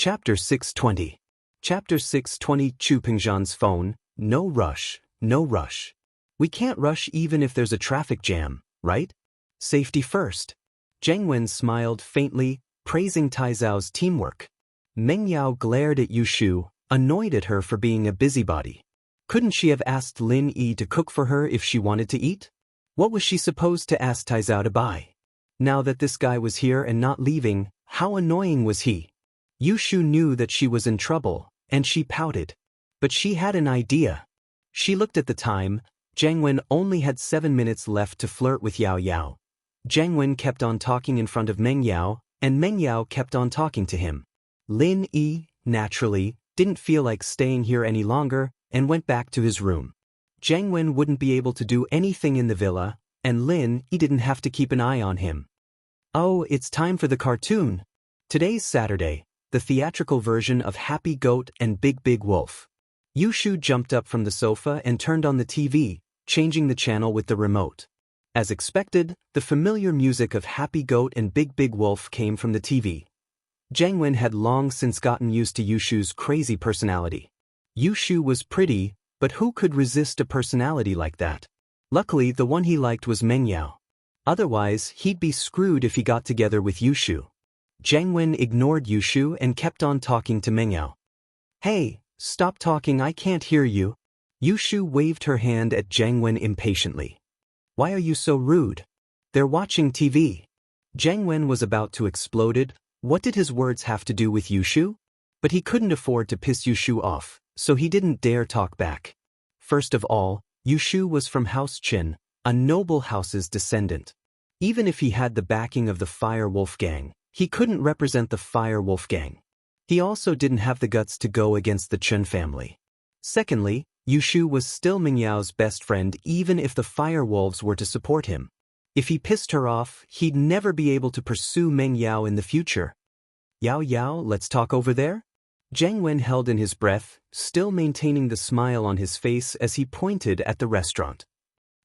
Chapter 620. Chapter 620. Chu Pingzhan's phone. No rush, no rush. We can't rush even if there's a traffic jam, right? Safety first. Zheng Wen smiled faintly, praising Tai Zhao's teamwork. Meng Yao glared at Yu Shu, annoyed at her for being a busybody. Couldn't she have asked Lin Yi to cook for her if she wanted to eat? What was she supposed to ask Tai Zhao to buy? Now that this guy was here and not leaving, how annoying was he? Yu Shu knew that she was in trouble, and she pouted. But she had an idea. She looked at the time. Zheng Wen only had 7 minutes left to flirt with Yao Yao. Zheng Wen kept on talking in front of Meng Yao, and Meng Yao kept on talking to him. Lin Yi, naturally, didn't feel like staying here any longer, and went back to his room. Zheng Wen wouldn't be able to do anything in the villa, and Lin Yi didn't have to keep an eye on him. Oh, it's time for the cartoon. Today's Saturday, the theatrical version of Happy Goat and Big Big Wolf. Yu Shu jumped up from the sofa and turned on the TV, changing the channel with the remote. As expected, the familiar music of Happy Goat and Big Big Wolf came from the TV. Zheng Wen had long since gotten used to Yu Shu's crazy personality. Yu Shu was pretty, but who could resist a personality like that? Luckily, the one he liked was Meng Yao. Otherwise, he'd be screwed if he got together with Yu Shu. Zheng Wen ignored Yu Shu and kept on talking to Meng Yao. Hey, stop talking, I can't hear you. Yu Shu waved her hand at Zheng Wen impatiently. Why are you so rude? They're watching TV. Zheng Wen was about to explode. What did his words have to do with Yu Shu? But he couldn't afford to piss Yu Shu off, so he didn't dare talk back. First of all, Yu Shu was from House Qin, a noble house's descendant. Even if he had the backing of the Fire Wolf Gang, he couldn't represent the Fire Wolf Gang. He also didn't have the guts to go against the Chen family. Secondly, Yu Shu was still Meng Yao's best friend even if the Fire Wolves were to support him. If he pissed her off, he'd never be able to pursue Meng Yao in the future. Yao Yao, let's talk over there? Zheng Wen held in his breath, still maintaining the smile on his face as he pointed at the restaurant.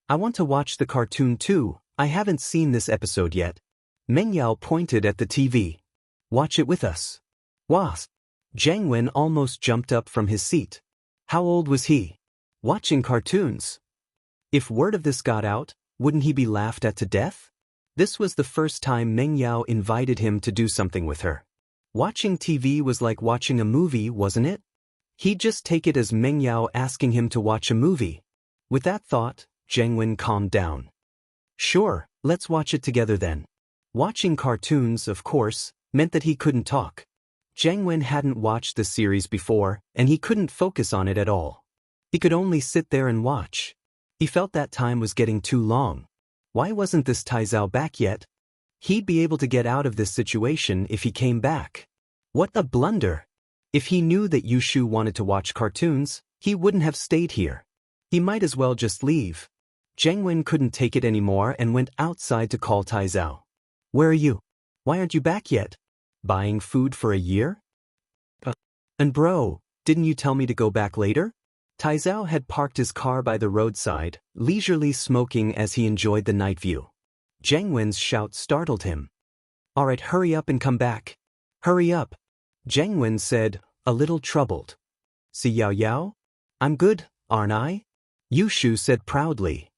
I want to watch the cartoon too, I haven't seen this episode yet. Meng Yao pointed at the TV. Watch it with us. Was. Zheng Wen almost jumped up from his seat. How old was he? Watching cartoons. If word of this got out, wouldn't he be laughed at to death? This was the first time Meng Yao invited him to do something with her. Watching TV was like watching a movie, wasn't it? He'd just take it as Meng Yao asking him to watch a movie. With that thought, Zheng Wen calmed down. Sure, let's watch it together then. Watching cartoons, of course, meant that he couldn't talk. Zheng Wen hadn't watched the series before, and he couldn't focus on it at all. He could only sit there and watch. He felt that time was getting too long. Why wasn't this Tai Zhao back yet? He'd be able to get out of this situation if he came back. What a blunder! If he knew that Yu Shu wanted to watch cartoons, he wouldn't have stayed here. He might as well just leave. Zheng Wen couldn't take it anymore and went outside to call Tai Zhao. Where are you? Why aren't you back yet? Buying food for a year? And bro, didn't you tell me to go back later? Tai Zhao had parked his car by the roadside, leisurely smoking as he enjoyed the night view. Zheng Wen's shout startled him. Alright, hurry up and come back. Hurry up. Zheng Wen said, a little troubled. See Yao Yao? I'm good, aren't I? Yu Shu said proudly.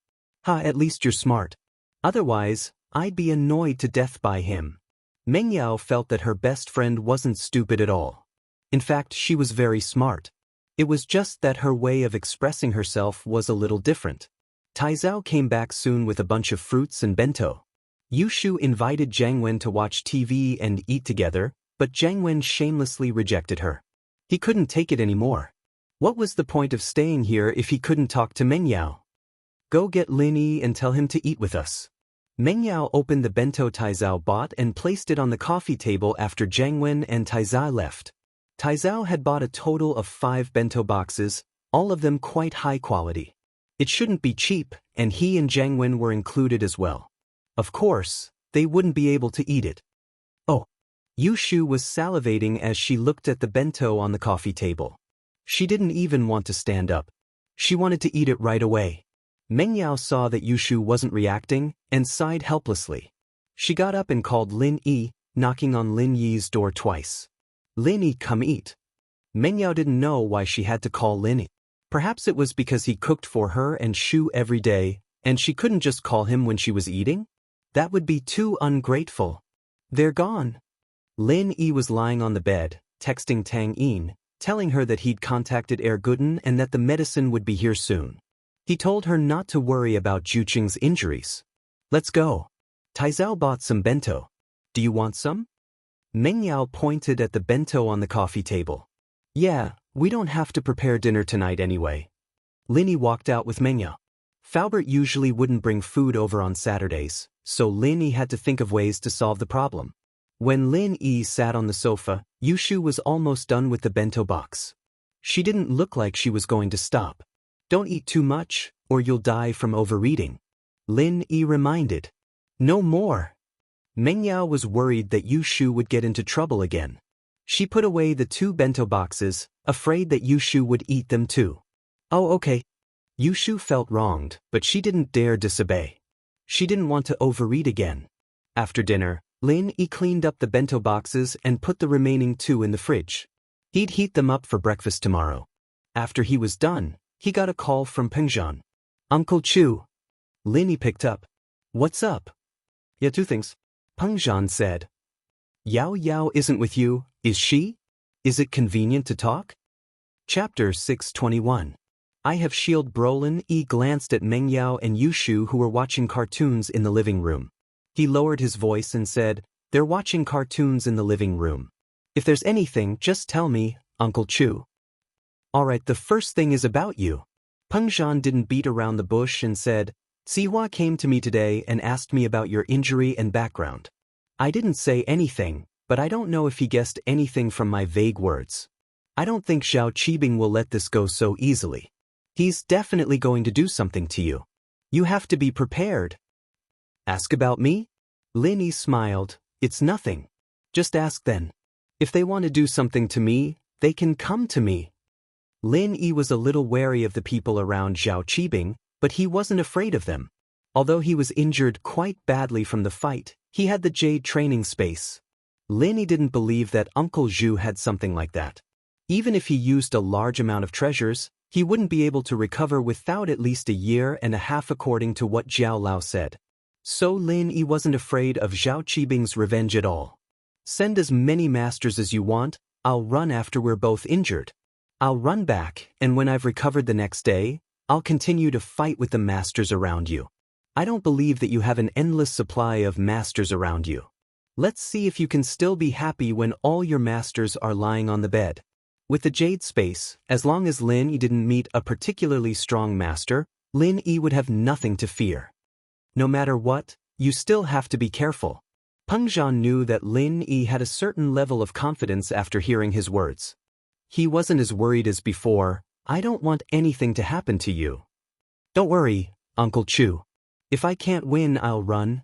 At least you're smart. Otherwise, I'd be annoyed to death by him. Meng Yao felt that her best friend wasn't stupid at all. In fact, she was very smart. It was just that her way of expressing herself was a little different. Tai Zhao came back soon with a bunch of fruits and bento. Yu Shu invited Zheng Wen to watch TV and eat together, but Zheng Wen shamelessly rejected her. He couldn't take it anymore. What was the point of staying here if he couldn't talk to Meng Yao? Go get Lin Yi and tell him to eat with us. Meng Yao opened the bento Tai Zhao bought and placed it on the coffee table after Zheng Wen and Tai Zhao left. Tai Zhao had bought a total of 5 bento boxes, all of them quite high quality. It shouldn't be cheap, and he and Zheng Wen were included as well. Of course, they wouldn't be able to eat it. Oh. Yu Shu was salivating as she looked at the bento on the coffee table. She didn't even want to stand up. She wanted to eat it right away. Meng Yao saw that Yu Shu wasn't reacting, and sighed helplessly. She got up and called Lin Yi, knocking on Lin Yi's door twice. Lin, come eat. Meng Yao didn't know why she had to call Lin. Perhaps it was because he cooked for her and Shu every day, and she couldn't just call him when she was eating? That would be too ungrateful. They're gone. Lin was lying on the bed, texting Tang Yin, telling her that he'd contacted Air Gooden and that the medicine would be here soon. He told her not to worry about Juqing's injuries. Let's go. Taizao bought some bento. Do you want some? Meng Yao pointed at the bento on the coffee table. Yeah, we don't have to prepare dinner tonight anyway. Lin walked out with Meng Yao. Faubert usually wouldn't bring food over on Saturdays, so Lin had to think of ways to solve the problem. When Lin sat on the sofa, Yushu was almost done with the bento box. She didn't look like she was going to stop. Don't eat too much, or you'll die from overeating. Lin reminded. No more. Meng Yao was worried that Yushu would get into trouble again. She put away the 2 bento boxes, afraid that Yushu would eat them too. Oh, okay. Yushu felt wronged, but she didn't dare disobey. She didn't want to overeat again. After dinner, Lin cleaned up the bento boxes and put the remaining 2 in the fridge. He'd heat them up for breakfast tomorrow. After he was done, he got a call from Pengzhan. Uncle Chu. Lin picked up. What's up? Yeah, 2 things. Pengzhan said. Yao Yao isn't with you, is she? Is it convenient to talk? Chapter 621. I have Shield. Brolin glanced at Meng Yao and Yushu who were watching cartoons in the living room. He lowered his voice and said, They're watching cartoons in the living room. If there's anything, just tell me, Uncle Chu. Alright, the first thing is about you. Pengzhan didn't beat around the bush and said, Sihua came to me today and asked me about your injury and background. I didn't say anything, but I don't know if he guessed anything from my vague words. I don't think Zhao Qibing will let this go so easily. He's definitely going to do something to you. You have to be prepared. Ask about me? Lin smiled. It's nothing. Just ask then. If they want to do something to me, they can come to me. Lin was a little wary of the people around Zhao Qibing, but he wasn't afraid of them. Although he was injured quite badly from the fight, he had the Jade training space. Lin didn't believe that Uncle Zhu had something like that. Even if he used a large amount of treasures, he wouldn't be able to recover without at least a year and a half according to what Zhao Lao said. So Lin wasn't afraid of Zhao Qibing's revenge at all. Send as many masters as you want, I'll run after we're both injured. I'll run back, and when I've recovered the next day, I'll continue to fight with the masters around you. I don't believe that you have an endless supply of masters around you. Let's see if you can still be happy when all your masters are lying on the bed. With the Jade space, as long as Lin didn't meet a particularly strong master, Lin would have nothing to fear. No matter what, you still have to be careful. Pengzhan knew that Lin had a certain level of confidence after hearing his words. He wasn't as worried as before. I don't want anything to happen to you. Don't worry, Uncle Chu. If I can't win, I'll run.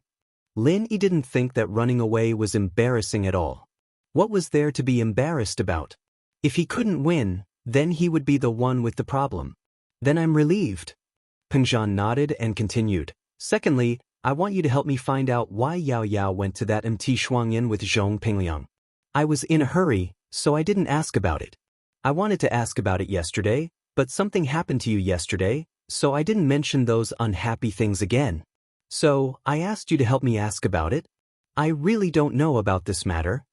Lin didn't think that running away was embarrassing at all. What was there to be embarrassed about? If he couldn't win, then he would be the one with the problem. Then I'm relieved. Pengzhan nodded and continued. Secondly, I want you to help me find out why Yao Yao went to that MT Shuangyan with Zhong Pingliang. I was in a hurry, so I didn't ask about it. I wanted to ask about it yesterday, but something happened to you yesterday, so I didn't mention those unhappy things again. So, I asked you to help me ask about it. I really don't know about this matter.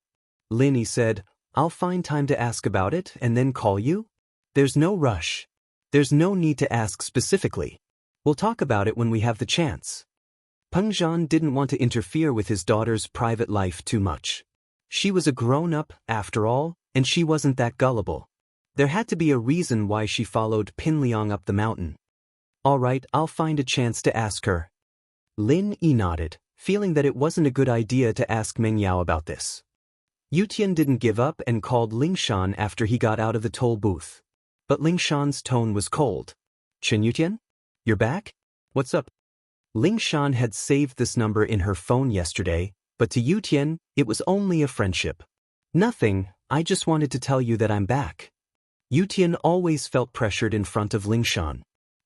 Lin said, I'll find time to ask about it and then call you. There's no rush. There's no need to ask specifically. We'll talk about it when we have the chance. Pengzhan didn't want to interfere with his daughter's private life too much. She was a grown-up, after all, and she wasn't that gullible. There had to be a reason why she followed Pinliang up the mountain. All right, I'll find a chance to ask her. Lin nodded, feeling that it wasn't a good idea to ask Meng Yao about this. Yutian didn't give up and called Lingshan after he got out of the toll booth. But Lingshan's tone was cold. Chen Yutian? You're back? What's up? Lingshan had saved this number in her phone yesterday, but to Yutian, it was only a friendship. Nothing, I just wanted to tell you that I'm back. Yutian always felt pressured in front of Lingshan.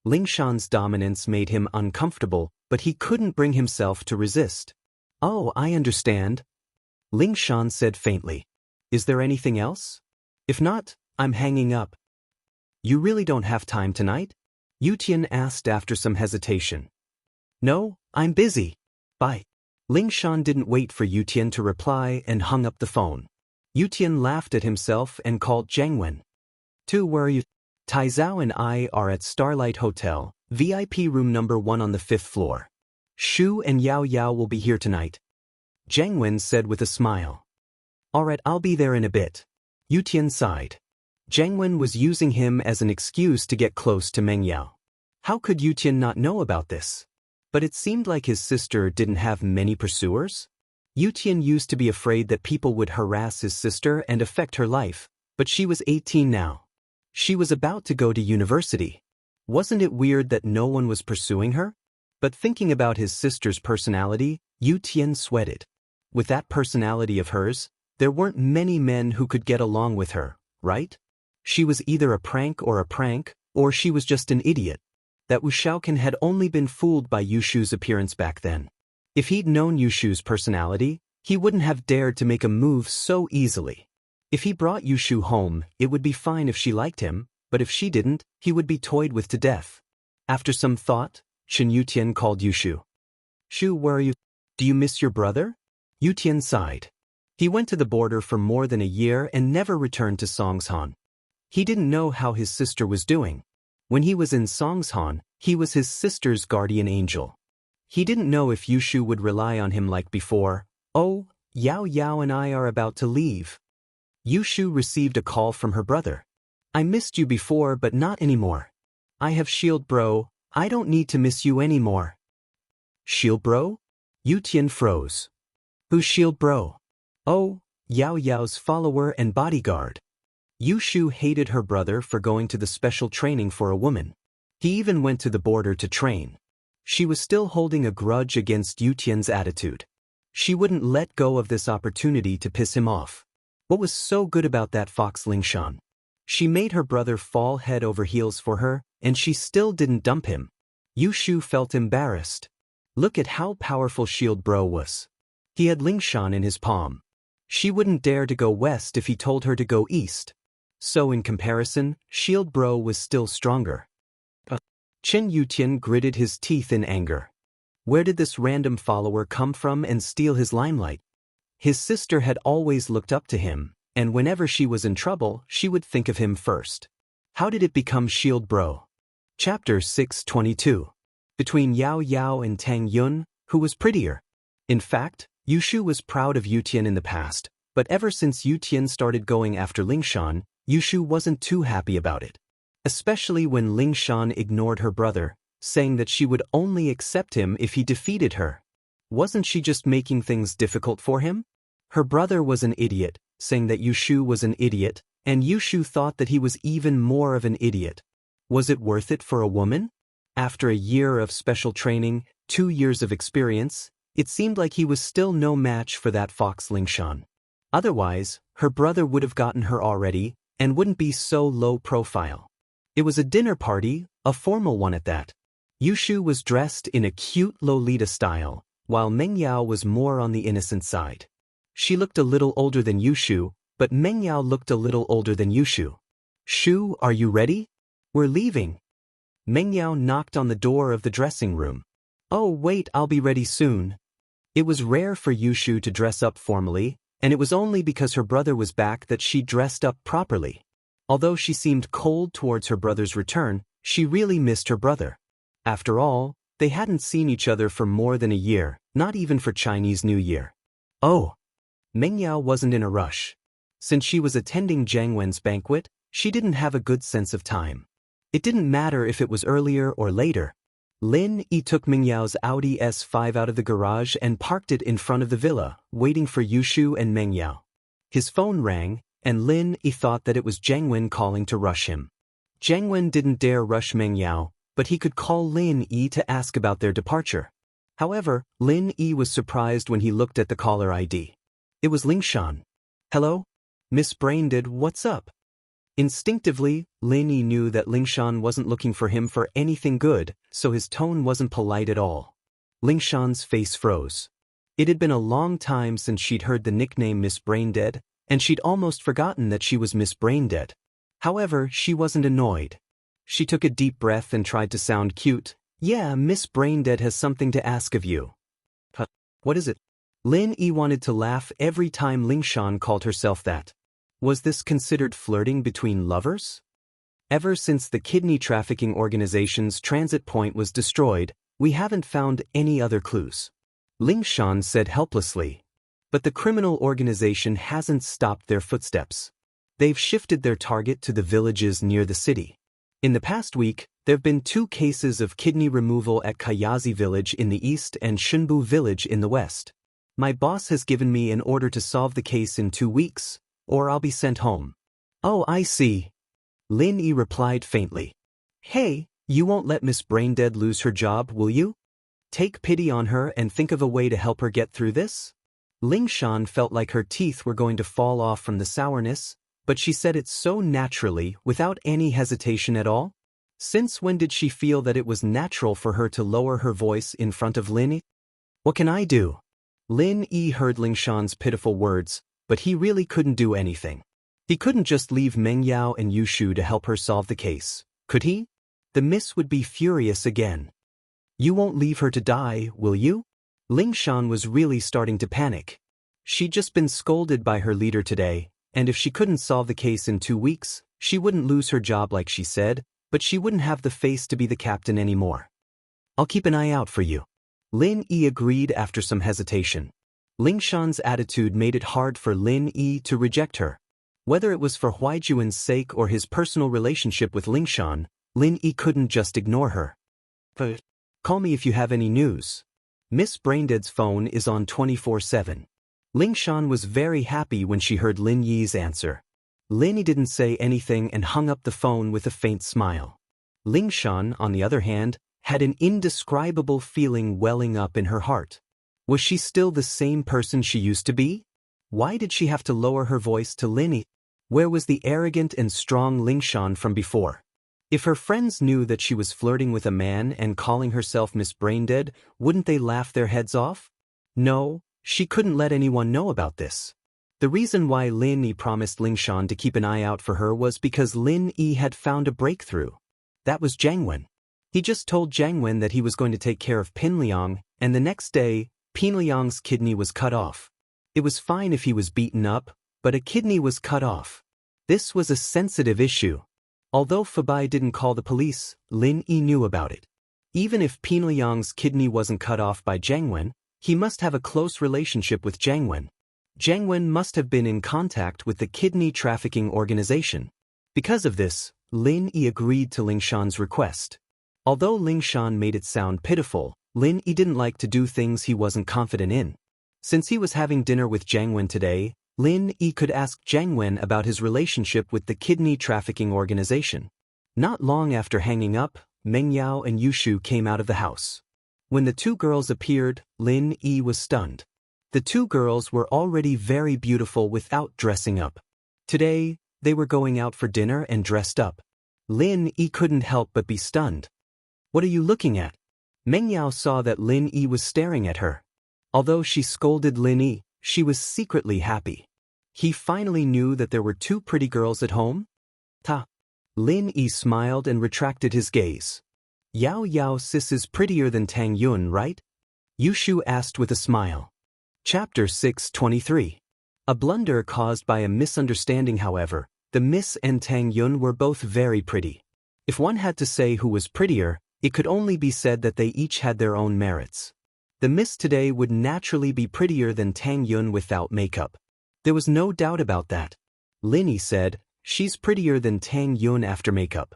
Lingshan's dominance made him uncomfortable, but he couldn't bring himself to resist. Oh, I understand. Lingshan said faintly. Is there anything else? If not, I'm hanging up. You really don't have time tonight? Yutian asked after some hesitation. No, I'm busy. Bye. Lingshan didn't wait for Yutian to reply and hung up the phone. Yutian laughed at himself and called Jiangwen. Where are you? Taizao and I are at Starlight Hotel, VIP room number 1 on the 5th floor. Shu and Yao Yao will be here tonight. Jiangwen said with a smile. Alright, I'll be there in a bit. Yutian sighed. Jiangwen was using him as an excuse to get close to Meng Yao. How could Yutian not know about this? But it seemed like his sister didn't have many pursuers. Yutian used to be afraid that people would harass his sister and affect her life, but she was 18 now. She was about to go to university. Wasn't it weird that no one was pursuing her? But thinking about his sister's personality, Yutian sweated. With that personality of hers, there weren't many men who could get along with her, right? She was either a prank, or she was just an idiot. That Wu Shaoqian had only been fooled by Yushu's appearance back then. If he'd known Yushu's personality, he wouldn't have dared to make a move so easily. If he brought Yushu home, it would be fine if she liked him, but if she didn't, he would be toyed with to death. After some thought, Chen Yutian called Yushu. Shu, where are you? Do you miss your brother? Yutian sighed. He went to the border for more than a year and never returned to Songshan. He didn't know how his sister was doing. When he was in Songshan, he was his sister's guardian angel. He didn't know if Yushu would rely on him like before. Oh, Yao Yao and I are about to leave. Yushu received a call from her brother. I missed you before but not anymore. I have Shield Bro, I don't need to miss you anymore. Shield Bro? Yutian froze. Who's Shield Bro? Oh, Yao Yao's follower and bodyguard. Yushu hated her brother for going to the special training for a woman. He even went to the border to train. She was still holding a grudge against Yutian's attitude. She wouldn't let go of this opportunity to piss him off. What was so good about that fox Lingshan? She made her brother fall head over heels for her, and she still didn't dump him. Yushu felt embarrassed. Look at how powerful Shield Bro was. He had Lingshan in his palm. She wouldn't dare to go west if he told her to go east. So in comparison, Shield Bro was still stronger. Chen Yutian gritted his teeth in anger. Where did this random follower come from and steal his limelight? His sister had always looked up to him, and whenever she was in trouble, she would think of him first. How did it become Shield Bro? Chapter 622. Between Yao Yao and Tang Yun, who was prettier? In fact, Yushu was proud of Yutian in the past, but ever since Yutian started going after Lingshan, Yushu wasn't too happy about it. Especially when Lingshan ignored her brother, saying that she would only accept him if he defeated her. Wasn't she just making things difficult for him? Her brother was an idiot, saying that Yushu was an idiot, and Yushu thought that he was even more of an idiot. Was it worth it for a woman? After a year of special training, 2 years of experience, it seemed like he was still no match for that fox Lingshan. Otherwise, her brother would have gotten her already, and wouldn't be so low profile. It was a dinner party, a formal one at that. Yushu was dressed in a cute Lolita style, while Meng Yao was more on the innocent side. She looked a little older than Yushu, but Meng Yao looked a little older than Yushu. Shu, are you ready? We're leaving. Meng Yao knocked on the door of the dressing room. Oh wait, I'll be ready soon. It was rare for Yushu to dress up formally, and it was only because her brother was back that she dressed up properly. Although she seemed cold towards her brother's return, she really missed her brother. After all, they hadn't seen each other for more than a year, not even for Chinese New Year. Oh! Meng Yao wasn't in a rush. Since she was attending Jiangwen's banquet, she didn't have a good sense of time. It didn't matter if it was earlier or later. Lin Yi took Meng Yao's Audi S5 out of the garage and parked it in front of the villa, waiting for Yushu and Meng Yao. His phone rang, and Lin Yi thought that it was Jiangwen calling to rush him. Jiangwen didn't dare rush Meng Yao, but he could call Lin Yi to ask about their departure. However, Lin Yi was surprised when he looked at the caller ID. It was Lingshan. Hello? Miss Braindead, what's up? Instinctively, Lin Yi knew that Lingshan wasn't looking for him for anything good, so his tone wasn't polite at all. Lingshan's face froze. It had been a long time since she'd heard the nickname Miss Braindead, and she'd almost forgotten that she was Miss Braindead. However, she wasn't annoyed. She took a deep breath and tried to sound cute. Yeah, Miss Braindead has something to ask of you. Huh, what is it? Lin Yi wanted to laugh every time Lingshan called herself that. Was this considered flirting between lovers? Ever since the kidney trafficking organization's transit point was destroyed, we haven't found any other clues. Lingshan said helplessly. But the criminal organization hasn't stopped their footsteps. They've shifted their target to the villages near the city. In the past week, there have been 2 cases of kidney removal at Kayazi village in the east and Shunbu village in the west. My boss has given me an order to solve the case in 2 weeks, or I'll be sent home. Oh, I see. Lin Yi replied faintly. Hey, you won't let Miss Braindead lose her job, will you? Take pity on her and think of a way to help her get through this? Lingshan felt like her teeth were going to fall off from the sourness, but she said it so naturally, without any hesitation at all. Since when did she feel that it was natural for her to lower her voice in front of Lin Yi? What can I do? Lin Yi heard Lingshan's pitiful words, but he really couldn't do anything. He couldn't just leave Meng Yao and Yushu to help her solve the case, could he? The miss would be furious again. You won't leave her to die, will you? Lingshan was really starting to panic. She'd just been scolded by her leader today, and if she couldn't solve the case in 2 weeks, she wouldn't lose her job like she said, but she wouldn't have the face to be the captain anymore. I'll keep an eye out for you. Lin Yi agreed after some hesitation. Lingshan's attitude made it hard for Lin Yi to reject her. Whether it was for Huaijuan's sake or his personal relationship with Lingshan, Lin Yi couldn't just ignore her. But call me if you have any news. Miss Braindead's phone is on 24/7. Lingshan was very happy when she heard Lin Yi's answer. Lin Yi didn't say anything and hung up the phone with a faint smile. Lingshan, on the other hand, had an indescribable feeling welling up in her heart. Was she still the same person she used to be? Why did she have to lower her voice to Lin Yi? Where was the arrogant and strong Lingshan from before? If her friends knew that she was flirting with a man and calling herself Miss Braindead, wouldn't they laugh their heads off? No, she couldn't let anyone know about this. The reason why Lin Yi promised Lingshan to keep an eye out for her was because Lin Yi had found a breakthrough. That was Jiang Wen. He just told Jiang Wen that he was going to take care of Pin Liang, and the next day, Pin Liang's kidney was cut off. It was fine if he was beaten up, but a kidney was cut off. This was a sensitive issue. Although Fabai didn't call the police, Lin Yi knew about it. Even if Pin Liang's kidney wasn't cut off by Jiang Wen, he must have a close relationship with Jiang Wen. Jiang Wen must have been in contact with the kidney trafficking organization. Because of this, Lin Yi agreed to Lingshan's request. Although Lingshan made it sound pitiful, Lin Yi didn't like to do things he wasn't confident in. Since he was having dinner with Jiang Wen today, Lin Yi could ask Jiang Wen about his relationship with the kidney trafficking organization. Not long after hanging up, Meng Yao and Yushu came out of the house. When the 2 girls appeared, Lin Yi was stunned. The 2 girls were already very beautiful without dressing up. Today, they were going out for dinner and dressed up. Lin Yi couldn't help but be stunned. What are you looking at? Meng Yao saw that Lin Yi was staring at her. Although she scolded Lin Yi, she was secretly happy. He finally knew that there were 2 pretty girls at home? Ta. Lin Yi smiled and retracted his gaze. Yao Yao sis is prettier than Tang Yun, right? Yushu asked with a smile. Chapter 623. A blunder caused by a misunderstanding. However, the Miss and Tang Yun were both very pretty. If one had to say who was prettier, it could only be said that they each had their own merits. The Miss today would naturally be prettier than Tang Yun without makeup. There was no doubt about that. Lin Yi said, she's prettier than Tang Yun after makeup.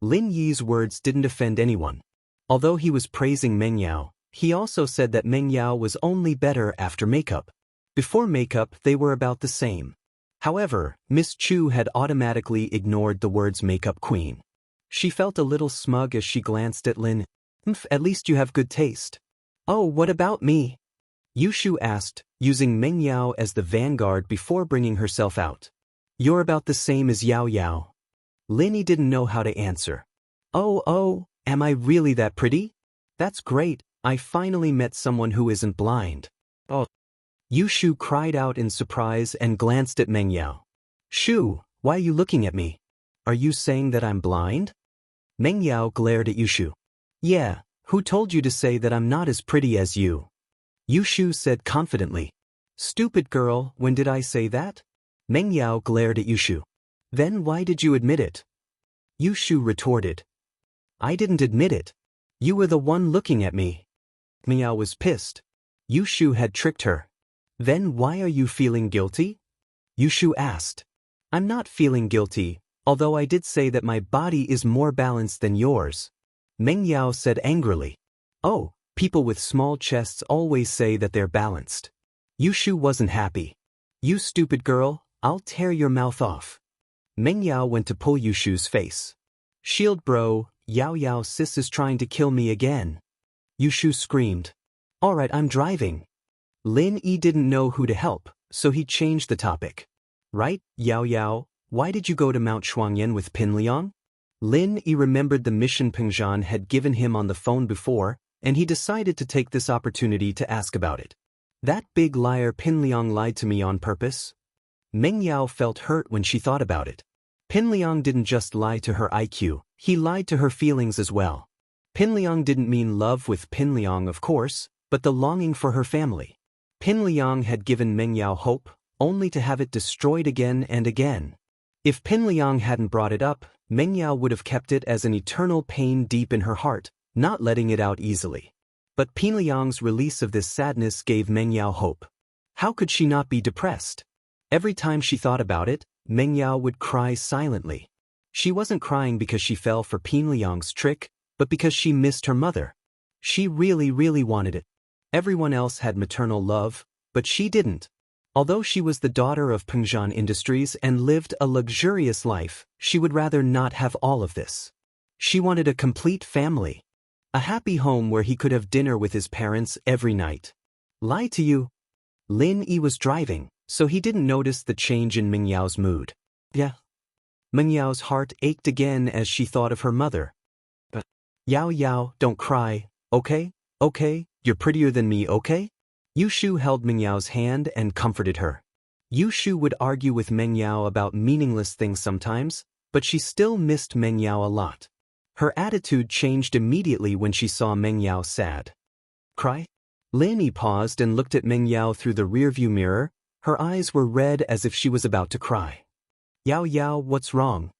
Lin Yi's words didn't offend anyone. Although he was praising Meng Yao, he also said that Meng Yao was only better after makeup. Before makeup, they were about the same. However, Miss Chu had automatically ignored the words makeup queen. She felt a little smug as she glanced at Lin. At least you have good taste. Oh, what about me? Yushu asked, using Meng Yao as the vanguard before bringing herself out. You're about the same as Yao Yao. Lin Yi didn't know how to answer. Oh, am I really that pretty? That's great, I finally met someone who isn't blind. Oh. Yu Shu cried out in surprise and glanced at Meng Yao. Shu, why are you looking at me? Are you saying that I'm blind? Meng Yao glared at Yu Shu. Yeah, who told you to say that I'm not as pretty as you? Yu Shu said confidently. Stupid girl, when did I say that? Meng Yao glared at Yu Shu. Then why did you admit it? Yu Shu retorted. I didn't admit it. You were the one looking at me. Meng Yao was pissed. Yu Shu had tricked her. Then why are you feeling guilty? Yu Shu asked. I'm not feeling guilty, although I did say that my body is more balanced than yours. Meng Yao said angrily. Oh, people with small chests always say that they're balanced. Yu Shu wasn't happy. You stupid girl, I'll tear your mouth off. Meng Yao went to pull Yu Shu's face. Shield bro, Yao Yao sis is trying to kill me again. Yu Shu screamed. Alright, I'm driving. Lin Yi didn't know who to help, so he changed the topic. Right, Yao Yao, why did you go to Mount Shuangyan with Pin Liang? Lin Yi remembered the mission Peng Zhan had given him on the phone before, and he decided to take this opportunity to ask about it. That big liar Pin Liang lied to me on purpose? Meng Yao felt hurt when she thought about it. Pin Liang didn't just lie to her IQ, he lied to her feelings as well. Pin Liang didn't mean love with Pin Liang, of course, but the longing for her family. Pin Liang had given Meng Yao hope, only to have it destroyed again and again. If Pin Liang hadn't brought it up, Meng Yao would have kept it as an eternal pain deep in her heart, not letting it out easily. But Pin Liang's release of this sadness gave Meng Yao hope. How could she not be depressed? Every time she thought about it, Meng Yao would cry silently. She wasn't crying because she fell for Pin Liang's trick, but because she missed her mother. She really wanted it. Everyone else had maternal love, but she didn't. Although she was the daughter of Peng Zhan Industries and lived a luxurious life, she would rather not have all of this. She wanted a complete family. A happy home where he could have dinner with his parents every night. Lie to you? Lin Yi was driving, so he didn't notice the change in Meng Yao's mood. Yeah. Meng Yao's heart ached again as she thought of her mother. But, Yao Yao, don't cry, okay? Okay, you're prettier than me, okay? Yu Shu held Meng Yao's hand and comforted her. Yu Shu would argue with Meng Yao about meaningless things sometimes, but she still missed Meng Yao a lot. Her attitude changed immediately when she saw Meng Yao sad. Cry? Lin Yi paused and looked at Meng Yao through the rearview mirror. Her eyes were red as if she was about to cry. Yao Yao, what's wrong?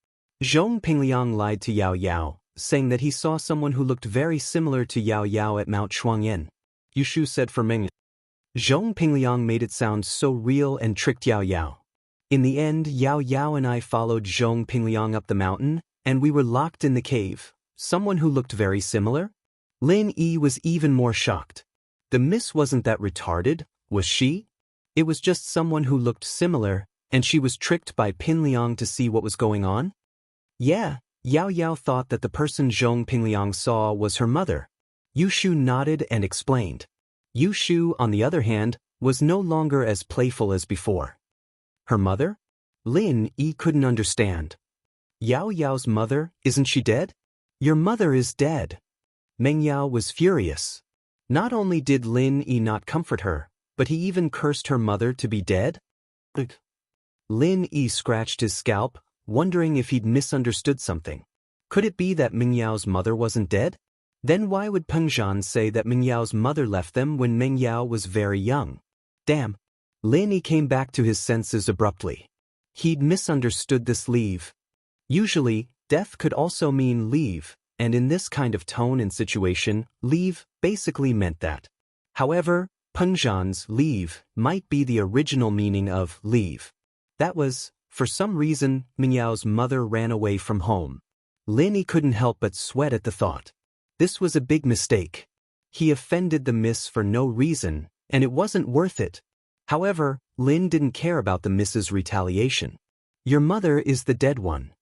Zhong Pingliang lied to Yao Yao, saying that he saw someone who looked very similar to Yao Yao at Mount Shuangyan. Yu Shu said for Meng. Zhong Pingliang made it sound so real and tricked Yao Yao. In the end, Yao Yao and I followed Zhong Pingliang up the mountain, and we were locked in the cave. Someone who looked very similar? Lin Yi was even more shocked. The miss wasn't that retarded, was she? It was just someone who looked similar, and she was tricked by Pin Liang to see what was going on? Yeah, Yao Yao thought that the person Zhong Pingliang saw was her mother. Yu Shu nodded and explained. Yu Shu, on the other hand, was no longer as playful as before. Her mother? Lin Yi couldn't understand. Yao Yao's mother, isn't she dead? Your mother is dead. Meng Yao was furious. Not only did Lin Yi not comfort her, but he even cursed her mother to be dead? Lin Yi scratched his scalp, wondering if he'd misunderstood something. Could it be that Meng Yao's mother wasn't dead? Then why would Peng Zhan say that Meng Yao's mother left them when Meng Yao was very young? Damn. Lin Yi came back to his senses abruptly. He'd misunderstood this leave. Usually, death could also mean leave, and in this kind of tone and situation, leave basically meant that. However, Peng Zhan's leave might be the original meaning of leave. That was, for some reason, Meng Yao's mother ran away from home. Lin Yi couldn't help but sweat at the thought. This was a big mistake. He offended the miss for no reason, and it wasn't worth it. However, Lin didn't care about the miss's retaliation. Your mother is the dead one.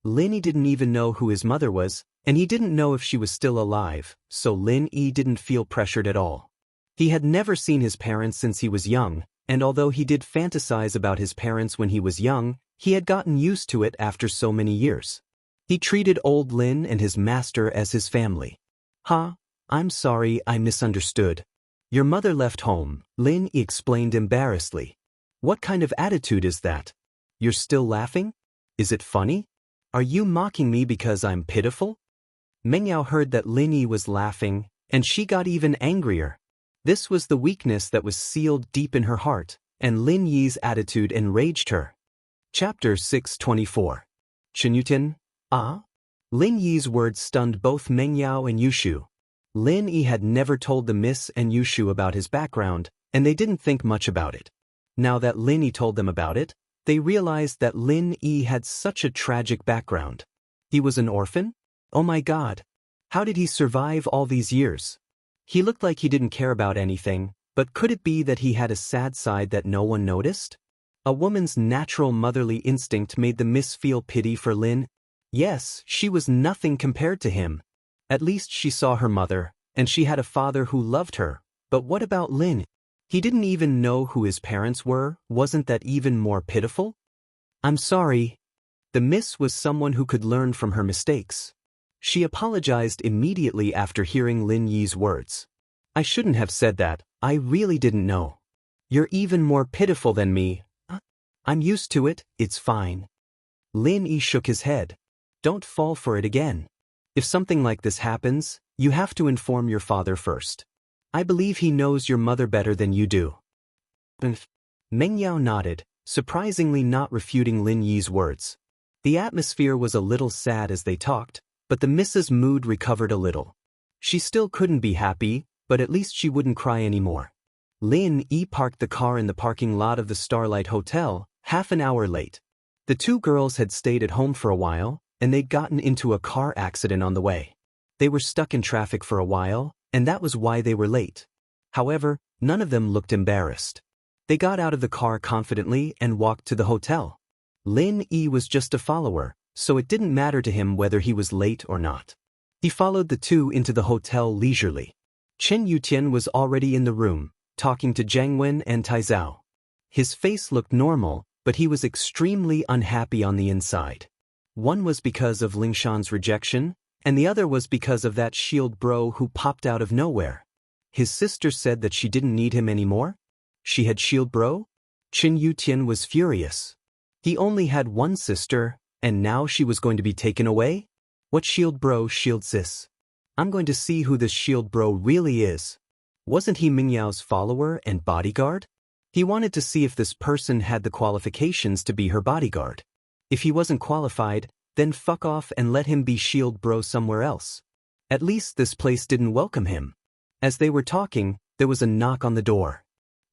Lin Yi didn't even know who his mother was, and he didn't know if she was still alive, so Lin Yi didn't feel pressured at all. He had never seen his parents since he was young, and although he did fantasize about his parents when he was young, he had gotten used to it after so many years. He treated old Lin and his master as his family. I'm sorry, I misunderstood. Your mother left home, Lin explained embarrassedly. What kind of attitude is that? You're still laughing? Is it funny? Are you mocking me because I'm pitiful? Mengyao heard that Lin Yi was laughing, and she got even angrier. This was the weakness that was sealed deep in her heart, and Lin Yi's attitude enraged her. Chapter 624. Qinyutin? Ah? Lin Yi's words stunned both Mengyao and Yushu. Lin Yi had never told the Miss and Yushu about his background, and they didn't think much about it. Now that Lin Yi told them about it, they realized that Lin Yi had such a tragic background. He was an orphan? Oh my God! How did he survive all these years? He looked like he didn't care about anything, but could it be that he had a sad side that no one noticed? A woman's natural motherly instinct made the Miss feel pity for Lin. Yes, she was nothing compared to him. At least she saw her mother, and she had a father who loved her. But what about Lin? He didn't even know who his parents were. Wasn't that even more pitiful? I'm sorry. The Miss was someone who could learn from her mistakes. She apologized immediately after hearing Lin Yi's words. I shouldn't have said that. I really didn't know. You're even more pitiful than me. I'm used to it, it's fine. Lin Yi shook his head. Don't fall for it again. If something like this happens, you have to inform your father first. I believe he knows your mother better than you do. Mengyao nodded, surprisingly not refuting Lin Yi's words. The atmosphere was a little sad as they talked, but the Mrs. mood recovered a little. She still couldn't be happy, but at least she wouldn't cry anymore. Lin Yi parked the car in the parking lot of the Starlight Hotel, half an hour late. The two girls had stayed at home for a while, and they'd gotten into a car accident on the way. They were stuck in traffic for a while, and that was why they were late. However, none of them looked embarrassed. They got out of the car confidently and walked to the hotel. Lin Yi was just a follower, so it didn't matter to him whether he was late or not. He followed the two into the hotel leisurely. Chen Yutian was already in the room, talking to Jiang Wen and Tai Zhao. His face looked normal, but he was extremely unhappy on the inside. One was because of Lingshan's rejection, and the other was because of that shield bro who popped out of nowhere. His sister said that she didn't need him anymore? She had shield bro? Chen Yutian was furious. He only had one sister, and now she was going to be taken away? What shield bro, shield sis? I'm going to see who this shield bro really is. Wasn't he Mingyao's follower and bodyguard? He wanted to see if this person had the qualifications to be her bodyguard. If he wasn't qualified, then fuck off and let him be shield bro somewhere else. At least this place didn't welcome him. As they were talking, there was a knock on the door.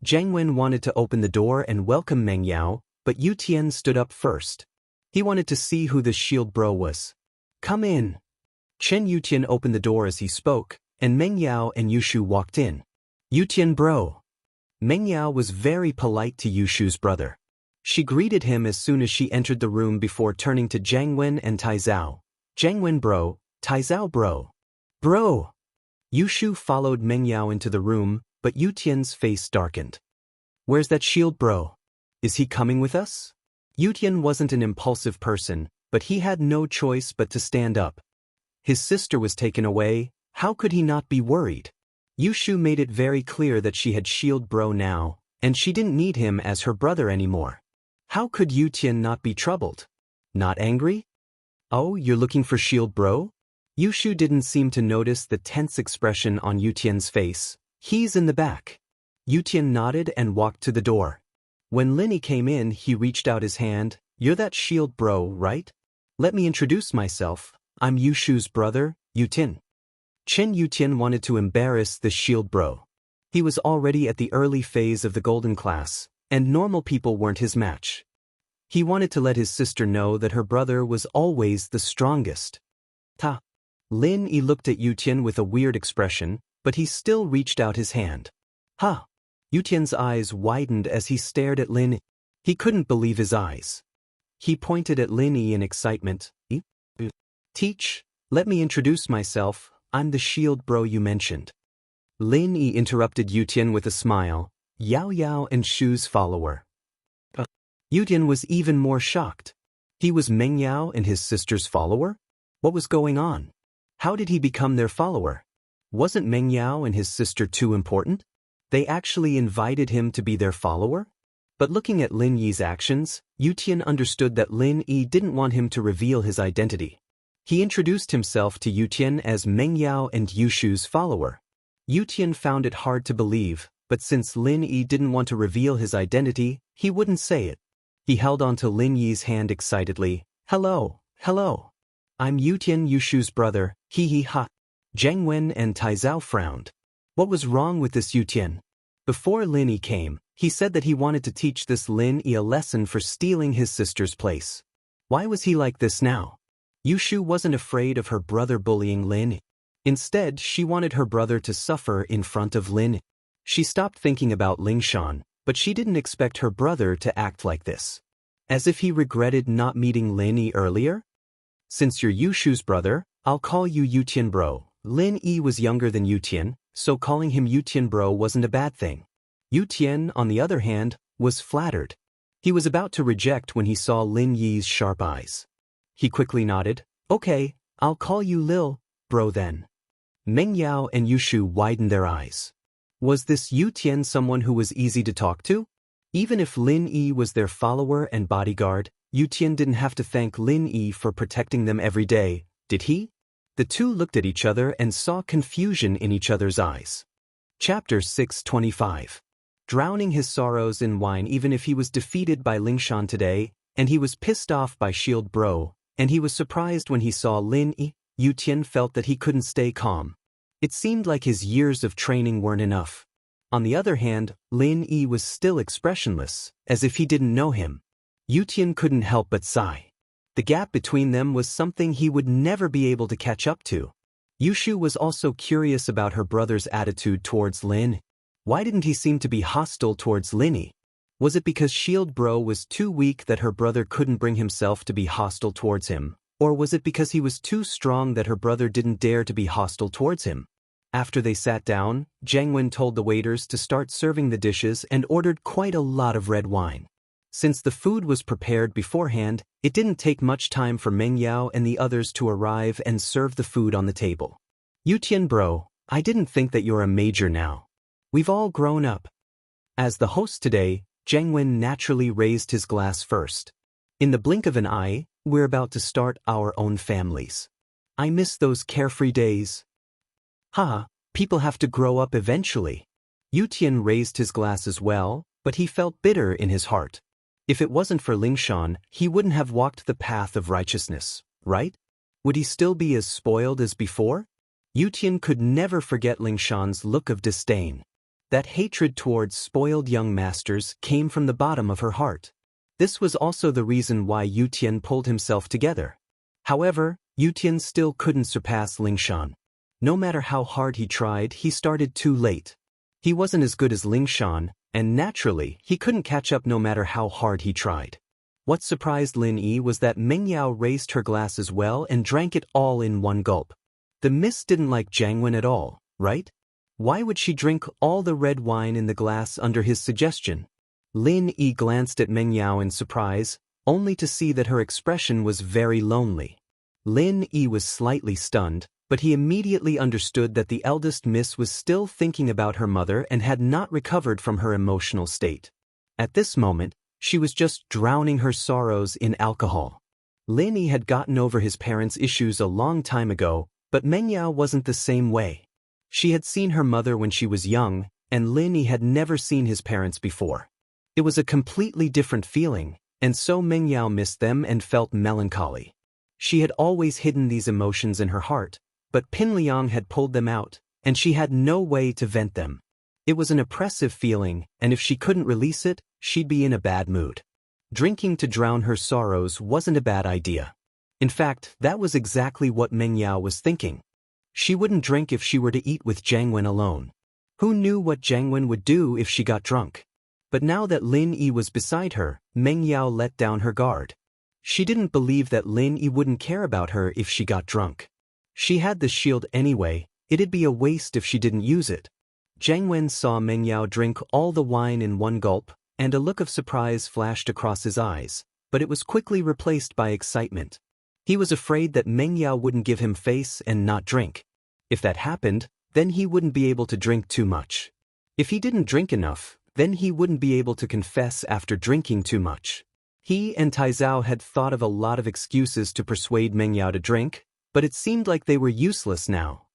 Jiang Wen wanted to open the door and welcome Meng Yao, but Yu Tian stood up first. He wanted to see who this shield bro was. Come in. Chen Yutian opened the door as he spoke, and Meng Yao and Yushu walked in. Yutian bro. Meng Yao was very polite to Yushu's brother. She greeted him as soon as she entered the room before turning to Jiang Wen and Tai Zhao. Jiang Wen bro, Tai Zhao bro. Bro. Yushu followed Meng Yao into the room, but Yu Tian's face darkened. Where's that shield bro? Is he coming with us? Yu Tian wasn't an impulsive person, but he had no choice but to stand up. His sister was taken away, how could he not be worried? Yushu made it very clear that she had shield bro now, and she didn't need him as her brother anymore. How could Yu Tian not be troubled? Not angry? Oh, you're looking for shield bro? Yushu didn't seem to notice the tense expression on Yu Tian's face. He's in the back. Yu Tian nodded and walked to the door. When Linny came in, he reached out his hand. You're that shield bro, right? Let me introduce myself. I'm Yushu's brother, Yu Tian. Chen Yutian wanted to embarrass the shield bro. He was already at the early phase of the golden class, and normal people weren't his match. He wanted to let his sister know that her brother was always the strongest. Ta. Lin Yi looked at Yutian with a weird expression, but he still reached out his hand. Ha! Yutian's eyes widened as he stared at Lin Yi. He couldn't believe his eyes. He pointed at Lin Yi in excitement. Teach, let me introduce myself. I'm the shield bro you mentioned. Lin Yi interrupted Yutian with a smile. Yao Yao and Shu's follower. Yutian was even more shocked. He was Meng Yao and his sister's follower? What was going on? How did he become their follower? Wasn't Meng Yao and his sister too important? They actually invited him to be their follower? But looking at Lin Yi's actions, Yu Tian understood that Lin Yi didn't want him to reveal his identity. He introduced himself to Yu Tian as Meng Yao and Yu Shu's follower. Yu Tian found it hard to believe, but since Lin Yi didn't want to reveal his identity, he wouldn't say it. He held onto Lin Yi's hand excitedly. Hello, hello. I'm Yu Tian, Yu Shu's brother, he ha. Zhang Wen and Tai Zhao frowned. What was wrong with this Yu Tian? Before Lin Yi came, he said that he wanted to teach this Lin Yi a lesson for stealing his sister's place. Why was he like this now? Yu Shu wasn't afraid of her brother bullying Lin Yi. Instead, she wanted her brother to suffer in front of Lin Yi. She stopped thinking about Lingshan, but she didn't expect her brother to act like this. As if he regretted not meeting Lin Yi earlier? Since you're Yu Shu's brother, I'll call you Yu Tian bro. Lin Yi was younger than Yu Tian, so calling him Yu Tian bro wasn't a bad thing. Yu Tian, on the other hand, was flattered. He was about to reject when he saw Lin Yi's sharp eyes. He quickly nodded. Okay, I'll call you Lil, bro then. Meng Yao and Yu Shu widened their eyes. Was this Yu Tian someone who was easy to talk to? Even if Lin Yi was their follower and bodyguard, Yu Tian didn't have to thank Lin Yi for protecting them every day, did he? The two looked at each other and saw confusion in each other's eyes. Chapter 625. Drowning his sorrows in wine. Even if he was defeated by Lingshan today, and he was pissed off by Shield Bro, and he was surprised when he saw Lin Yi, Yu Tian felt that he couldn't stay calm. It seemed like his years of training weren't enough. On the other hand, Lin Yi was still expressionless, as if he didn't know him. Yu Tian couldn't help but sigh. The gap between them was something he would never be able to catch up to. Yu Shu was also curious about her brother's attitude towards Lin. Why didn't he seem to be hostile towards Lin Yi? Was it because Shield Bro was too weak that her brother couldn't bring himself to be hostile towards him? Or was it because he was too strong that her brother didn't dare to be hostile towards him? After they sat down, Zhang Wen told the waiters to start serving the dishes and ordered quite a lot of red wine. Since the food was prepared beforehand, it didn't take much time for Meng Yao and the others to arrive and serve the food on the table. Yu Tian bro, I didn't think that you're a major now. We've all grown up. As the host today, Zhang Wen naturally raised his glass first. In the blink of an eye, we're about to start our own families. I miss those carefree days. Haha, people have to grow up eventually. Yu Tian raised his glass as well, but he felt bitter in his heart. If it wasn't for Lingshan, he wouldn't have walked the path of righteousness, right? Would he still be as spoiled as before? Yu Tian could never forget Lingshan's look of disdain. That hatred towards spoiled young masters came from the bottom of her heart. This was also the reason why Yu Tian pulled himself together. However, Yu Tian still couldn't surpass Lingshan. No matter how hard he tried, he started too late. He wasn't as good as Lingshan, and naturally, he couldn't catch up no matter how hard he tried. What surprised Lin Yi was that Meng Yao raised her glass as well and drank it all in one gulp. The miss didn't like Zhang Wen at all, right? Why would she drink all the red wine in the glass under his suggestion? Lin Yi glanced at Meng Yao in surprise, only to see that her expression was very lonely. Lin Yi was slightly stunned, but he immediately understood that the eldest miss was still thinking about her mother and had not recovered from her emotional state. At this moment, she was just drowning her sorrows in alcohol. Lin Yi had gotten over his parents' issues a long time ago, but Meng Yao wasn't the same way. She had seen her mother when she was young, and Lin Yi had never seen his parents before. It was a completely different feeling, and so Meng Yao missed them and felt melancholy. She had always hidden these emotions in her heart, but Pin Liang had pulled them out, and she had no way to vent them. It was an oppressive feeling, and if she couldn't release it, she'd be in a bad mood. Drinking to drown her sorrows wasn't a bad idea. In fact, that was exactly what Meng Yao was thinking. She wouldn't drink if she were to eat with Zhang Wen alone. Who knew what Zhang Wen would do if she got drunk? But now that Lin Yi was beside her, Meng Yao let down her guard. She didn't believe that Lin Yi wouldn't care about her if she got drunk. She had the shield anyway, it'd be a waste if she didn't use it. Zhang Wen saw Meng Yao drink all the wine in one gulp, and a look of surprise flashed across his eyes, but it was quickly replaced by excitement. He was afraid that Meng Yao wouldn't give him face and not drink. If that happened, then he wouldn't be able to drink too much. If he didn't drink enough, then he wouldn't be able to confess after drinking too much. He and Taizao had thought of a lot of excuses to persuade Meng Yao to drink, but it seemed like they were useless now.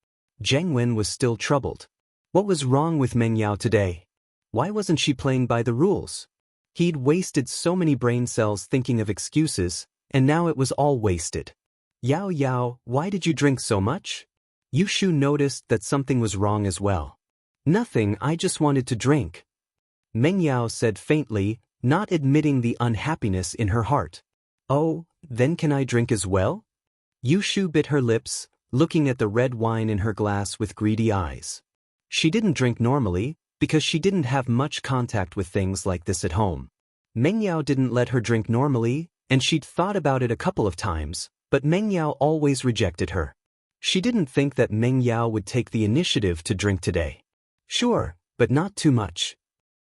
Zheng Wen was still troubled. What was wrong with Meng Yao today? Why wasn't she playing by the rules? He'd wasted so many brain cells thinking of excuses, and now it was all wasted. Yao Yao, why did you drink so much? Yushu noticed that something was wrong as well. Nothing, I just wanted to drink. Meng Yao said faintly, not admitting the unhappiness in her heart. Oh, then can I drink as well? Yushu bit her lips, looking at the red wine in her glass with greedy eyes. She didn't drink normally, because she didn't have much contact with things like this at home. Meng Yao didn't let her drink normally, and she'd thought about it a couple of times, but Meng Yao always rejected her. She didn't think that Meng Yao would take the initiative to drink today. Sure, but not too much.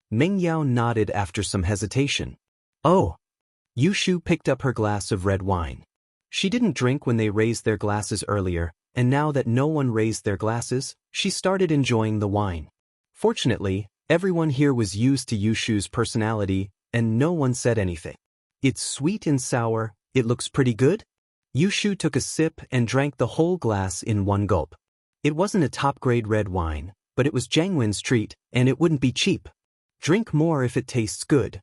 Meng Yao nodded after some hesitation. Oh. Yushu picked up her glass of red wine. She didn't drink when they raised their glasses earlier, and now that no one raised their glasses, she started enjoying the wine. Fortunately, everyone here was used to Yushu's personality, and no one said anything. It's sweet and sour, it looks pretty good? Yushu took a sip and drank the whole glass in one gulp. It wasn't a top-grade red wine, but it was Zheng Wen's treat, and it wouldn't be cheap. Drink more if it tastes good.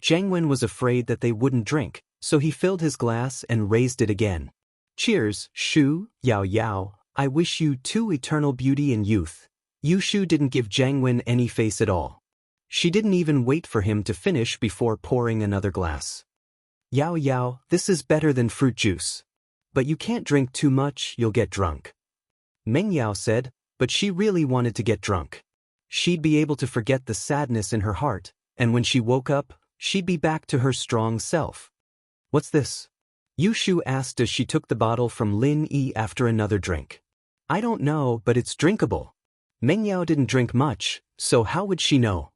Zheng Wen was afraid that they wouldn't drink, so he filled his glass and raised it again. Cheers, Shu, Yao Yao, I wish you two eternal beauty and youth. Yushu didn't give Zheng Wen any face at all. She didn't even wait for him to finish before pouring another glass. Yao Yao, this is better than fruit juice. But you can't drink too much, you'll get drunk. Meng Yao said, but she really wanted to get drunk. She'd be able to forget the sadness in her heart, and when she woke up, she'd be back to her strong self. What's this? Yushu asked as she took the bottle from Lin Yi after another drink. I don't know, but it's drinkable. Meng Yao didn't drink much, so how would she know?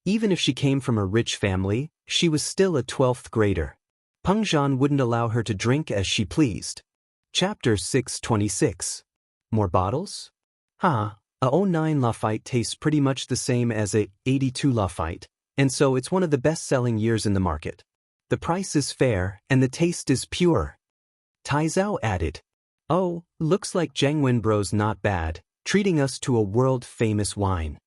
Even if she came from a rich family, she was still a 12th grader. Peng Zhan wouldn't allow her to drink as she pleased. Chapter 626. More bottles? A 09 Lafite tastes pretty much the same as a 82 Lafite, and so it's one of the best-selling years in the market. The price is fair, and the taste is pure. Taizao added. Oh, looks like Zheng Wen bro's not bad, treating us to a world-famous wine.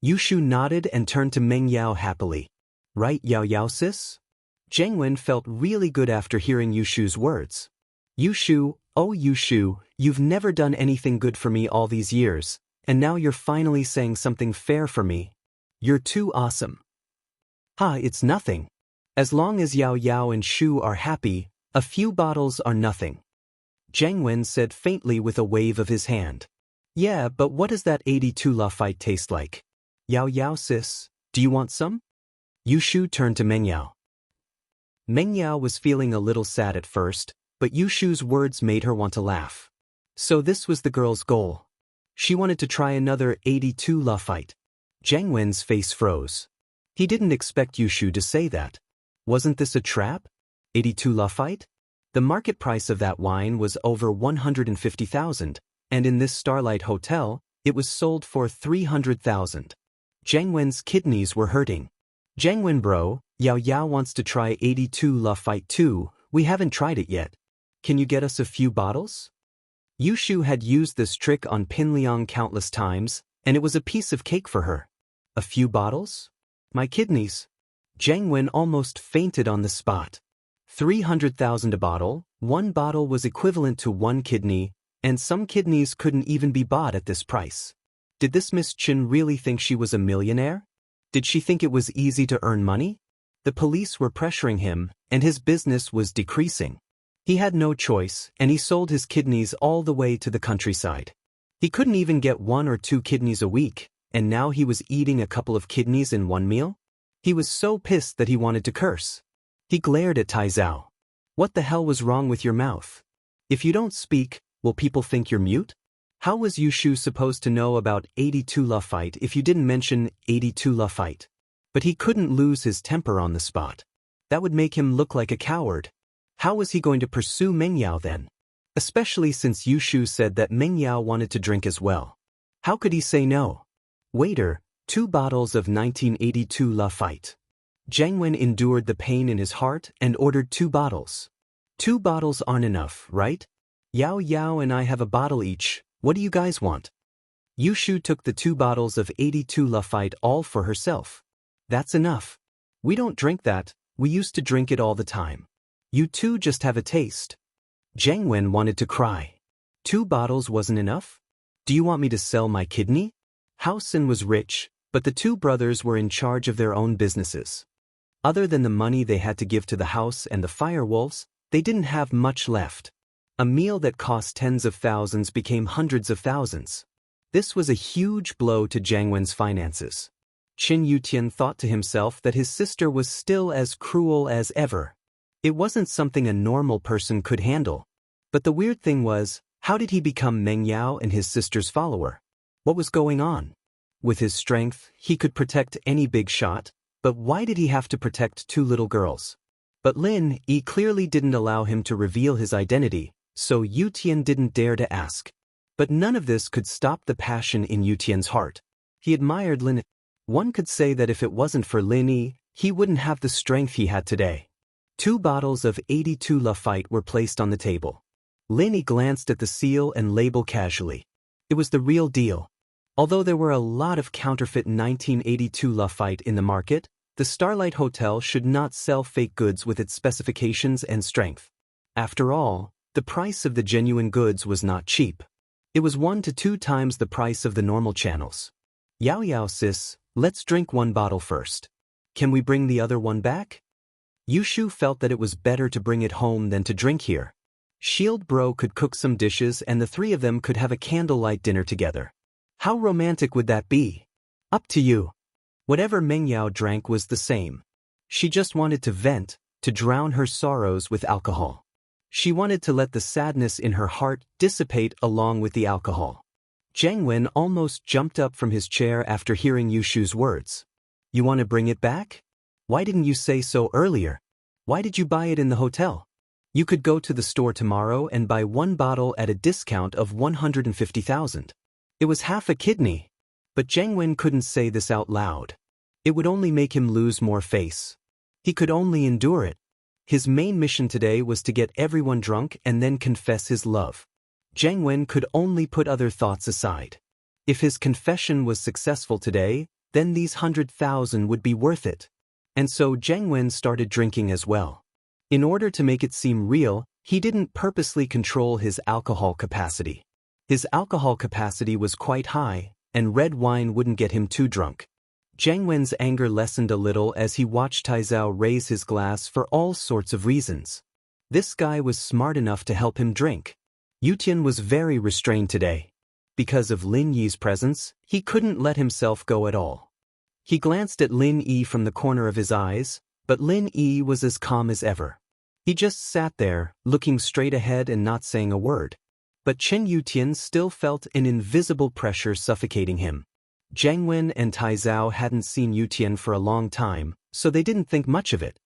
Yushu nodded and turned to Meng Yao happily. Right, Yao Yao sis? Zheng Wen felt really good after hearing Yushu's words. Yushu, oh Yushu, you've never done anything good for me all these years, and now you're finally saying something fair for me. You're too awesome. It's nothing. As long as Yao Yao and Shu are happy, a few bottles are nothing. Zheng Wen said faintly with a wave of his hand. Yeah, but what does that 82 Lafite taste like? Yao Yao sis, do you want some? Yushu turned to Meng Yao. Meng Yao was feeling a little sad at first, but Yushu's words made her want to laugh. So this was the girl's goal. She wanted to try another 82 Lafite. Zheng Wen's face froze. He didn't expect Yushu to say that. Wasn't this a trap? 82 Lafite? The market price of that wine was over 150,000, and in this Starlight Hotel, it was sold for 300,000. Zheng Wen's kidneys were hurting. Zheng Wen bro, Yao Yao wants to try 82 Lafite too, we haven't tried it yet. Can you get us a few bottles? Yushu had used this trick on Pin Liang countless times, and it was a piece of cake for her. A few bottles? My kidneys. Zheng Wen almost fainted on the spot. 300,000 a bottle, one bottle was equivalent to one kidney, and some kidneys couldn't even be bought at this price. Did this Miss Chen really think she was a millionaire? Did she think it was easy to earn money? The police were pressuring him, and his business was decreasing. He had no choice, and he sold his kidneys all the way to the countryside. He couldn't even get 1 or 2 kidneys a week, and now he was eating a couple of kidneys in one meal? He was so pissed that he wanted to curse. He glared at Taizao. What the hell was wrong with your mouth? If you don't speak, will people think you're mute? How was Yushu supposed to know about 82 Lafite if you didn't mention 82 Lafite? But he couldn't lose his temper on the spot. That would make him look like a coward. How was he going to pursue Meng Yao then? Especially since Yushu said that Meng Yao wanted to drink as well. How could he say no? Waiter, 2 bottles of 1982 La Fight. Jiang Wen endured the pain in his heart and ordered 2 bottles. 2 bottles aren't enough, right? Yao Yao and I have a bottle each. What do you guys want? Yushu took the 2 bottles of 82 La Fight all for herself. That's enough. We don't drink that, we used to drink it all the time. You two just have a taste. Jiang Wen wanted to cry. 2 bottles wasn't enough? Do you want me to sell my kidney? Hao Xin was rich, but the 2 brothers were in charge of their own businesses. Other than the money they had to give to the house and the firewolves, they didn't have much left. A meal that cost tens of thousands became hundreds of thousands. This was a huge blow to Jiang Wen's finances. Qin Yutian thought to himself that his sister was still as cruel as ever. It wasn't something a normal person could handle. But the weird thing was, how did he become Meng Yao and his sister's follower? What was going on? With his strength, he could protect any big shot, but why did he have to protect 2 little girls? But Lin Yi clearly didn't allow him to reveal his identity, so Yutian didn't dare to ask. But none of this could stop the passion in Yutian's heart. He admired Lin. One could say that if it wasn't for Lin Yi, he wouldn't have the strength he had today. 2 bottles of 82 La Fight were placed on the table. Lin Yi glanced at the seal and label casually. It was the real deal. Although there were a lot of counterfeit 1982 La Fight in the market, the Starlight Hotel should not sell fake goods with its specifications and strength. After all, the price of the genuine goods was not cheap. It was 1 to 2 times the price of the normal channels. Yao Yao sis, let's drink 1 bottle first. Can we bring the other one back? Yushu felt that it was better to bring it home than to drink here. Shield Bro could cook some dishes and the 3 of them could have a candlelight dinner together. How romantic would that be? Up to you. Whatever Meng Yao drank was the same. She just wanted to vent, to drown her sorrows with alcohol. She wanted to let the sadness in her heart dissipate along with the alcohol. Jiang Wen almost jumped up from his chair after hearing Yushu's words. You want to bring it back? Why didn't you say so earlier? Why did you buy it in the hotel? You could go to the store tomorrow and buy 1 bottle at a discount of 150,000. It was half a kidney. But Jiang Wen couldn't say this out loud. It would only make him lose more face. He could only endure it. His main mission today was to get everyone drunk and then confess his love. Jiang Wen could only put other thoughts aside. If his confession was successful today, then these 100,000 would be worth it. And so Jiang Wen started drinking as well. In order to make it seem real, he didn't purposely control his alcohol capacity. His alcohol capacity was quite high, and red wine wouldn't get him too drunk. Jiang Wen's anger lessened a little as he watched Taizao raise his glass for all sorts of reasons. This guy was smart enough to help him drink. Yutian was very restrained today. Because of Lin Yi's presence, he couldn't let himself go at all. He glanced at Lin Yi from the corner of his eyes, but Lin Yi was as calm as ever. He just sat there, looking straight ahead and not saying a word. But Qin Yutian still felt an invisible pressure suffocating him. Jiang Wen and Taizao hadn't seen Yutian for a long time, so they didn't think much of it.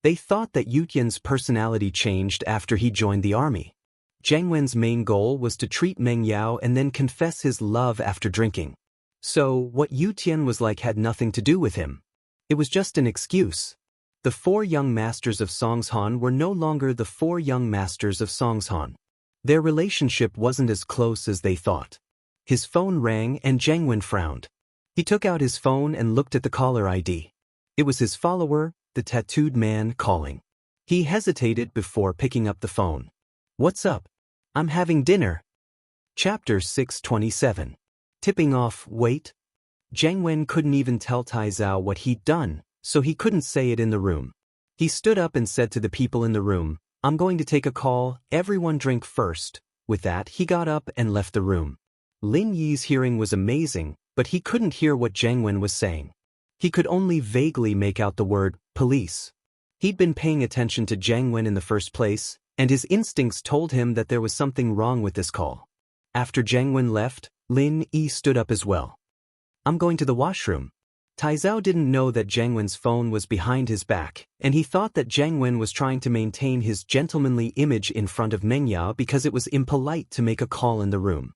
They thought that Yutian's personality changed after he joined the army. Jiang Wen's main goal was to treat Meng Yao and then confess his love after drinking. So, what Yutian was like had nothing to do with him. It was just an excuse. The 4 young masters of Songshan were no longer the 4 young masters of Songshan. Their relationship wasn't as close as they thought. His phone rang and Jiang Wen frowned. He took out his phone and looked at the caller ID. It was his follower, the tattooed man, calling. He hesitated before picking up the phone. What's up? I'm having dinner. Chapter 627. Tipping off, wait. Jiang Wen couldn't even tell Taizao what he'd done, so he couldn't say it in the room. He stood up and said to the people in the room, I'm going to take a call, everyone drink first. With that, he got up and left the room. Lin Yi's hearing was amazing, but he couldn't hear what Jiang Wen was saying. He could only vaguely make out the word, police. He'd been paying attention to Jiang Wen in the first place, and his instincts told him that there was something wrong with this call. After Jiang Wen left, Lin Yi stood up as well. I'm going to the washroom. Taizao didn't know that Jiang Wen's phone was behind his back, and he thought that Jiang Wen was trying to maintain his gentlemanly image in front of Meng Yao because it was impolite to make a call in the room.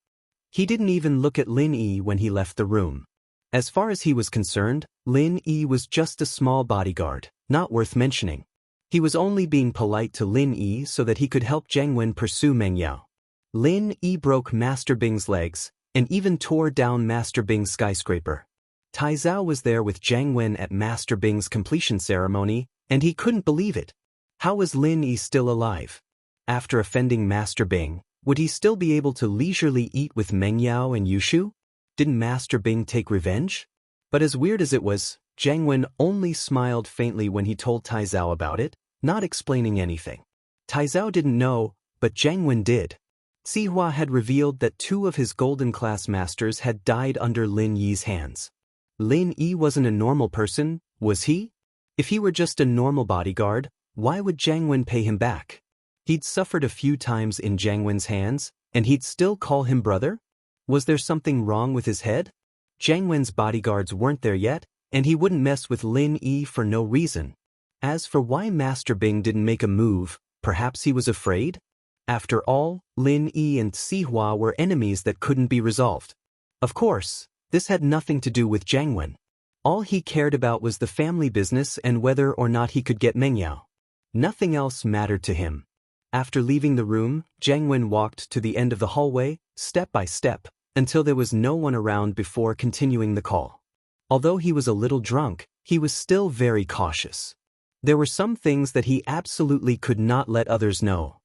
He didn't even look at Lin Yi when he left the room. As far as he was concerned, Lin Yi was just a small bodyguard, not worth mentioning. He was only being polite to Lin Yi so that he could help Jiang Wen pursue Meng Yao. Lin Yi broke Master Bing's legs, and even tore down Master Bing's skyscraper. Tai Zhao was there with Jiang Wen at Master Bing's completion ceremony, and he couldn't believe it. How was Lin Yi still alive? After offending Master Bing, would he still be able to leisurely eat with Meng Yao and Yushu? Didn't Master Bing take revenge? But as weird as it was, Jiang Wen only smiled faintly when he told Tai Zhao about it, not explaining anything. Tai Zhao didn't know, but Jiang Wen did. Sihua had revealed that 2 of his golden class masters had died under Lin Yi's hands. Lin Yi wasn't a normal person, was he? If he were just a normal bodyguard, why would Jiang Wen pay him back? He'd suffered a few times in Jiang Wen's hands, and he'd still call him brother? Was there something wrong with his head? Jiang Wen's bodyguards weren't there yet, and he wouldn't mess with Lin Yi for no reason. As for why Master Bing didn't make a move, perhaps he was afraid? After all, Lin Yi and Sihua were enemies that couldn't be resolved. Of course, this had nothing to do with Jiang Wen. All he cared about was the family business and whether or not he could get Meng Yao. Nothing else mattered to him. After leaving the room, Jiang Wen walked to the end of the hallway, step by step, until there was no one around before continuing the call. Although he was a little drunk, he was still very cautious. There were some things that he absolutely could not let others know.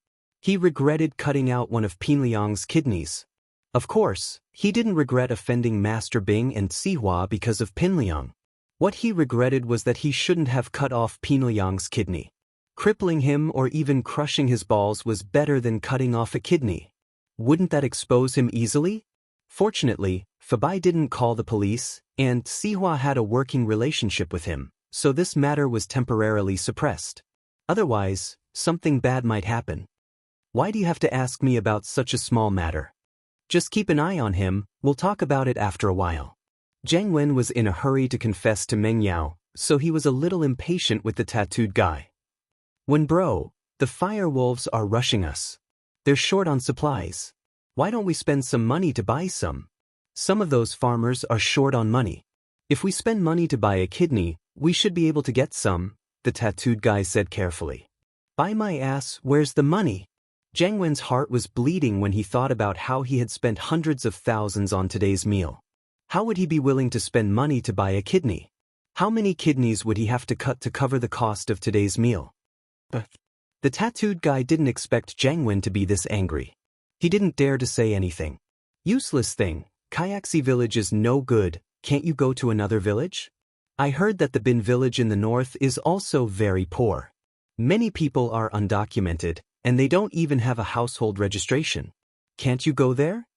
He regretted cutting out one of Pinliang's kidneys. Of course, he didn't regret offending Master Bing and Sihua because of Pinliang. What he regretted was that he shouldn't have cut off Pinliang's kidney. Crippling him or even crushing his balls was better than cutting off a kidney. Wouldn't that expose him easily? Fortunately, Fabai didn't call the police, and Sihua had a working relationship with him, so this matter was temporarily suppressed. Otherwise, something bad might happen. Why do you have to ask me about such a small matter? Just keep an eye on him, we'll talk about it after a while. Jiang Wen was in a hurry to confess to Meng Yao, so he was a little impatient with the tattooed guy. Bro, the fire wolves are rushing us. They're short on supplies. Why don't we spend some money to buy some? Some of those farmers are short on money. If we spend money to buy a kidney, we should be able to get some, the tattooed guy said carefully. By my ass, where's the money? Jiang Wen's heart was bleeding when he thought about how he had spent hundreds of thousands on today's meal. How would he be willing to spend money to buy a kidney? How many kidneys would he have to cut to cover the cost of today's meal? But the tattooed guy didn't expect Jiang Wen to be this angry. He didn't dare to say anything. Useless thing, Kyaxi village is no good, can't you go to another village? I heard that the Bin village in the north is also very poor. Many people are undocumented, and they don't even have a household registration. Can't you go there?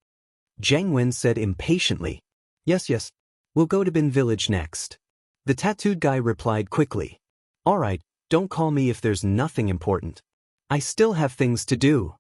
Jiang Wen said impatiently. Yes, we'll go to Bin village next. The tattooed guy replied quickly. All right, don't call me if there's nothing important. I still have things to do.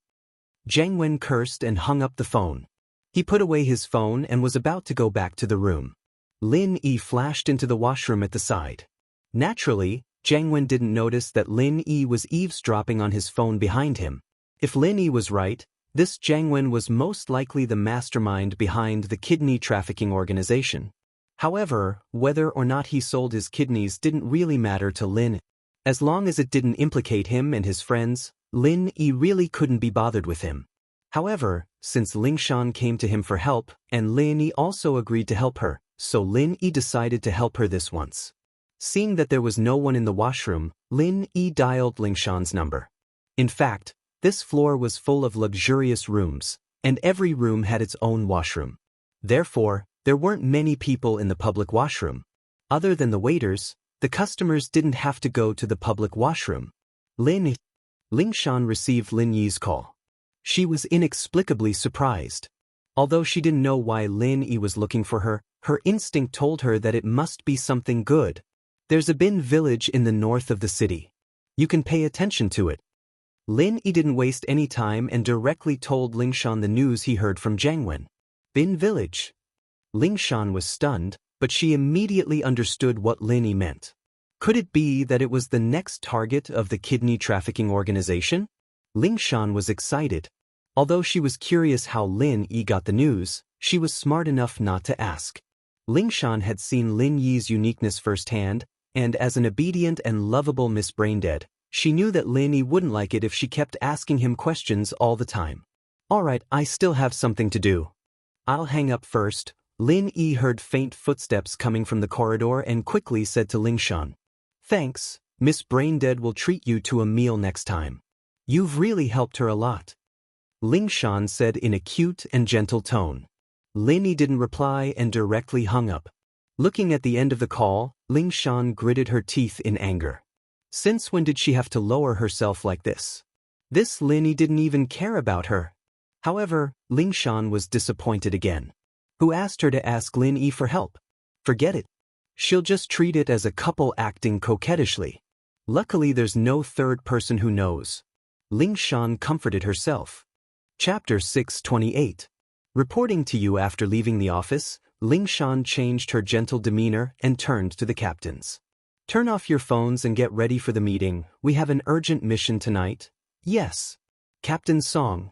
Jiang Wen cursed and hung up the phone. He put away his phone and was about to go back to the room. Lin Yi flashed into the washroom at the side. Naturally, Jiang Wen didn't notice that Lin Yi was eavesdropping on his phone behind him. If Lin Yi was right, this Jiang Wen was most likely the mastermind behind the kidney trafficking organization. However, whether or not he sold his kidneys didn't really matter to Lin. As long as it didn't implicate him and his friends, Lin Yi really couldn't be bothered with him. However, since Lingshan came to him for help, and Lin Yi also agreed to help her, so Lin Yi decided to help her this once. Seeing that there was no one in the washroom, Lin Yi dialed Lingshan's number. In fact, this floor was full of luxurious rooms, and every room had its own washroom. Therefore, there weren't many people in the public washroom. Other than the waiters, the customers didn't have to go to the public washroom. Lingshan received Lin Yi's call. She was inexplicably surprised. Although she didn't know why Lin Yi was looking for her, her instinct told her that it must be something good. There's a Bin village in the north of the city. You can pay attention to it. Lin Yi didn't waste any time and directly told Lingshan the news he heard from Jiang Wen. Bin village. Lingshan was stunned, but she immediately understood what Lin Yi meant. Could it be that it was the next target of the kidney trafficking organization? Lingshan was excited. Although she was curious how Lin Yi got the news, she was smart enough not to ask. Ling Shan had seen Lin Yi's uniqueness firsthand, and as an obedient and lovable Miss Braindead, she knew that Lin Yi wouldn't like it if she kept asking him questions all the time. Alright, I still have something to do. I'll hang up first. Lin Yi heard faint footsteps coming from the corridor and quickly said to Ling Shan, "Thanks, Miss Braindead will treat you to a meal next time. You've really helped her a lot." Ling Shan said in a cute and gentle tone. Lin Yi didn't reply and directly hung up. Looking at the end of the call, Ling Shan gritted her teeth in anger. Since when did she have to lower herself like this? This Lin Yi didn't even care about her. However, Ling Shan was disappointed again. Who asked her to ask Lin Yi for help? Forget it. She'll just treat it as a couple acting coquettishly. Luckily there's no third person who knows. Ling Shan comforted herself. Chapter 628. Reporting to you after leaving the office, Ling Shan changed her gentle demeanor and turned to the captains. Turn off your phones and get ready for the meeting. We have an urgent mission tonight. Yes. Captain Song.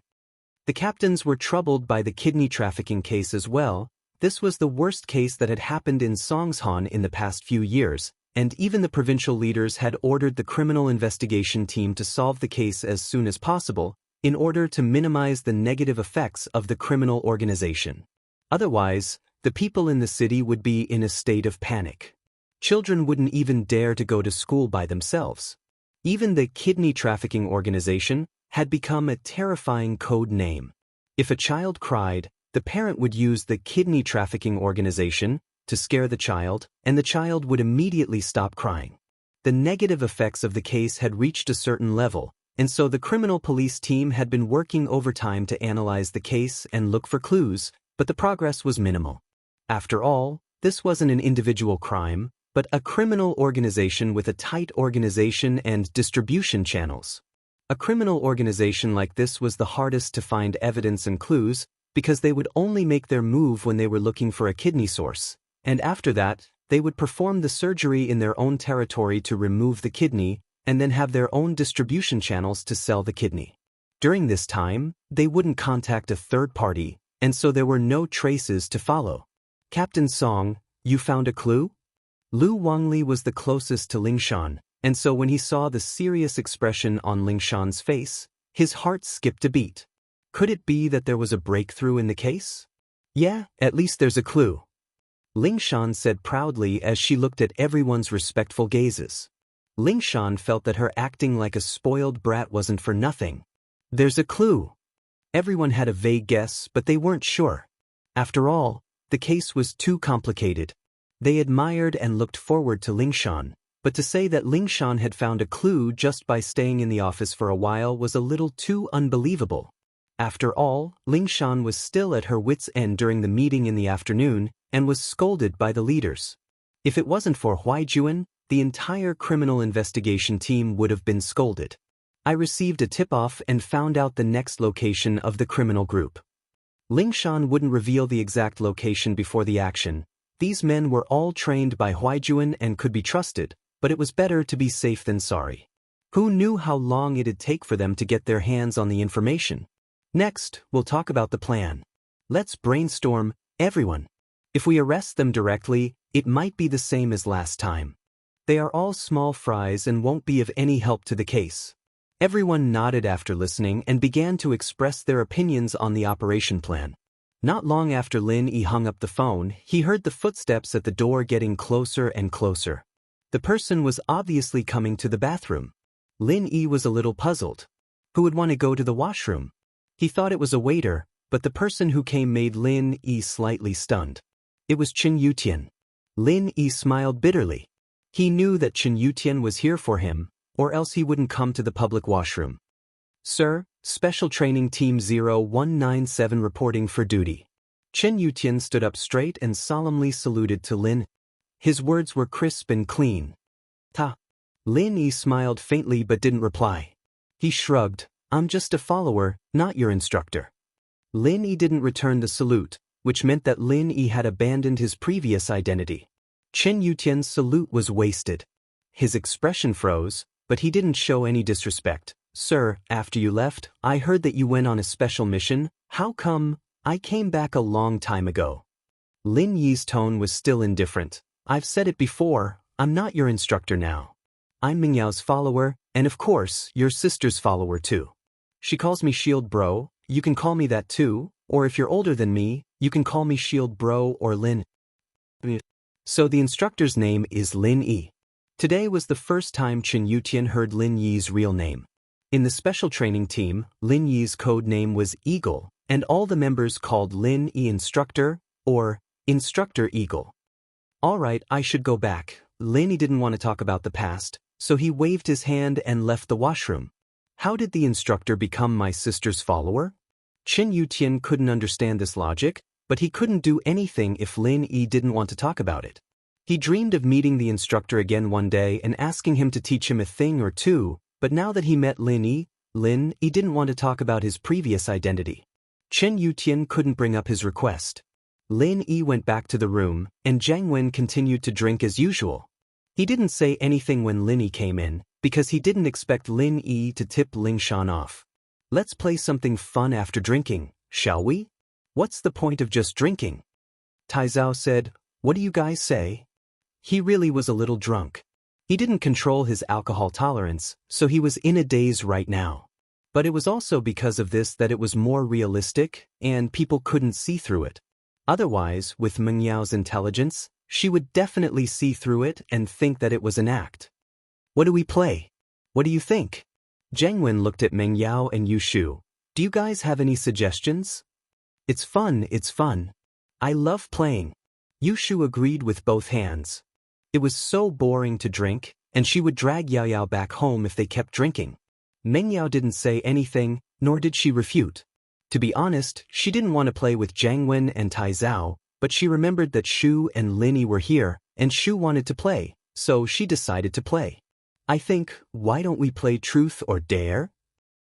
The captains were troubled by the kidney trafficking case as well. This was the worst case that had happened in Songshan in the past few years, and even the provincial leaders had ordered the criminal investigation team to solve the case as soon as possible, in order to minimize the negative effects of the criminal organization. Otherwise, the people in the city would be in a state of panic. Children wouldn't even dare to go to school by themselves. Even the kidney trafficking organization had become a terrifying code name. If a child cried, the parent would use the kidney trafficking organization to scare the child, and the child would immediately stop crying. The negative effects of the case had reached a certain level, and so the criminal police team had been working overtime to analyze the case and look for clues, but the progress was minimal. After all, this wasn't an individual crime, but a criminal organization with a tight organization and distribution channels. A criminal organization like this was the hardest to find evidence and clues, because they would only make their move when they were looking for a kidney source, and after that, they would perform the surgery in their own territory to remove the kidney, and then have their own distribution channels to sell the kidney. During this time, they wouldn't contact a third party, and so there were no traces to follow. Captain Song, you found a clue? Wang Lin was the closest to Ling Shan, and so when he saw the serious expression on Ling Shan's face, his heart skipped a beat. Could it be that there was a breakthrough in the case? Yeah, at least there's a clue. Ling Shan said proudly as she looked at everyone's respectful gazes. Ling Shan felt that her acting like a spoiled brat wasn't for nothing. There's a clue. Everyone had a vague guess, but they weren't sure. After all, the case was too complicated. They admired and looked forward to Ling Shan, but to say that Ling Shan had found a clue just by staying in the office for a while was a little too unbelievable. After all, Ling Shan was still at her wits' end during the meeting in the afternoon and was scolded by the leaders. If it wasn't for Huaijuan, the entire criminal investigation team would have been scolded. I received a tip-off and found out the next location of the criminal group. Ling Shan wouldn't reveal the exact location before the action. These men were all trained by Huaijuan and could be trusted, but it was better to be safe than sorry. Who knew how long it'd take for them to get their hands on the information? Next, we'll talk about the plan. Let's brainstorm, everyone. If we arrest them directly, it might be the same as last time. They are all small fries and won't be of any help to the case. Everyone nodded after listening and began to express their opinions on the operation plan. Not long after Lin Yi hung up the phone, he heard the footsteps at the door getting closer and closer. The person was obviously coming to the bathroom. Lin Yi was a little puzzled. Who would want to go to the washroom? He thought it was a waiter, but the person who came made Lin Yi slightly stunned. It was Chen Yutian. Lin Yi smiled bitterly. He knew that Chen Yutian was here for him, or else he wouldn't come to the public washroom. Sir, Special Training Team 0197 reporting for duty. Chen Yutian stood up straight and solemnly saluted to Lin. His words were crisp and clean. Ta. Lin Yi smiled faintly but didn't reply. He shrugged. I'm just a follower, not your instructor. Lin Yi didn't return the salute, which meant that Lin Yi had abandoned his previous identity. Chen Yutian's salute was wasted. His expression froze, but he didn't show any disrespect. Sir, after you left, I heard that you went on a special mission. How come? I came back a long time ago. Lin Yi's tone was still indifferent. I've said it before, I'm not your instructor now. I'm Mingyao's follower, and of course, your sister's follower too. She calls me Shield Bro, you can call me that too, or if you're older than me, you can call me Shield Bro or Lin. So the instructor's name is Lin Yi. Today was the first time Chen Yutian heard Lin Yi's real name. In the special training team, Lin Yi's code name was Eagle, and all the members called Lin Yi Instructor, or Instructor Eagle. Alright, I should go back. Lin Yi didn't want to talk about the past, so he waved his hand and left the washroom. How did the instructor become my sister's follower? Chen Yutian couldn't understand this logic, but he couldn't do anything if Lin Yi didn't want to talk about it. He dreamed of meeting the instructor again one day and asking him to teach him a thing or two, but now that he met Lin Yi didn't want to talk about his previous identity. Chen Yutian couldn't bring up his request. Lin Yi went back to the room, and Jiang Wen continued to drink as usual. He didn't say anything when Lin Yi came in, because he didn't expect Lin Yi to tip Lingshan off. Let's play something fun after drinking, shall we? What's the point of just drinking? Tai Zhao said, what do you guys say? He really was a little drunk. He didn't control his alcohol tolerance, so he was in a daze right now. But it was also because of this that it was more realistic, and people couldn't see through it. Otherwise, with Meng Yao's intelligence, she would definitely see through it and think that it was an act. What do we play? What do you think? Jiang Wen looked at Meng Yao and Yu Shu. Do you guys have any suggestions? It's fun. I love playing. Yu Shu agreed with both hands. It was so boring to drink, and she would drag Yao Yao back home if they kept drinking. Meng Yao didn't say anything, nor did she refute. To be honest, she didn't want to play with Jiang Wen and Tai Zhao, but she remembered that Shu and Lin Yi were here, and Shu wanted to play, so she decided to play. I think, why don't we play Truth or Dare?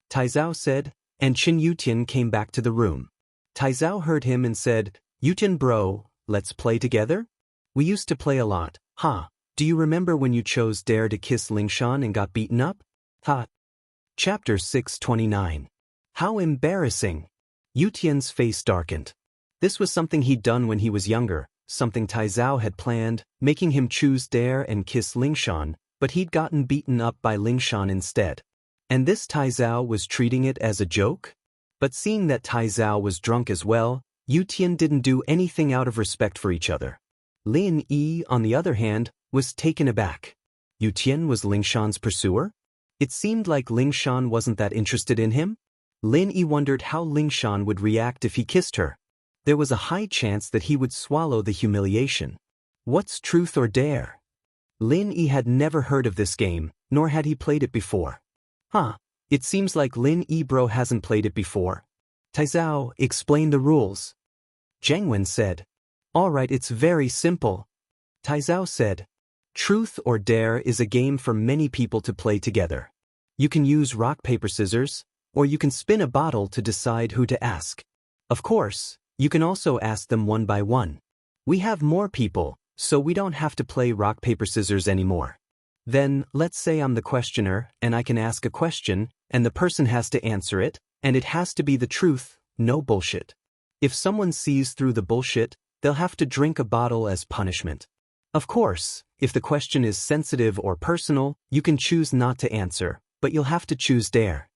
Tai Zhao said, and Chen Yutian came back to the room. Tai Zhao heard him and said, Yutian bro, let's play together? We used to play a lot, huh? Do you remember when you chose Dare to kiss Lingshan and got beaten up? Ha. Chapter 629. How embarrassing. Yutian's face darkened. This was something he'd done when he was younger, something Tai Zhao had planned, making him choose Dare and kiss Lingshan, but he'd gotten beaten up by Lingshan instead. And this Tai Zhao was treating it as a joke? But seeing that Tai Zhao was drunk as well, Yutian didn't do anything out of respect for each other. Lin Yi, on the other hand, was taken aback. Yutian was Lingshan's pursuer? It seemed like Lingshan wasn't that interested in him. Lin Yi wondered how Lingshan would react if he kissed her. There was a high chance that he would swallow the humiliation. What's Truth or Dare? Lin Yi had never heard of this game, nor had he played it before. Huh, it seems like Lin Yi bro hasn't played it before. Tai Zhao, explain the rules. Jiang Wen said. Alright, it's very simple. Tai Zhao said. Truth or Dare is a game for many people to play together. You can use rock, paper, scissors, or you can spin a bottle to decide who to ask. Of course, you can also ask them one by one. We have more people, so we don't have to play rock, paper, scissors anymore. Then, let's say I'm the questioner, and I can ask a question, and the person has to answer it, and it has to be the truth, no bullshit. If someone sees through the bullshit, they'll have to drink a bottle as punishment. Of course, if the question is sensitive or personal, you can choose not to answer, but you'll have to choose Dare.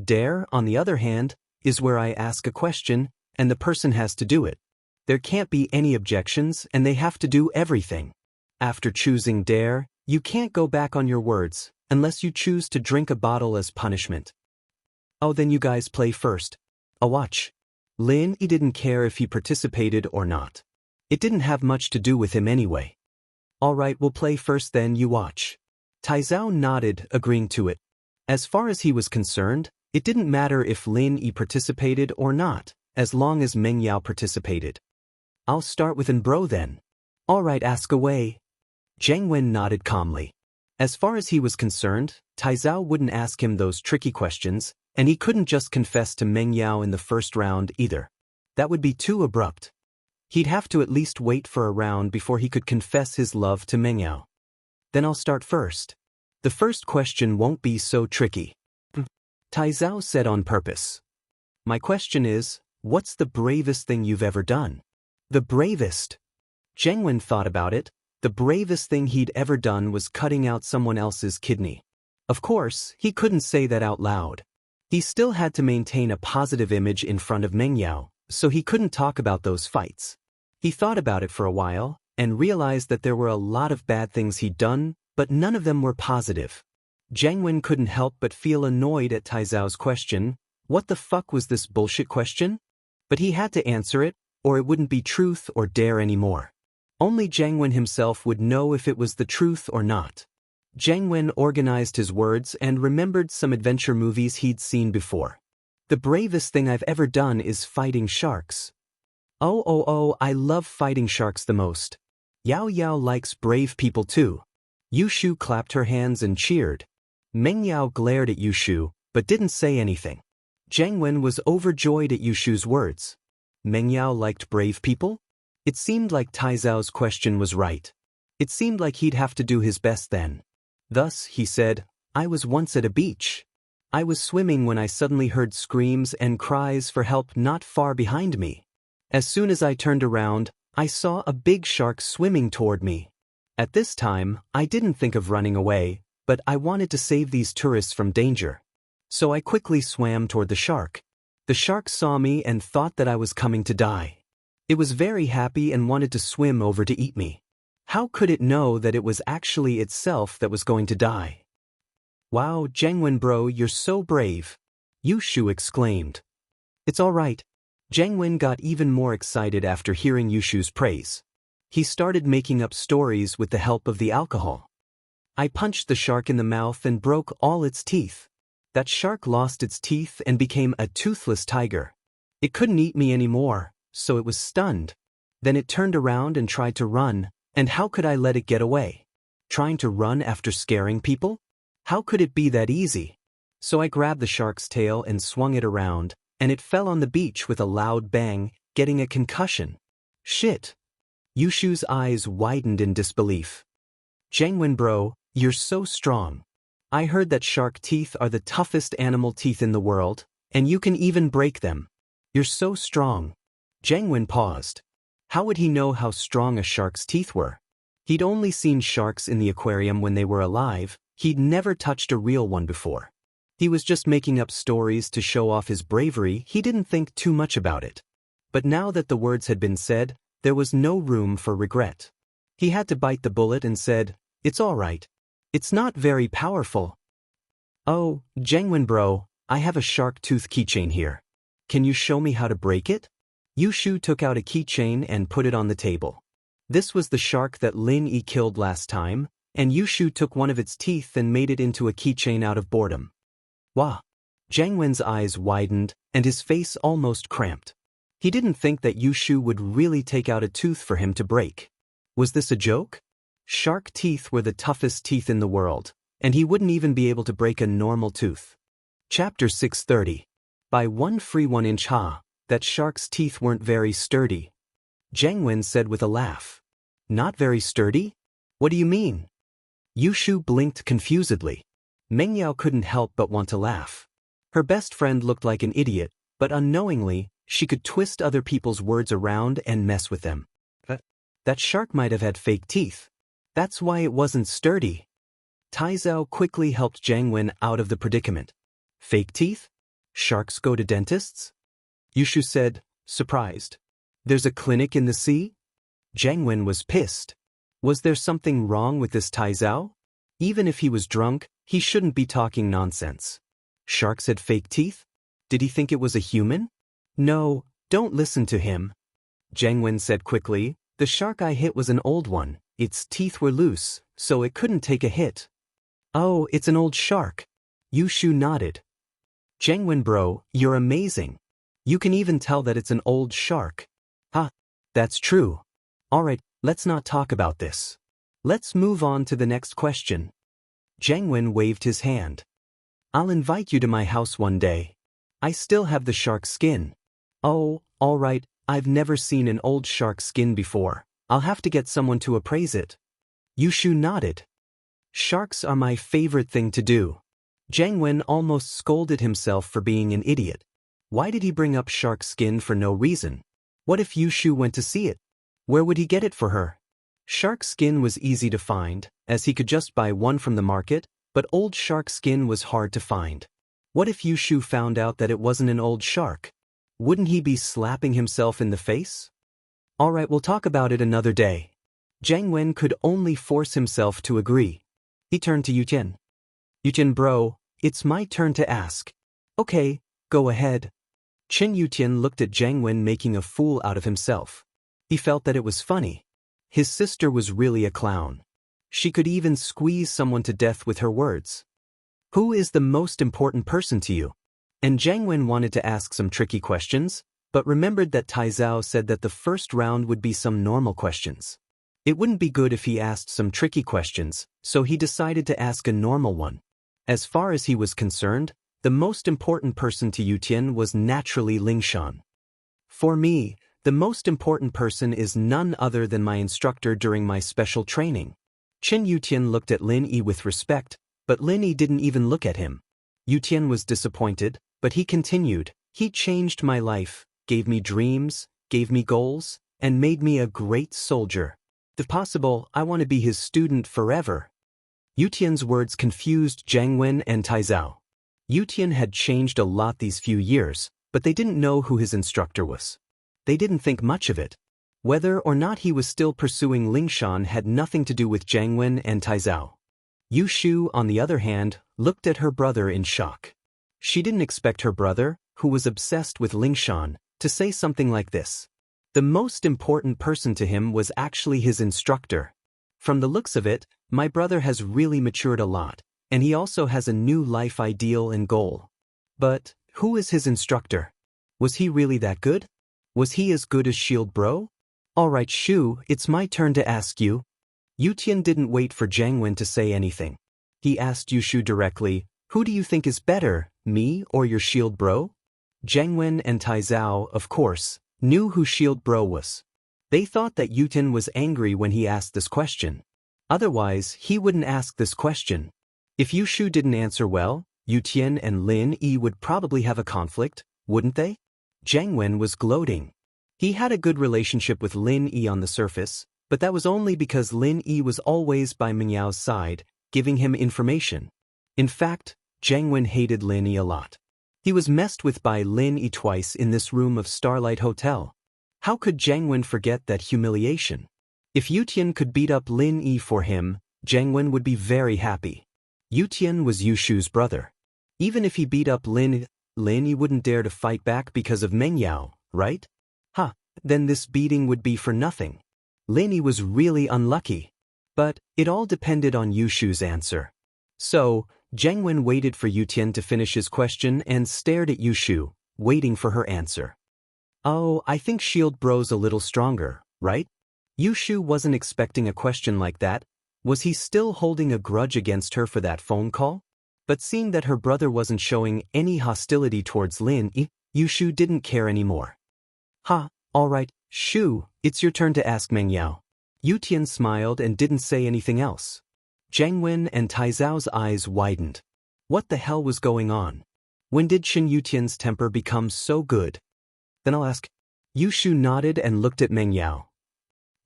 Dare, on the other hand, is where I ask a question, and the person has to do it. There can't be any objections, and they have to do everything. After choosing Dare, you can't go back on your words, unless you choose to drink a bottle as punishment. Oh, then you guys play first. Watch. Lin Yi didn't care if he participated or not. It didn't have much to do with him anyway. Alright, we'll play first, then you watch. Tai Zhao nodded, agreeing to it. As far as he was concerned, it didn't matter if Lin Yi participated or not, as long as Meng Yao participated. I'll start with an bro then. Alright, ask away. Jiang Wen nodded calmly. As far as he was concerned, Tai Zhao wouldn't ask him those tricky questions, and he couldn't just confess to Meng Yao in the first round either. That would be too abrupt. He'd have to at least wait for a round before he could confess his love to Meng Yao. Then I'll start first. The first question won't be so tricky. Tai Zhao said on purpose. My question is, what's the bravest thing you've ever done? The bravest? Zheng Wen thought about it. The bravest thing he'd ever done was cutting out someone else's kidney. Of course, he couldn't say that out loud. He still had to maintain a positive image in front of Meng Yao, so he couldn't talk about those fights. He thought about it for a while, and realized that there were a lot of bad things he'd done, but none of them were positive. Zheng Wen couldn't help but feel annoyed at Tai Zhao's question. What the fuck was this bullshit question? But he had to answer it, or it wouldn't be truth or dare anymore. Only Zheng Wen himself would know if it was the truth or not. Zheng Wen organized his words and remembered some adventure movies he'd seen before. The bravest thing I've ever done is fighting sharks. Oh, I love fighting sharks the most. Yao Yao likes brave people too. Yushu clapped her hands and cheered. Meng Yao glared at Yushu, but didn't say anything. Zheng Wen was overjoyed at Yushu's words. Meng Yao liked brave people? It seemed like Tai Zhao's question was right. It seemed like he'd have to do his best then. Thus, he said, I was once at a beach. I was swimming when I suddenly heard screams and cries for help not far behind me. As soon as I turned around, I saw a big shark swimming toward me. At this time, I didn't think of running away, but I wanted to save these tourists from danger. So I quickly swam toward the shark. The shark saw me and thought that I was coming to die. It was very happy and wanted to swim over to eat me. How could it know that it was actually itself that was going to die? Wow, Zheng Wen bro, you're so brave. Yushu exclaimed. It's all right. Zheng Wen got even more excited after hearing Yushu's praise. He started making up stories with the help of the alcohol. I punched the shark in the mouth and broke all its teeth. That shark lost its teeth and became a toothless tiger. It couldn't eat me anymore, so it was stunned. Then it turned around and tried to run, and how could I let it get away? Trying to run after scaring people? How could it be that easy? So I grabbed the shark's tail and swung it around, and it fell on the beach with a loud bang, getting a concussion. Shit. Yushu's eyes widened in disbelief. Zheng Wen bro, you're so strong. I heard that shark teeth are the toughest animal teeth in the world, and you can even break them. You're so strong. Zheng Wen paused. How would he know how strong a shark's teeth were? He'd only seen sharks in the aquarium when they were alive. He'd never touched a real one before. He was just making up stories to show off his bravery. He didn't think too much about it. But now that the words had been said, there was no room for regret. He had to bite the bullet and said, It's all right. It's not very powerful. Oh, Zheng Wen bro, I have a shark tooth keychain here. Can you show me how to break it? Yushu took out a keychain and put it on the table. This was the shark that Lin Yi killed last time, and Yushu took one of its teeth and made it into a keychain out of boredom. Wow! Zheng Wen's eyes widened, and his face almost cramped. He didn't think that Yushu would really take out a tooth for him to break. Was this a joke? Shark teeth were the toughest teeth in the world, and he wouldn't even be able to break a normal tooth. Chapter 630. By 1 free 1 inch ha, that shark's teeth weren't very sturdy. Zheng Wen said with a laugh. Not very sturdy? What do you mean? Yushu blinked confusedly. Meng Yao couldn't help but want to laugh. Her best friend looked like an idiot, but unknowingly, she could twist other people's words around and mess with them. That shark might have had fake teeth. That's why it wasn't sturdy. Tai Zhao quickly helped Zheng Wen out of the predicament. Fake teeth? Sharks go to dentists? Yushu said, surprised. There's a clinic in the sea? Zheng Wen was pissed. Was there something wrong with this Tai Zhao? Even if he was drunk, he shouldn't be talking nonsense. Sharks had fake teeth? Did he think it was a human? No, don't listen to him. Zheng Wen said quickly, the shark I hit was an old one. Its teeth were loose, so it couldn't take a hit. Oh, it's an old shark. Yushu nodded. Zheng Wen bro, you're amazing. You can even tell that it's an old shark. That's true. Alright, let's not talk about this. Let's move on to the next question. Zheng Wen waved his hand. I'll invite you to my house one day. I still have the shark skin. Oh, alright, I've never seen an old shark skin before. I'll have to get someone to appraise it. Yushu nodded. Sharks are my favorite thing to do. Zheng Wen almost scolded himself for being an idiot. Why did he bring up shark skin for no reason? What if Yushu went to see it? Where would he get it for her? Shark skin was easy to find, as he could just buy one from the market, but old shark skin was hard to find. What if Yushu found out that it wasn't an old shark? Wouldn't he be slapping himself in the face? Alright, we'll talk about it another day. Jiang Wen could only force himself to agree. He turned to Yutian. Yutian bro, it's my turn to ask. Okay, go ahead. Qin Yutian looked at Jiang Wen making a fool out of himself. He felt that it was funny. His sister was really a clown. She could even squeeze someone to death with her words. Who is the most important person to you? And Jiang Wen wanted to ask some tricky questions, but remembered that Tai Zhao said that the first round would be some normal questions. It wouldn't be good if he asked some tricky questions, so he decided to ask a normal one. As far as he was concerned, the most important person to Yutian was naturally Lingshan. For me, the most important person is none other than my instructor during my special training. Qin Yutian looked at Lin Yi with respect, but Lin Yi didn't even look at him. Yutian was disappointed, but he continued, he changed my life, gave me dreams, gave me goals, and made me a great soldier. If possible, I want to be his student forever. Yutian's words confused Jiang Wen and Tai Zhao. Yutian had changed a lot these few years, but they didn't know who his instructor was. They didn't think much of it. Whether or not he was still pursuing Lingshan had nothing to do with Jiang Wen and Tai Zhao. Yushu, on the other hand, looked at her brother in shock. She didn't expect her brother, who was obsessed with Lingshan, to say something like this. The most important person to him was actually his instructor. From the looks of it, my brother has really matured a lot, and he also has a new life ideal and goal. But, who is his instructor? Was he really that good? Was he as good as Shield Bro? Alright Shu, it's my turn to ask you. Yutian didn't wait for Jiang Wen to say anything. He asked Yushu directly, who do you think is better, me or your Shield Bro? Jiang Wen and Tai Zhao, of course, knew who Shield Bro was. They thought that Yutian was angry when he asked this question. Otherwise, he wouldn't ask this question. If Yushu didn't answer well, Yutian and Lin Yi would probably have a conflict, wouldn't they? Jiang Wen was gloating. He had a good relationship with Lin Yi on the surface, but that was only because Lin Yi was always by Mengyao's side, giving him information. In fact, Jiang Wen hated Lin Yi a lot. He was messed with by Lin Yi twice in this room of Starlight Hotel. How could Jiang Wen forget that humiliation? If Yutian could beat up Lin Yi for him, Jiang Wen would be very happy. Yutian was Yushu's brother. Even if he beat up Lin Yi wouldn't dare to fight back because of Mengyao, right? Then this beating would be for nothing. Lin Yi was really unlucky. But it all depended on Yushu's answer. So, Jiang Wen waited for Yutian to finish his question and stared at Yushu, waiting for her answer. Oh, I think Shield Bro's a little stronger, right? Yushu wasn't expecting a question like that. Was he still holding a grudge against her for that phone call? But seeing that her brother wasn't showing any hostility towards Lin Yi, Yushu didn't care anymore. Alright, Shu, it's your turn to ask Mengyao. Yutian smiled and didn't say anything else. Jiang Wen and Tai Zhao's eyes widened. What the hell was going on? When did Qin Yutian's temper become so good? Then I'll ask. Yushu nodded and looked at Mengyao.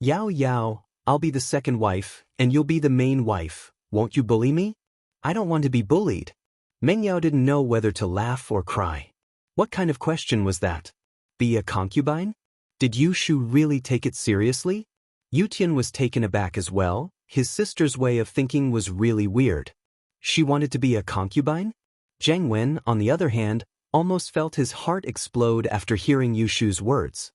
Yao, I'll be the second wife, and you'll be the main wife. Won't you bully me? I don't want to be bullied. Mengyao didn't know whether to laugh or cry. What kind of question was that? Be a concubine? Did Yushu really take it seriously? Yutian was taken aback as well. His sister's way of thinking was really weird. She wanted to be a concubine? Jiang Wen, on the other hand, almost felt his heart explode after hearing Yushu's words.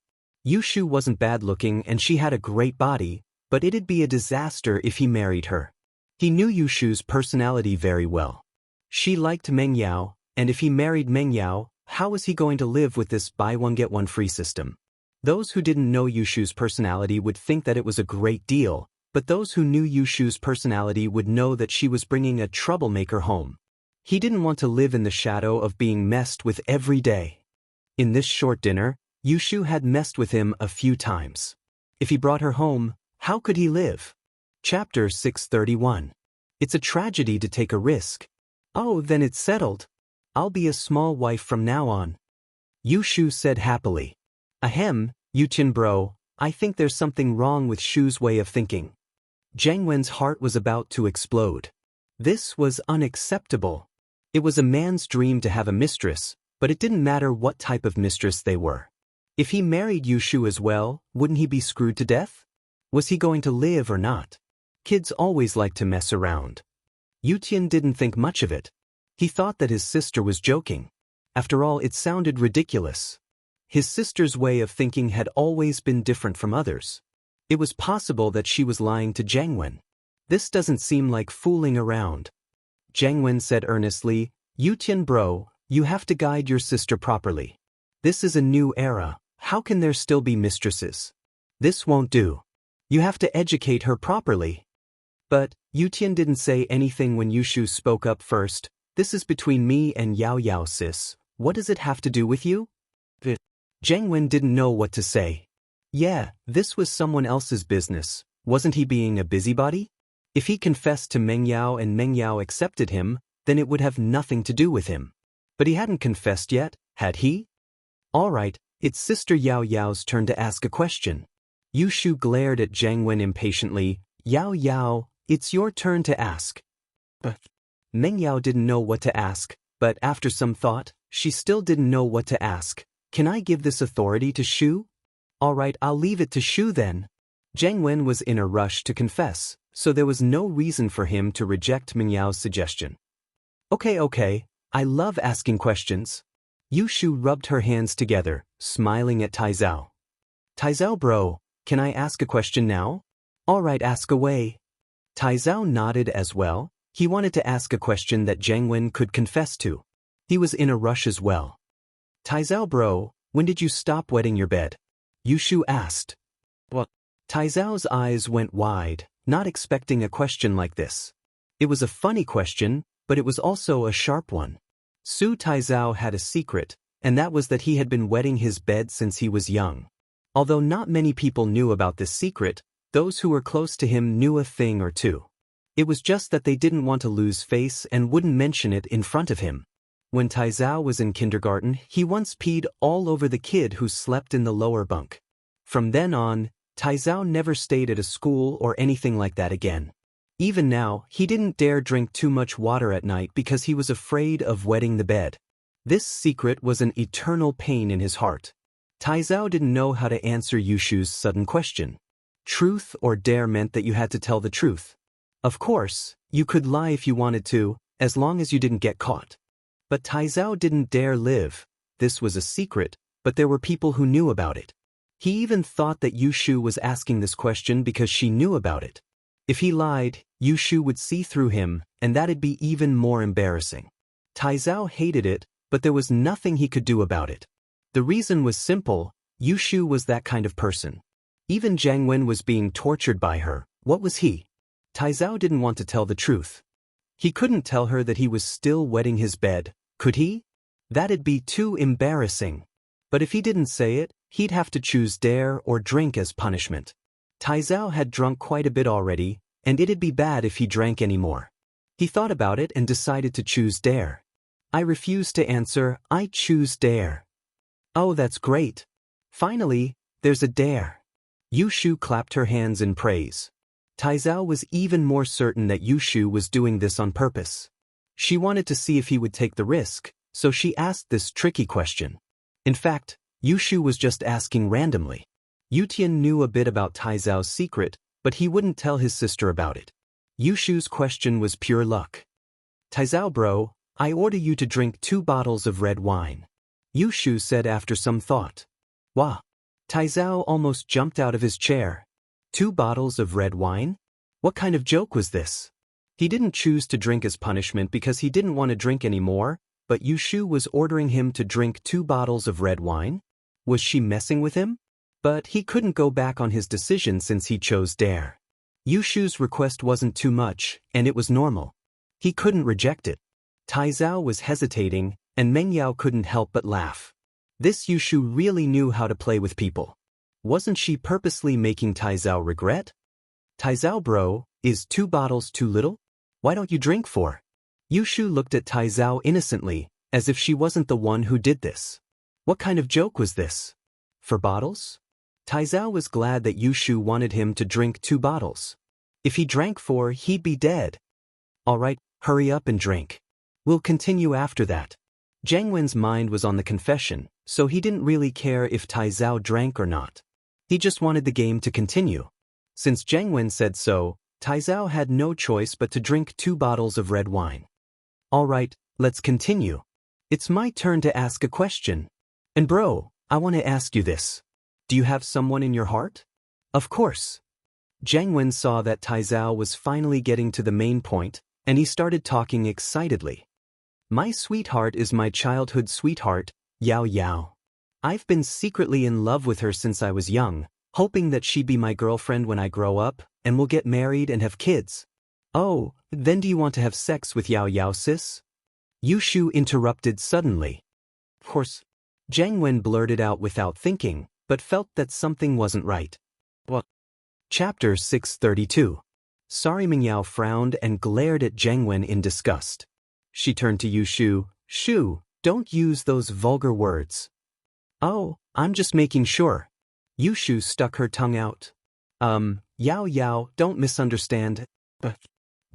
Yushu wasn't bad-looking and she had a great body, but it'd be a disaster if he married her. He knew Yushu's personality very well. She liked Mengyao, and if he married Mengyao, how was he going to live with this buy-one-get-one-free system? Those who didn't know Yushu's personality would think that it was a great deal, but those who knew Yushu's personality would know that she was bringing a troublemaker home. He didn't want to live in the shadow of being messed with every day. In this short dinner, Yushu had messed with him a few times. If he brought her home, how could he live? Chapter 631. It's a tragedy to take a risk. Oh, then it's settled. I'll be a small wife from now on. Yushu said happily. Ahem, Yutian bro, I think there's something wrong with Shu's way of thinking. Jiang Wen's heart was about to explode. This was unacceptable. It was a man's dream to have a mistress, but it didn't matter what type of mistress they were. If he married Yushu as well, wouldn't he be screwed to death? Was he going to live or not? Kids always like to mess around. Yutian didn't think much of it. He thought that his sister was joking. After all, it sounded ridiculous. His sister's way of thinking had always been different from others. It was possible that she was lying to Jiang Wen. This doesn't seem like fooling around. Jiang Wen said earnestly, Yutian bro, you have to guide your sister properly. This is a new era. How can there still be mistresses? This won't do. You have to educate her properly. But Yutian didn't say anything when Yushu spoke up first. This is between me and Yao Yao, sis. What does it have to do with you? Jiang Wen didn't know what to say. Yeah, this was someone else's business. Wasn't he being a busybody? If he confessed to Meng Yao and Meng Yao accepted him, then it would have nothing to do with him. But he hadn't confessed yet, had he? All right, it's Sister Yao Yao's turn to ask a question. Yushu glared at Jiang Wen impatiently. Yao Yao, it's your turn to ask. But Meng Yao didn't know what to ask, but after some thought, she still didn't know what to ask. Can I give this authority to Shu? All right, I'll leave it to Shu then. Jiang Wen was in a rush to confess, so there was no reason for him to reject Meng Yao's suggestion. Okay, I love asking questions. Yushu rubbed her hands together, smiling at Taizao. Taizao bro, can I ask a question now? All right, ask away. Taizao nodded as well. He wanted to ask a question that Jiang Wen could confess to. He was in a rush as well. Taizao bro, when did you stop wetting your bed? Yushu asked. What? Taizao's eyes went wide, not expecting a question like this. It was a funny question, but it was also a sharp one. Su Taizao had a secret, and that was that he had been wetting his bed since he was young. Although not many people knew about this secret, those who were close to him knew a thing or two. It was just that they didn't want to lose face and wouldn't mention it in front of him. When Taizao was in kindergarten, he once peed all over the kid who slept in the lower bunk. From then on, Taizao never stayed at a school or anything like that again. Even now, he didn't dare drink too much water at night because he was afraid of wetting the bed. This secret was an eternal pain in his heart. Taizao didn't know how to answer Yushu's sudden question. Truth or dare meant that you had to tell the truth. Of course, you could lie if you wanted to, as long as you didn't get caught. But Taizao didn't dare live. This was a secret, but there were people who knew about it. He even thought that Yushu was asking this question because she knew about it. If he lied, Yushu would see through him, and that'd be even more embarrassing. Taizao hated it, but there was nothing he could do about it. The reason was simple. Yushu was that kind of person. Even Jiang Wen was being tortured by her. What was he? Taizao didn't want to tell the truth. He couldn't tell her that he was still wetting his bed, could he? That'd be too embarrassing. But if he didn't say it, he'd have to choose dare or drink as punishment. Taizao had drunk quite a bit already, and it'd be bad if he drank any more. He thought about it and decided to choose dare. I refuse to answer. I choose dare. Oh, that's great. Finally, there's a dare. Yushu clapped her hands in praise. Taizao was even more certain that Yushu was doing this on purpose. She wanted to see if he would take the risk, so she asked this tricky question. In fact, Yushu was just asking randomly. Yutian knew a bit about Taizao's secret, but he wouldn't tell his sister about it. Yushu's question was pure luck. Taizao bro, I order you to drink 2 bottles of red wine. Yushu said after some thought. Wah! Taizao almost jumped out of his chair. 2 bottles of red wine? What kind of joke was this? He didn't choose to drink as punishment because he didn't want to drink anymore, but Yushu was ordering him to drink 2 bottles of red wine? Was she messing with him? But he couldn't go back on his decision since he chose dare. Yushu's request wasn't too much, and it was normal. He couldn't reject it. Taizao was hesitating, and Meng Yao couldn't help but laugh. This Yushu really knew how to play with people. Wasn't she purposely making Taizao regret? Taizao bro, is 2 bottles too little? Why don't you drink 4? Yushu looked at Taizao innocently, as if she wasn't the one who did this. What kind of joke was this? 4 bottles? Taizao was glad that Yushu wanted him to drink 2 bottles. If he drank 4, he'd be dead. Alright, hurry up and drink. We'll continue after that. Zhang Wen's mind was on the confession, so he didn't really care if Taizao drank or not. He just wanted the game to continue. Since Zhang Wen said so, Taizao had no choice but to drink 2 bottles of red wine. Alright, let's continue. It's my turn to ask a question. And bro, I want to ask you this. Do you have someone in your heart? Of course. Zhang Wen saw that Taizao was finally getting to the main point, and he started talking excitedly. My sweetheart is my childhood sweetheart, Yao Yao. I've been secretly in love with her since I was young, hoping that she'd be my girlfriend when I grow up, and we'll get married and have kids. Oh, then do you want to have sex with Yao Yao, sis? Yushu interrupted suddenly. Of course. Zhang Wen blurted out without thinking, but felt that something wasn't right. What? Chapter 632. Sorry. Mingyao frowned and glared at Zhang Wen in disgust. She turned to Yushu. Shu, don't use those vulgar words. Oh, I'm just making sure. Yushu stuck her tongue out. Yao Yao, don't misunderstand.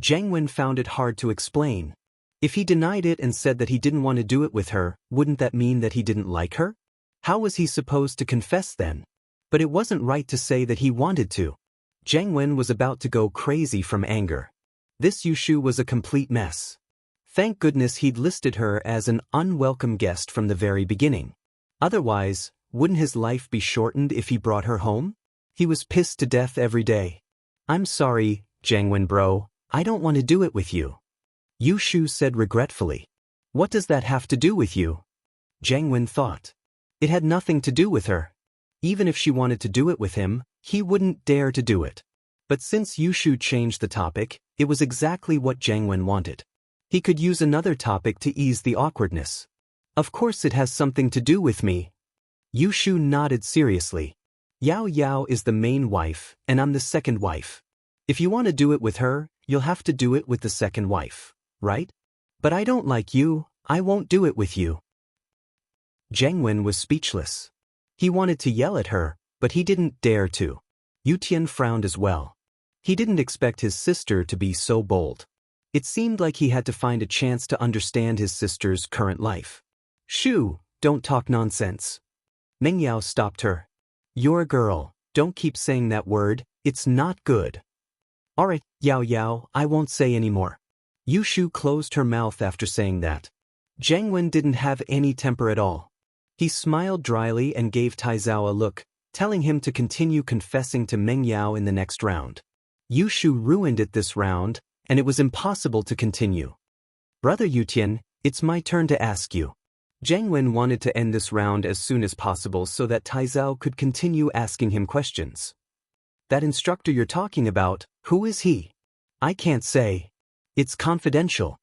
Zhang Wen found it hard to explain. If he denied it and said that he didn't want to do it with her, wouldn't that mean that he didn't like her? How was he supposed to confess then? But it wasn't right to say that he wanted to. Zhang Wen was about to go crazy from anger. This Yushu was a complete mess. Thank goodness he'd listed her as an unwelcome guest from the very beginning. Otherwise, wouldn't his life be shortened if he brought her home? He was pissed to death every day. I'm sorry, Zhang Wen bro, I don't want to do it with you. Yushu said regretfully. What does that have to do with you? Zhang Wen thought. It had nothing to do with her. Even if she wanted to do it with him, he wouldn't dare to do it. But since Yushu changed the topic, it was exactly what Zhang Wen wanted. He could use another topic to ease the awkwardness. Of course it has something to do with me. Yushu nodded seriously. Yao Yao is the main wife, and I'm the second wife. If you want to do it with her, you'll have to do it with the second wife. Right? But I don't like you, I won't do it with you. Zhang Wen was speechless. He wanted to yell at her, but he didn't dare to. Yu Tian frowned as well. He didn't expect his sister to be so bold. It seemed like he had to find a chance to understand his sister's current life. Shu, don't talk nonsense. Meng Yao stopped her. You're a girl, don't keep saying that word, it's not good. Alright, Yao Yao, I won't say anymore. Yushu closed her mouth after saying that. Zhang Wen didn't have any temper at all. He smiled dryly and gave Taizao a look, telling him to continue confessing to Meng Yao in the next round. Yushu ruined it this round, and it was impossible to continue. Brother Yutian, it's my turn to ask you. Zhang Wen wanted to end this round as soon as possible so that Taizao could continue asking him questions. That instructor you're talking about, who is he? I can't say. It's confidential.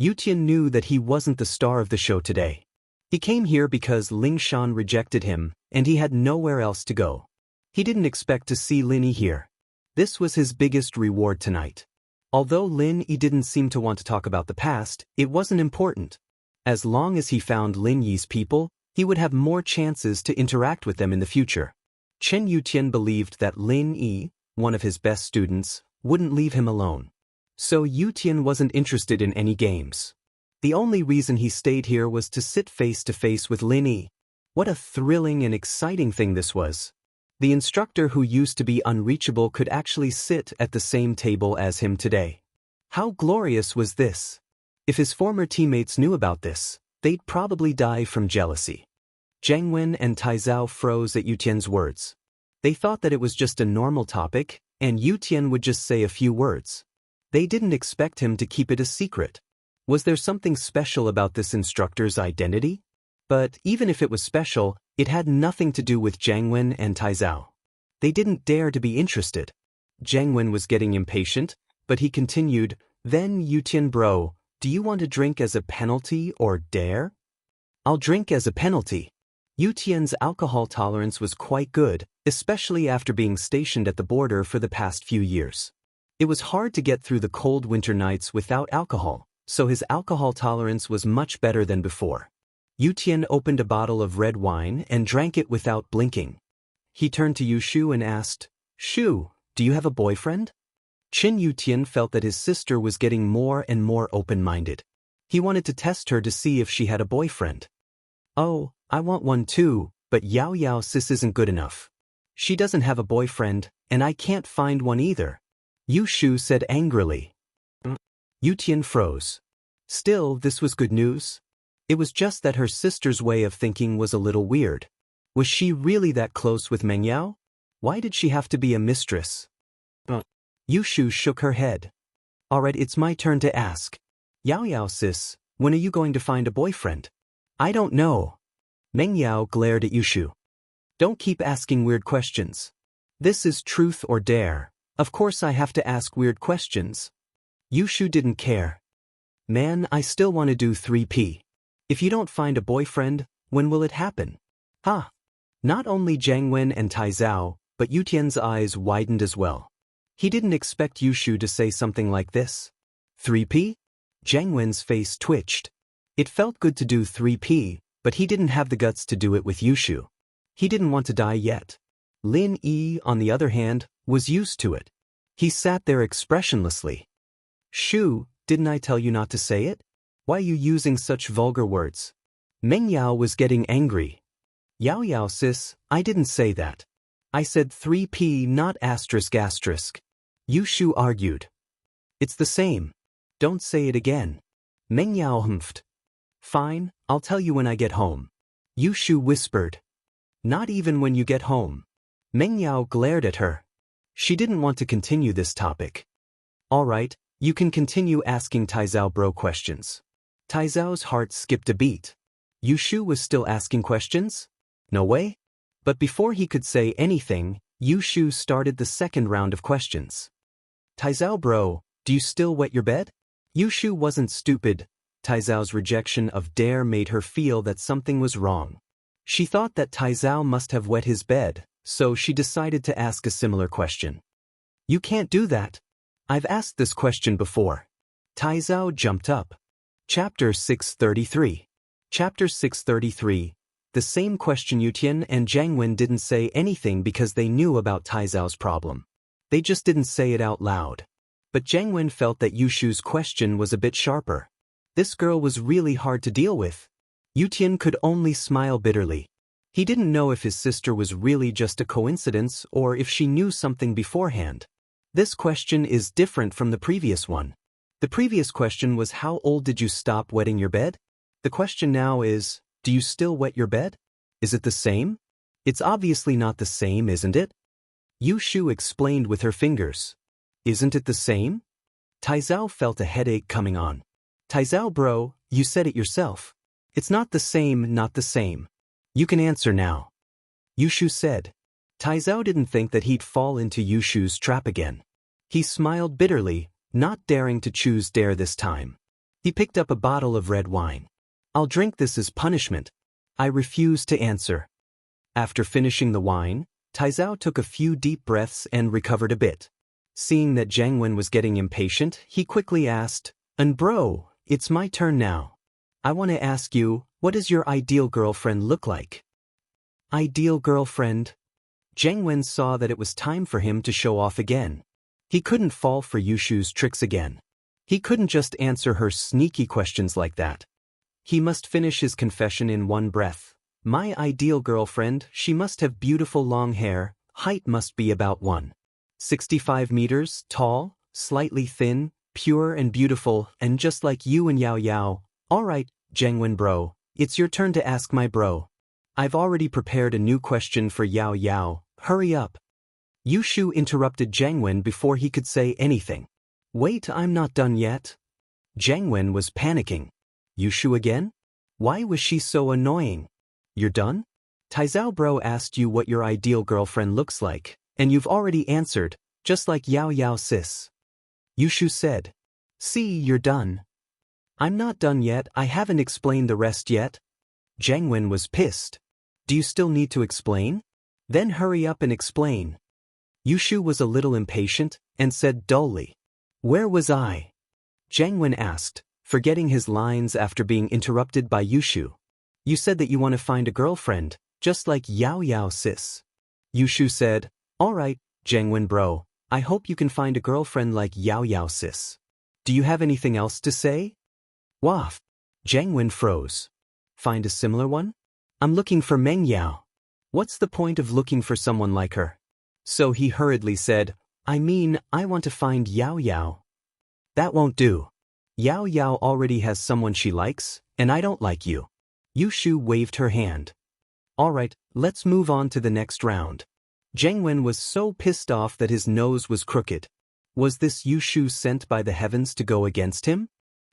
Yutian knew that he wasn't the star of the show today. He came here because Ling Shan rejected him, and he had nowhere else to go. He didn't expect to see Lin Yi here. This was his biggest reward tonight. Although Lin Yi didn't seem to want to talk about the past, it wasn't important. As long as he found Lin Yi's people, he would have more chances to interact with them in the future. Chen Yutian believed that Lin Yi, one of his best students, wouldn't leave him alone. So Yutian wasn't interested in any games. The only reason he stayed here was to sit face to face with Lin Yi. What a thrilling and exciting thing this was. The instructor who used to be unreachable could actually sit at the same table as him today. How glorious was this? If his former teammates knew about this, they'd probably die from jealousy. Zhang Wen and Taizao froze at Yutian's words. They thought that it was just a normal topic, and Yutian would just say a few words. They didn't expect him to keep it a secret. Was there something special about this instructor's identity? But even if it was special, it had nothing to do with Zhang Wen and Taizao. They didn't dare to be interested. Zhang Wen was getting impatient, but he continued, Then Yutian bro, do you want to drink as a penalty or dare? I'll drink as a penalty. Yutian's alcohol tolerance was quite good, especially after being stationed at the border for the past few years. It was hard to get through the cold winter nights without alcohol, so his alcohol tolerance was much better than before. Yutian opened a bottle of red wine and drank it without blinking. He turned to Yushu and asked, Shu, do you have a boyfriend? Qin Yutian felt that his sister was getting more and more open-minded. He wanted to test her to see if she had a boyfriend. Oh, I want one too, but Yao Yao sis isn't good enough. She doesn't have a boyfriend, and I can't find one either, Yushu said angrily. Yutian froze. Still, this was good news. It was just that her sister's way of thinking was a little weird. Was she really that close with Meng Yao? Why did she have to be a mistress? Yushu shook her head. Alright, it's my turn to ask. Yao Yao sis, when are you going to find a boyfriend? I don't know. Meng Yao glared at Yushu. Don't keep asking weird questions. This is truth or dare. Of course I have to ask weird questions. Yushu didn't care. Man, I still want to do 3P. If you don't find a boyfriend, when will it happen? Ha! Not only Jiang Wen and Tai Zhao, but Yutian's eyes widened as well. He didn't expect Yushu to say something like this. 3P? Jiang Wen's face twitched. It felt good to do 3P, but he didn't have the guts to do it with Yushu. He didn't want to die yet. Lin Yi, on the other hand, was used to it. He sat there expressionlessly. Shu, didn't I tell you not to say it? Why are you using such vulgar words? Meng Yao was getting angry. Yao Yao sis, I didn't say that. I said 3P, not asterisk asterisk. Yushu argued. It's the same. Don't say it again. Meng Yao humphed. Fine, I'll tell you when I get home. Yushu whispered. Not even when you get home. Meng Yao glared at her. She didn't want to continue this topic. Alright, you can continue asking Tai Zhao bro questions. Tai Zhao's heart skipped a beat. Yushu was still asking questions? No way? But before he could say anything, Yushu started the second round of questions. Tai Zhao bro, do you still wet your bed? Yushu wasn't stupid. Tai Zhao's rejection of dare made her feel that something was wrong. She thought that Tai Zhao must have wet his bed, so she decided to ask a similar question. You can't do that. I've asked this question before. Tai Zhao jumped up. Chapter 633. Chapter 633. The same question. Yutian and Jiang Wen didn't say anything because they knew about Tai Zhao's problem. They just didn't say it out loud. But Jiang Wen felt that Yushu's question was a bit sharper. This girl was really hard to deal with. Yutian could only smile bitterly. He didn't know if his sister was really just a coincidence or if she knew something beforehand. This question is different from the previous one. The previous question was how old did you stop wetting your bed? The question now is, do you still wet your bed? Is it the same? It's obviously not the same, isn't it? Yushu explained with her fingers. Isn't it the same? Tai Zhao felt a headache coming on. Tai Zhao bro, you said it yourself. It's not the same, not the same. You can answer now. Yushu said. Tai Zhao didn't think that he'd fall into Yushu's trap again. He smiled bitterly, not daring to choose dare this time. He picked up a bottle of red wine. I'll drink this as punishment. I refuse to answer. After finishing the wine, Tai Zhao took a few deep breaths and recovered a bit. Seeing that Jiang Wen was getting impatient, he quickly asked, And bro, it's my turn now. I want to ask you, what does your ideal girlfriend look like? Ideal girlfriend? Jiang Wen saw that it was time for him to show off again. He couldn't fall for Yushu's tricks again. He couldn't just answer her sneaky questions like that. He must finish his confession in one breath. My ideal girlfriend, she must have beautiful long hair, height must be about 1.65 meters, tall, slightly thin, pure and beautiful, and just like you and Yao Yao. Alright, Jiang Wen bro, it's your turn to ask my bro. I've already prepared a new question for Yao Yao, hurry up. Yushu interrupted Jiang Wen before he could say anything. Wait, I'm not done yet. Jiang Wen was panicking. Yushu again? Why was she so annoying? You're done? Tai Zhao bro asked you what your ideal girlfriend looks like, and you've already answered, just like Yao Yao sis. Yushu said. See, you're done. I'm not done yet, I haven't explained the rest yet. Jiang Wen was pissed. Do you still need to explain? Then hurry up and explain. Yushu was a little impatient, and said dully. Where was I? Jiang Wen asked, forgetting his lines after being interrupted by Yushu. You said that you want to find a girlfriend, just like Yao Yao sis. Yushu said, "Alright, Zhengwen bro, I hope you can find a girlfriend like Yao Yao sis. Do you have anything else to say?" Waff. Zhengwen froze. Find a similar one? I'm looking for Meng Yao. What's the point of looking for someone like her? So he hurriedly said, I want to find Yao Yao. That won't do. Yao Yao already has someone she likes, and I don't like you. Yushu waved her hand. Alright, let's move on to the next round. Zhengwen was so pissed off that his nose was crooked. Was this Yushu sent by the heavens to go against him?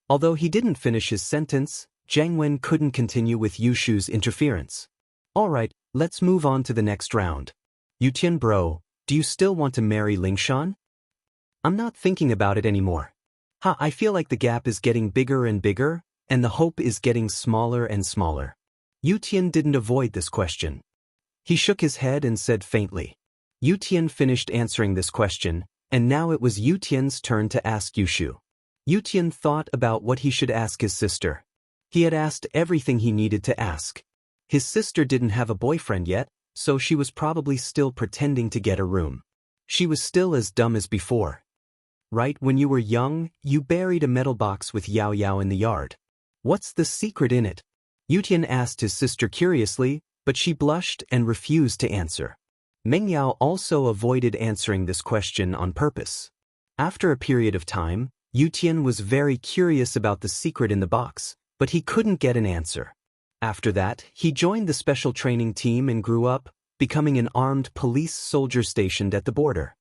Although he didn't finish his sentence, Zhengwen couldn't continue with Yushu's interference. Alright, let's move on to the next round. Yutian bro, do you still want to marry Lingshan? I'm not thinking about it anymore. I feel like the gap is getting bigger and bigger, and the hope is getting smaller and smaller. Yutian didn't avoid this question. He shook his head and said faintly. Yutian finished answering this question, and now it was Yutian's turn to ask Yushu. Yutian thought about what he should ask his sister. He had asked everything he needed to ask. His sister didn't have a boyfriend yet, so she was probably still pretending to get a room. She was still as dumb as before. Right when you were young, you buried a metal box with Yao Yao in the yard. What's the secret in it? Yutian asked his sister curiously, but she blushed and refused to answer. Meng Yao also avoided answering this question on purpose. After a period of time, Yutian was very curious about the secret in the box, but he couldn't get an answer. After that, he joined the special training team and grew up, becoming an armed police soldier stationed at the border.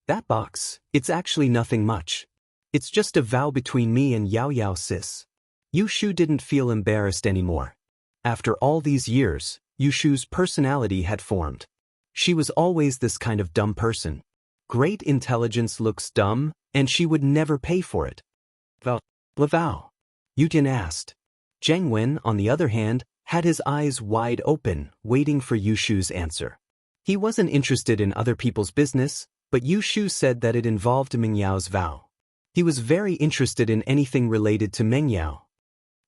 That box, it's actually nothing much. It's just a vow between me and Yao Yao sis. Yushu didn't feel embarrassed anymore. After all these years, Yushu's personality had formed. She was always this kind of dumb person. Great intelligence looks dumb, and she would never pay for it. Vow. Yutian asked. Zhengwen, on the other hand, had his eyes wide open, waiting for Yushu's answer. He wasn't interested in other people's business, but Yushu said that it involved Meng Yao's vow. He was very interested in anything related to Meng Yao.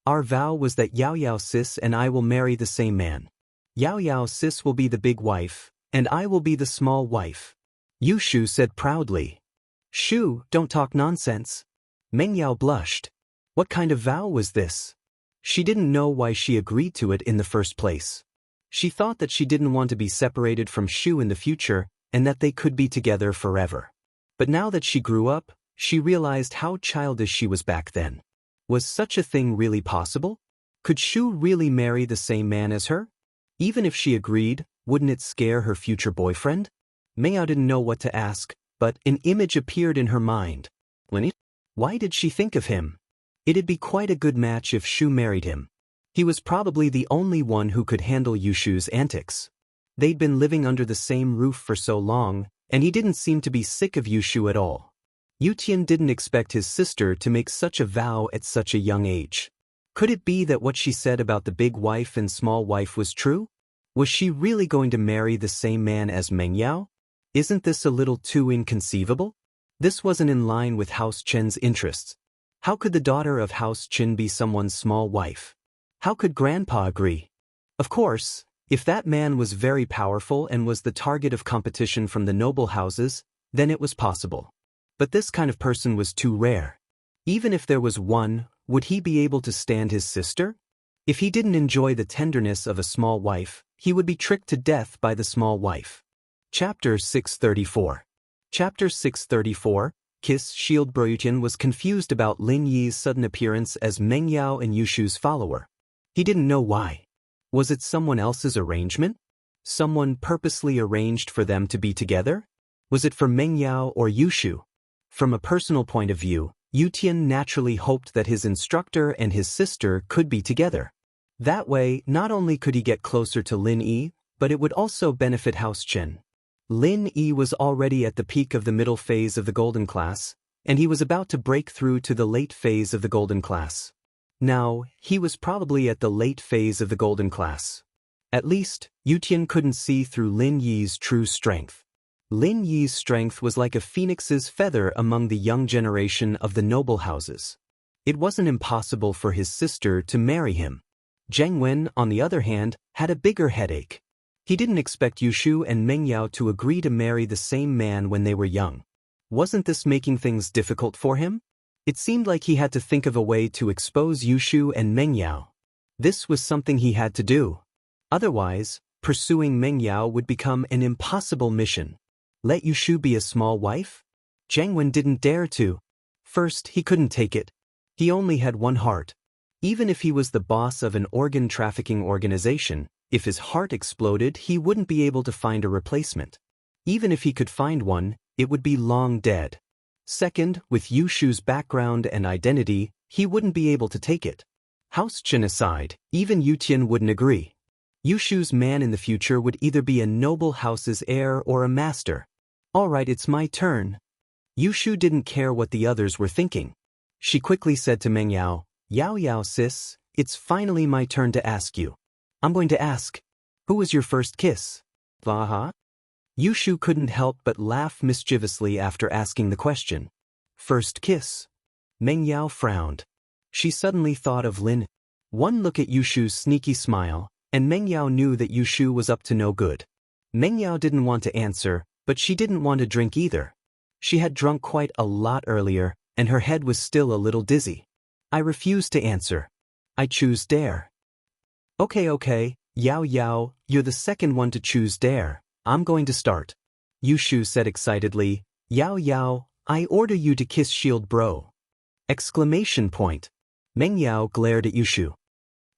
Our vow was that Yao Yao sis and I will marry the same man. Yao Yao sis will be the big wife, and I will be the small wife. Yushu said proudly. Shu, don't talk nonsense. Meng Yao blushed. What kind of vow was this? She didn't know why she agreed to it in the first place. She thought that she didn't want to be separated from Shu in the future, and that they could be together forever. But now that she grew up, she realized how childish she was back then. Was such a thing really possible? Could Shu really marry the same man as her? Even if she agreed, wouldn't it scare her future boyfriend? Meng Yao didn't know what to ask, but an image appeared in her mind. Why did she think of him? It'd be quite a good match if Shu married him. He was probably the only one who could handle Yushu's antics. They'd been living under the same roof for so long, and he didn't seem to be sick of Yushu at all. Yutian didn't expect his sister to make such a vow at such a young age. Could it be that what she said about the big wife and small wife was true? Was she really going to marry the same man as Meng Yao? Isn't this a little too inconceivable? This wasn't in line with House Chen's interests. How could the daughter of House Chen be someone's small wife? How could Grandpa agree? Of course, if that man was very powerful and was the target of competition from the noble houses, then it was possible. But this kind of person was too rare. Even if there was one, would he be able to stand his sister? If he didn't enjoy the tenderness of a small wife, he would be tricked to death by the small wife. Chapter 634. Chapter 634. Kiss Shield Yutian was confused about Lin Yi's sudden appearance as Meng Yao and Yushu's follower. He didn't know why. Was it someone else's arrangement? Someone purposely arranged for them to be together? Was it for Meng Yao or Yushu? From a personal point of view, Yutian naturally hoped that his instructor and his sister could be together. That way, not only could he get closer to Lin Yi, but it would also benefit House Chen. Lin Yi was already at the peak of the middle phase of the golden class, and he was about to break through to the late phase of the golden class. Now, he was probably at the late phase of the golden class. At least, Yutian couldn't see through Lin Yi's true strength. Lin Yi's strength was like a phoenix's feather among the young generation of the noble houses. It wasn't impossible for his sister to marry him. Zhengwen, on the other hand, had a bigger headache. He didn't expect Yushu and Mengyao to agree to marry the same man when they were young. Wasn't this making things difficult for him? It seemed like he had to think of a way to expose Yushu and Mengyao. This was something he had to do. Otherwise, pursuing Mengyao would become an impossible mission. Let Yushu be a small wife? Zhang Wen didn't dare to. First, he couldn't take it. He only had one heart. Even if he was the boss of an organ trafficking organization, if his heart exploded, he wouldn't be able to find a replacement. Even if he could find one, it would be long dead. Second, with Yushu's background and identity, he wouldn't be able to take it. House Chen aside, even Yutian wouldn't agree. Yushu's man in the future would either be a noble house's heir or a master. Alright, it's my turn. Yushu didn't care what the others were thinking. She quickly said to Mengyao, Yao Yao sis, it's finally my turn to ask you. I'm going to ask, who was your first kiss? Vaha? Yushu couldn't help but laugh mischievously after asking the question. First kiss. Mengyao frowned. She suddenly thought of Lin. One look at Yushu's sneaky smile, and Mengyao knew that Yushu was up to no good. Mengyao didn't want to answer, but she didn't want to drink either. She had drunk quite a lot earlier, and her head was still a little dizzy. I refuse to answer. I choose dare. Okay, Yao Yao, you're the second one to choose dare. I'm going to start. Yushu said excitedly, Yao Yao, I order you to kiss Shield Bro. Exclamation point. Mengyao glared at Yushu.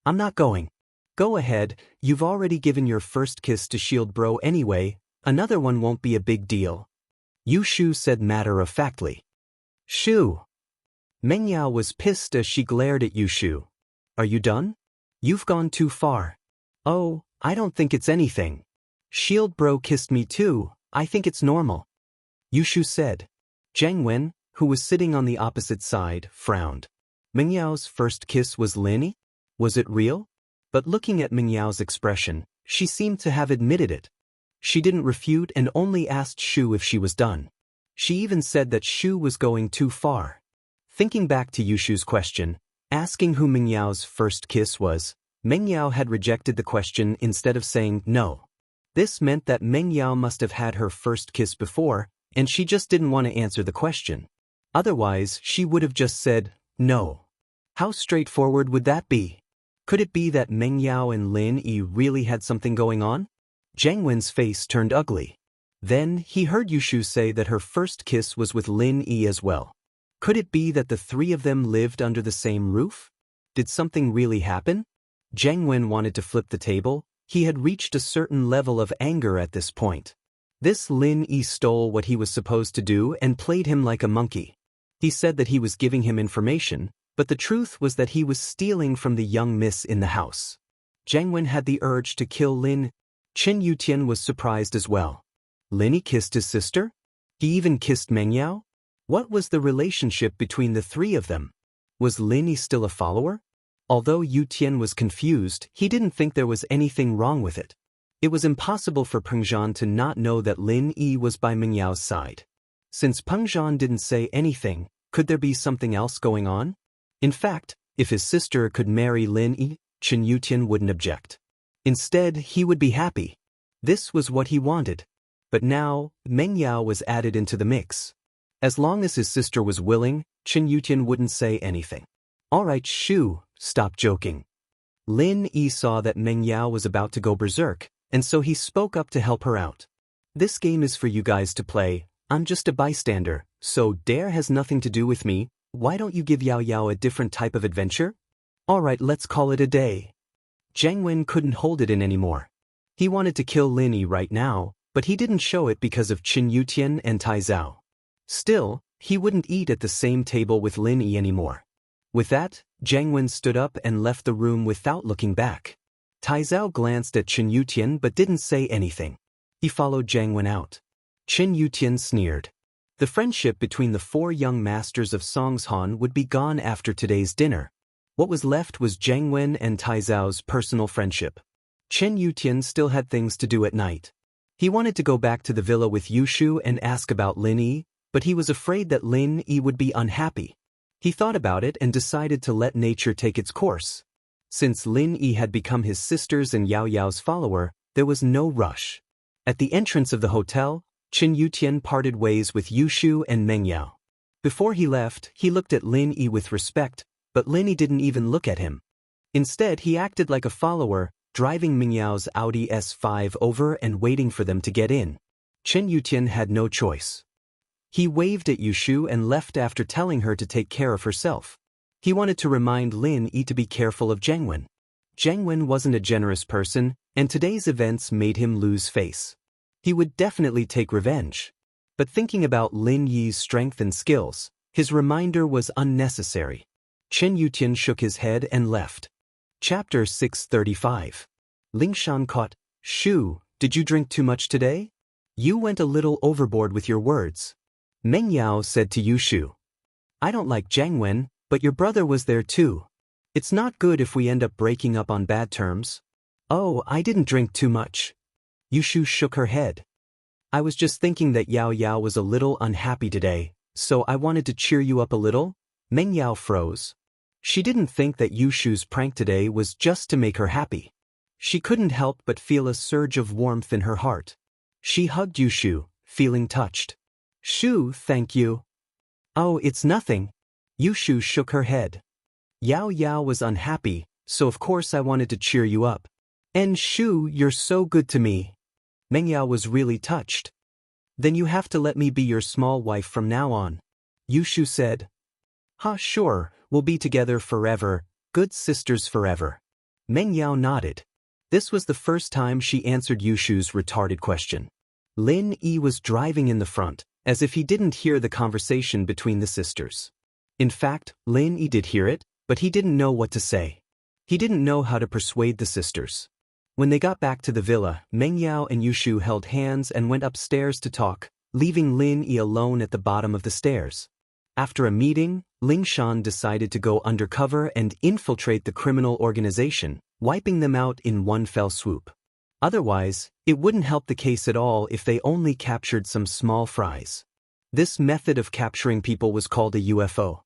I'm not going. Go ahead, you've already given your first kiss to Shield Bro anyway, another one won't be a big deal. Yushu said matter-of-factly. Shoo. Mengyao was pissed as she glared at Yushu. Are you done? You've gone too far. Oh, I don't think it's anything. Shield Bro kissed me too, I think it's normal. Yushu said. Zhang Wen, who was sitting on the opposite side, frowned. Mengyao's first kiss was Lin? Was it real? But looking at Mengyao's expression, she seemed to have admitted it. She didn't refute and only asked Shu if she was done. She even said that Shu was going too far. Thinking back to Yushu's question, asking who Mengyao's first kiss was, Mengyao had rejected the question instead of saying no. This meant that Mengyao must have had her first kiss before, and she just didn't want to answer the question. Otherwise, she would have just said, no. How straightforward would that be? Could it be that Mengyao and Lin Yi really had something going on? Zhang Wen's face turned ugly. Then, he heard Yushu say that her first kiss was with Lin Yi as well. Could it be that the three of them lived under the same roof? Did something really happen? Zhang Wen wanted to flip the table. He had reached a certain level of anger at this point. This Lin Yi stole what he was supposed to do and played him like a monkey. He said that he was giving him information, but the truth was that he was stealing from the young miss in the house. Zhang Wen had the urge to kill Lin. Chen Yutian was surprised as well. Lin Yi kissed his sister? He even kissed Mengyao? What was the relationship between the three of them? Was Lin Yi still a follower? Although Yutian was confused, he didn't think there was anything wrong with it. It was impossible for Pengzhan to not know that Lin Yi was by Mengyao's side. Since Pengzhan didn't say anything, could there be something else going on? In fact, if his sister could marry Lin Yi, Chen Yutian wouldn't object. Instead, he would be happy. This was what he wanted. But now, Mengyao was added into the mix. As long as his sister was willing, Chen Yutian wouldn't say anything. Alright Shu, stop joking. Lin Yi saw that Mengyao was about to go berserk, and so he spoke up to help her out. This game is for you guys to play, I'm just a bystander, so dare has nothing to do with me, why don't you give Yao Yao a different type of adventure? Alright, let's call it a day. Zhang Wen couldn't hold it in anymore. He wanted to kill Lin Yi right now, but he didn't show it because of Chen Yutian and Tai Zhao. Still, he wouldn't eat at the same table with Lin Yi anymore. With that, Zhang Wen stood up and left the room without looking back. Tai Zhao glanced at Chen Yutian but didn't say anything. He followed Zhang Wen out. Chen Yutian sneered. The friendship between the four young masters of Songshan would be gone after today's dinner. What was left was Zhang Wen and Tai Zhao's personal friendship. Chen Yutian still had things to do at night. He wanted to go back to the villa with Yushu and ask about Lin Yi, but he was afraid that Lin Yi would be unhappy. He thought about it and decided to let nature take its course. Since Lin Yi had become his sister's and Yao Yao's follower, There was no rush. At the entrance of the hotel, Chen Yutian parted ways with Yushu and Meng Yao. Before he left, he looked at Lin Yi with respect, but Lin Yi didn't even look at him. Instead, he acted like a follower, driving Meng Yao's Audi S5 over and waiting for them to get in. Chen Yutian had no choice. He waved at Yushu and left after telling her to take care of herself. He wanted to remind Lin Yi to be careful of Zheng Wen. Zheng Wen wasn't a generous person, and today's events made him lose face. He would definitely take revenge. But thinking about Lin Yi's strength and skills, his reminder was unnecessary. Chen Yutian shook his head and left. Chapter 635. Lingshan caught. Shu, did you drink too much today? You went a little overboard with your words. Meng Yao said to Yushu. I don't like Zheng Wen, but your brother was there too. It's not good if we end up breaking up on bad terms. Oh, I didn't drink too much. Yushu shook her head. I was just thinking that Yao Yao was a little unhappy today, so I wanted to cheer you up a little. Meng Yao froze. She didn't think that Yushu's prank today was just to make her happy. She couldn't help but feel a surge of warmth in her heart. She hugged Yushu, feeling touched. Shu, thank you. Oh, it's nothing. Yushu shook her head. Yao Yao was unhappy, so of course I wanted to cheer you up. And Shu, you're so good to me. Meng Yao was really touched. Then you have to let me be your small wife from now on. Yushu said. Sure, we'll be together forever, good sisters forever. Meng Yao nodded. This was the first time she answered Yushu's retarded question. Lin Yi was driving in the front, as if he didn't hear the conversation between the sisters. In fact, Lin Yi did hear it, but he didn't know what to say. He didn't know how to persuade the sisters. When they got back to the villa, Meng Yao and Yushu held hands and went upstairs to talk, leaving Lin Yi alone at the bottom of the stairs. After a meeting, Lingshan decided to go undercover and infiltrate the criminal organization, wiping them out in one fell swoop. Otherwise, it wouldn't help the case at all if they only captured some small fries. This method of capturing people was called a UFO.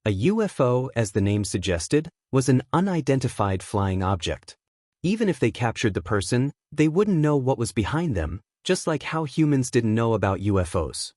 A UFO, as the name suggested, was an unidentified flying object. Even if they captured the person, they wouldn't know what was behind them, just like how humans didn't know about UFOs.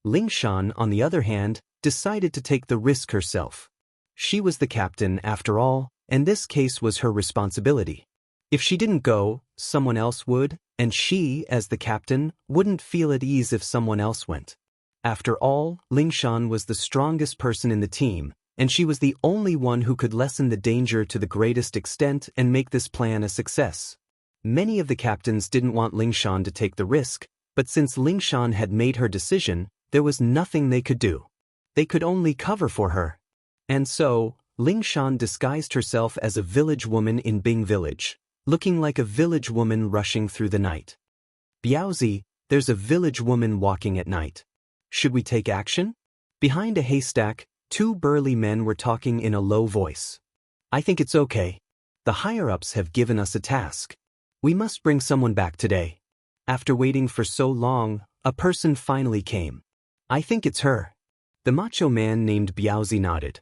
Lingshan, on the other hand, decided to take the risk herself. She was the captain, after all, and this case was her responsibility. If she didn't go, someone else would, and she, as the captain, wouldn't feel at ease if someone else went. After all, Lingshan was the strongest person in the team, and she was the only one who could lessen the danger to the greatest extent and make this plan a success. Many of the captains didn't want Lingshan to take the risk, but since Lingshan had made her decision, there was nothing they could do. They could only cover for her. And so, Lingshan disguised herself as a village woman in Bing village, looking like a village woman rushing through the night. Biaozi, there's a village woman walking at night. Should we take action? Behind a haystack, two burly men were talking in a low voice. I think it's okay. The higher-ups have given us a task. We must bring someone back today. After waiting for so long, a person finally came. I think it's her. The macho man named Biaozi nodded.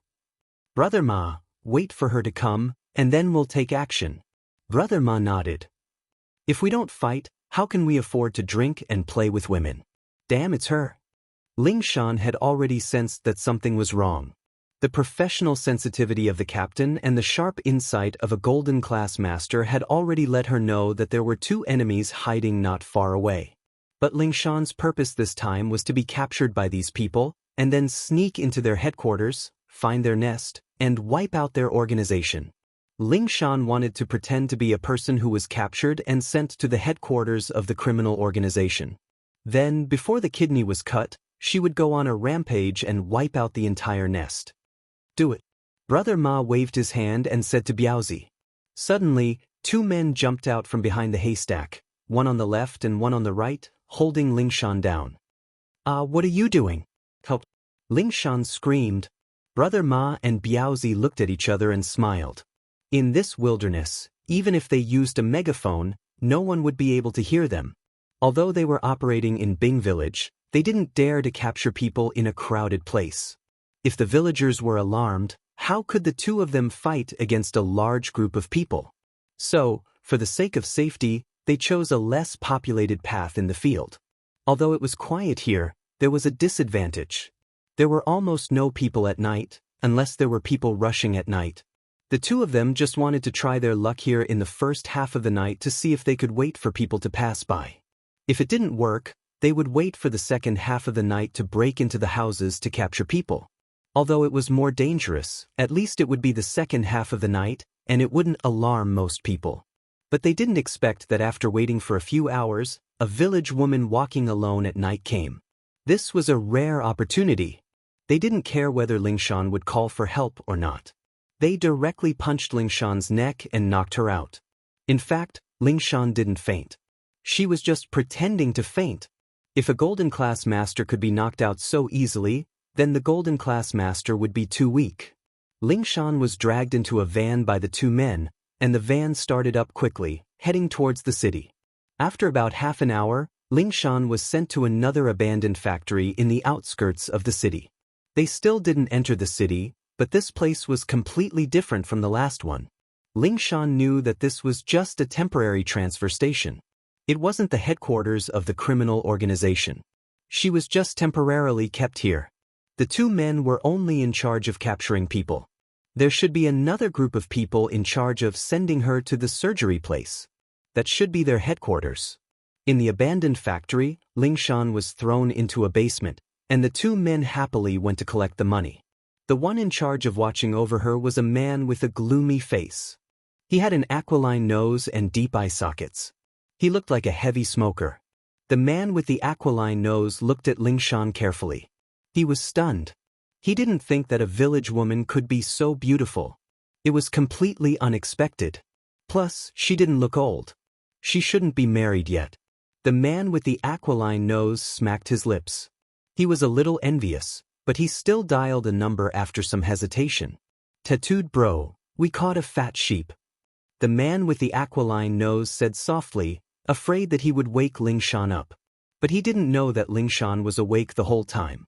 Brother Ma, wait for her to come, and then we'll take action. Brother Ma nodded. If we don't fight, how can we afford to drink and play with women? Damn, it's her. Lingshan had already sensed that something was wrong. The professional sensitivity of the captain and the sharp insight of a golden class master had already let her know that there were two enemies hiding not far away. But Lingshan's purpose this time was to be captured by these people, and then sneak into their headquarters, find their nest, and wipe out their organization. Lingshan wanted to pretend to be a person who was captured and sent to the headquarters of the criminal organization. Then, before the kidney was cut, she would go on a rampage and wipe out the entire nest. Do it. Brother Ma waved his hand and said to Biaozi. Suddenly, two men jumped out from behind the haystack, one on the left and one on the right, holding Lingshan down. What are you doing? Help! Lingshan screamed. Brother Ma and Biaozi looked at each other and smiled. In this wilderness, even if they used a megaphone, no one would be able to hear them. Although they were operating in Bing village, they didn't dare to capture people in a crowded place. If the villagers were alarmed, how could the two of them fight against a large group of people? So, for the sake of safety, they chose a less populated path in the field. Although it was quiet here, there was a disadvantage. There were almost no people at night, unless there were people rushing at night. The two of them just wanted to try their luck here in the first half of the night to see if they could wait for people to pass by. If it didn't work, they would wait for the second half of the night to break into the houses to capture people. Although it was more dangerous, at least it would be the second half of the night, and it wouldn't alarm most people. But they didn't expect that after waiting for a few hours, a village woman walking alone at night came. This was a rare opportunity. They didn't care whether Lingshan would call for help or not. They directly punched Lingshan's neck and knocked her out. In fact, Lingshan didn't faint. She was just pretending to faint. If a golden class master could be knocked out so easily, then the golden class master would be too weak. Lingshan was dragged into a van by the two men, and the van started up quickly, heading towards the city. After about half an hour, Lingshan was sent to another abandoned factory in the outskirts of the city. They still didn't enter the city, but this place was completely different from the last one. Lingshan knew that this was just a temporary transfer station. It wasn't the headquarters of the criminal organization. She was just temporarily kept here. The two men were only in charge of capturing people. There should be another group of people in charge of sending her to the surgery place. That should be their headquarters. In the abandoned factory, Lingshan was thrown into a basement, and the two men happily went to collect the money. The one in charge of watching over her was a man with a gloomy face. He had an aquiline nose and deep eye sockets. He looked like a heavy smoker. The man with the aquiline nose looked at Lingshan carefully. He was stunned. He didn't think that a village woman could be so beautiful. It was completely unexpected. Plus, she didn't look old. She shouldn't be married yet. The man with the aquiline nose smacked his lips. He was a little envious, but he still dialed a number after some hesitation. "Tattooed bro, we caught a fat sheep." The man with the aquiline nose said softly, afraid that he would wake Lingshan up. But he didn't know that Lingshan was awake the whole time.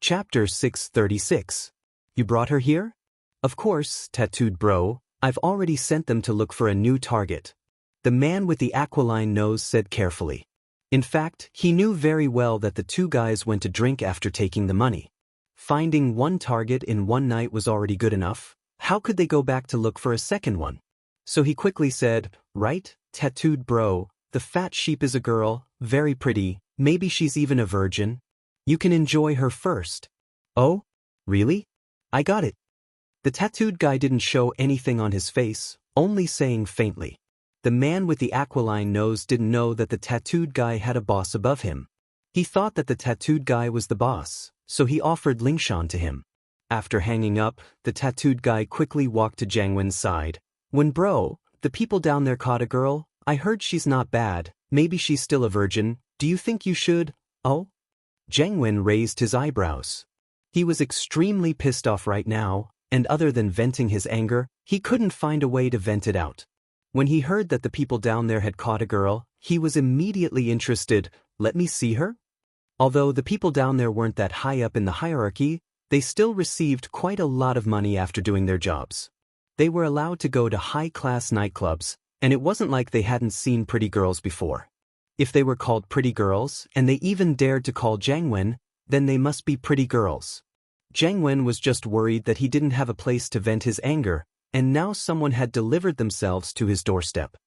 Chapter 636. You brought her here? Of course, tattooed bro, I've already sent them to look for a new target. The man with the aquiline nose said carefully. In fact, he knew very well that the two guys went to drink after taking the money. Finding one target in one night was already good enough. How could they go back to look for a second one? So he quickly said, right, tattooed bro, the fat sheep is a girl, very pretty, maybe she's even a virgin. You can enjoy her first. Oh? Really? I got it. The tattooed guy didn't show anything on his face, only saying faintly. The man with the aquiline nose didn't know that the tattooed guy had a boss above him. He thought that the tattooed guy was the boss, so he offered Lingshan to him. After hanging up, the tattooed guy quickly walked to Jiang Wen's side. When bro, the people down there caught a girl, I heard she's not bad, maybe she's still a virgin, do you think you should? Oh? Jiang Wen raised his eyebrows. He was extremely pissed off right now, and other than venting his anger, he couldn't find a way to vent it out. When he heard that the people down there had caught a girl, he was immediately interested. Let me see her? Although the people down there weren't that high up in the hierarchy, they still received quite a lot of money after doing their jobs. They were allowed to go to high-class nightclubs, and it wasn't like they hadn't seen pretty girls before. If they were called pretty girls, and they even dared to call Jiang Wen, then they must be pretty girls. Jiang Wen was just worried that he didn't have a place to vent his anger, and now someone had delivered themselves to his doorstep.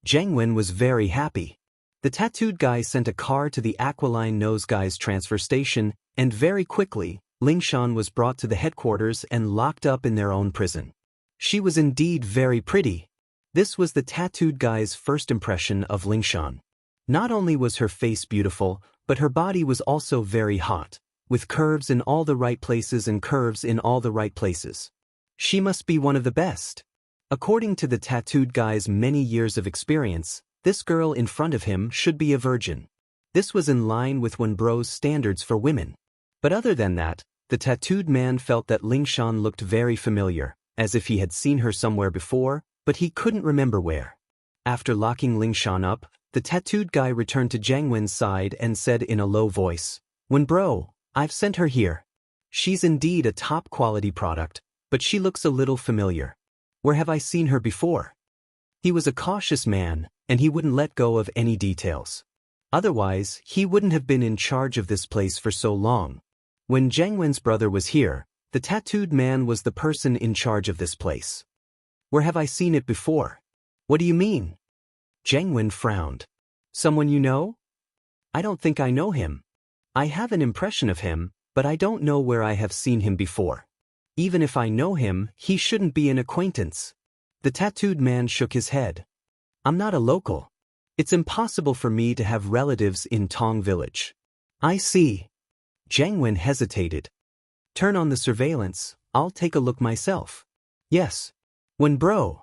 Jiang Wen was very happy. The tattooed guy sent a car to the aquiline nose guy's transfer station, and very quickly, Lingshan was brought to the headquarters and locked up in their own prison. She was indeed very pretty. This was the tattooed guy's first impression of Lingshan. Not only was her face beautiful, but her body was also very hot, with curves in all the right places and curves in all the right places. She must be one of the best. According to the tattooed guy's many years of experience, this girl in front of him should be a virgin. This was in line with Wen Bro's standards for women. But other than that, the tattooed man felt that Lingshan looked very familiar, as if he had seen her somewhere before, but he couldn't remember where. After locking Lingshan up, the tattooed guy returned to Jiang Wen's side and said in a low voice, "Wen Bro, I've sent her here. She's indeed a top-quality product, but she looks a little familiar. Where have I seen her before?" He was a cautious man, and he wouldn't let go of any details. Otherwise, he wouldn't have been in charge of this place for so long. When Zhang Wen's brother was here, the tattooed man was the person in charge of this place. Where have I seen it before? What do you mean? Zhang Wen frowned. Someone you know? I don't think I know him. I have an impression of him, but I don't know where I have seen him before. Even if I know him, he shouldn't be an acquaintance. The tattooed man shook his head. I'm not a local. It's impossible for me to have relatives in Tong Village. I see. Zhang Wen hesitated. Turn on the surveillance, I'll take a look myself. Yes. When bro.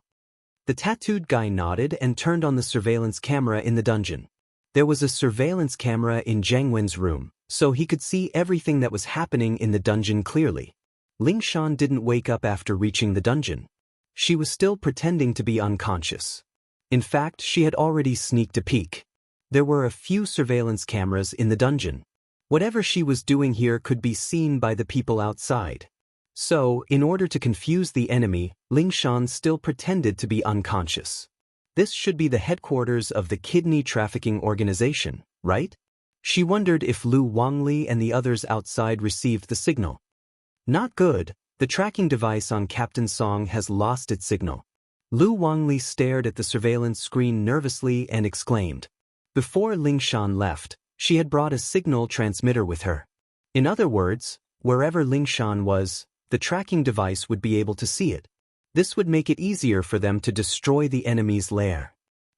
The tattooed guy nodded and turned on the surveillance camera in the dungeon. There was a surveillance camera in Zhang Wen's room, so he could see everything that was happening in the dungeon clearly. Ling Shan didn't wake up after reaching the dungeon. She was still pretending to be unconscious. In fact, she had already sneaked a peek. There were a few surveillance cameras in the dungeon. Whatever she was doing here could be seen by the people outside. So, in order to confuse the enemy, Ling Shan still pretended to be unconscious. This should be the headquarters of the kidney trafficking organization, right? She wondered if Wang Lin and the others outside received the signal. Not good, the tracking device on Captain Song has lost its signal. Wang Lin stared at the surveillance screen nervously and exclaimed. Before Ling Shan left, she had brought a signal transmitter with her. In other words, wherever Ling Shan was, the tracking device would be able to see it. This would make it easier for them to destroy the enemy's lair.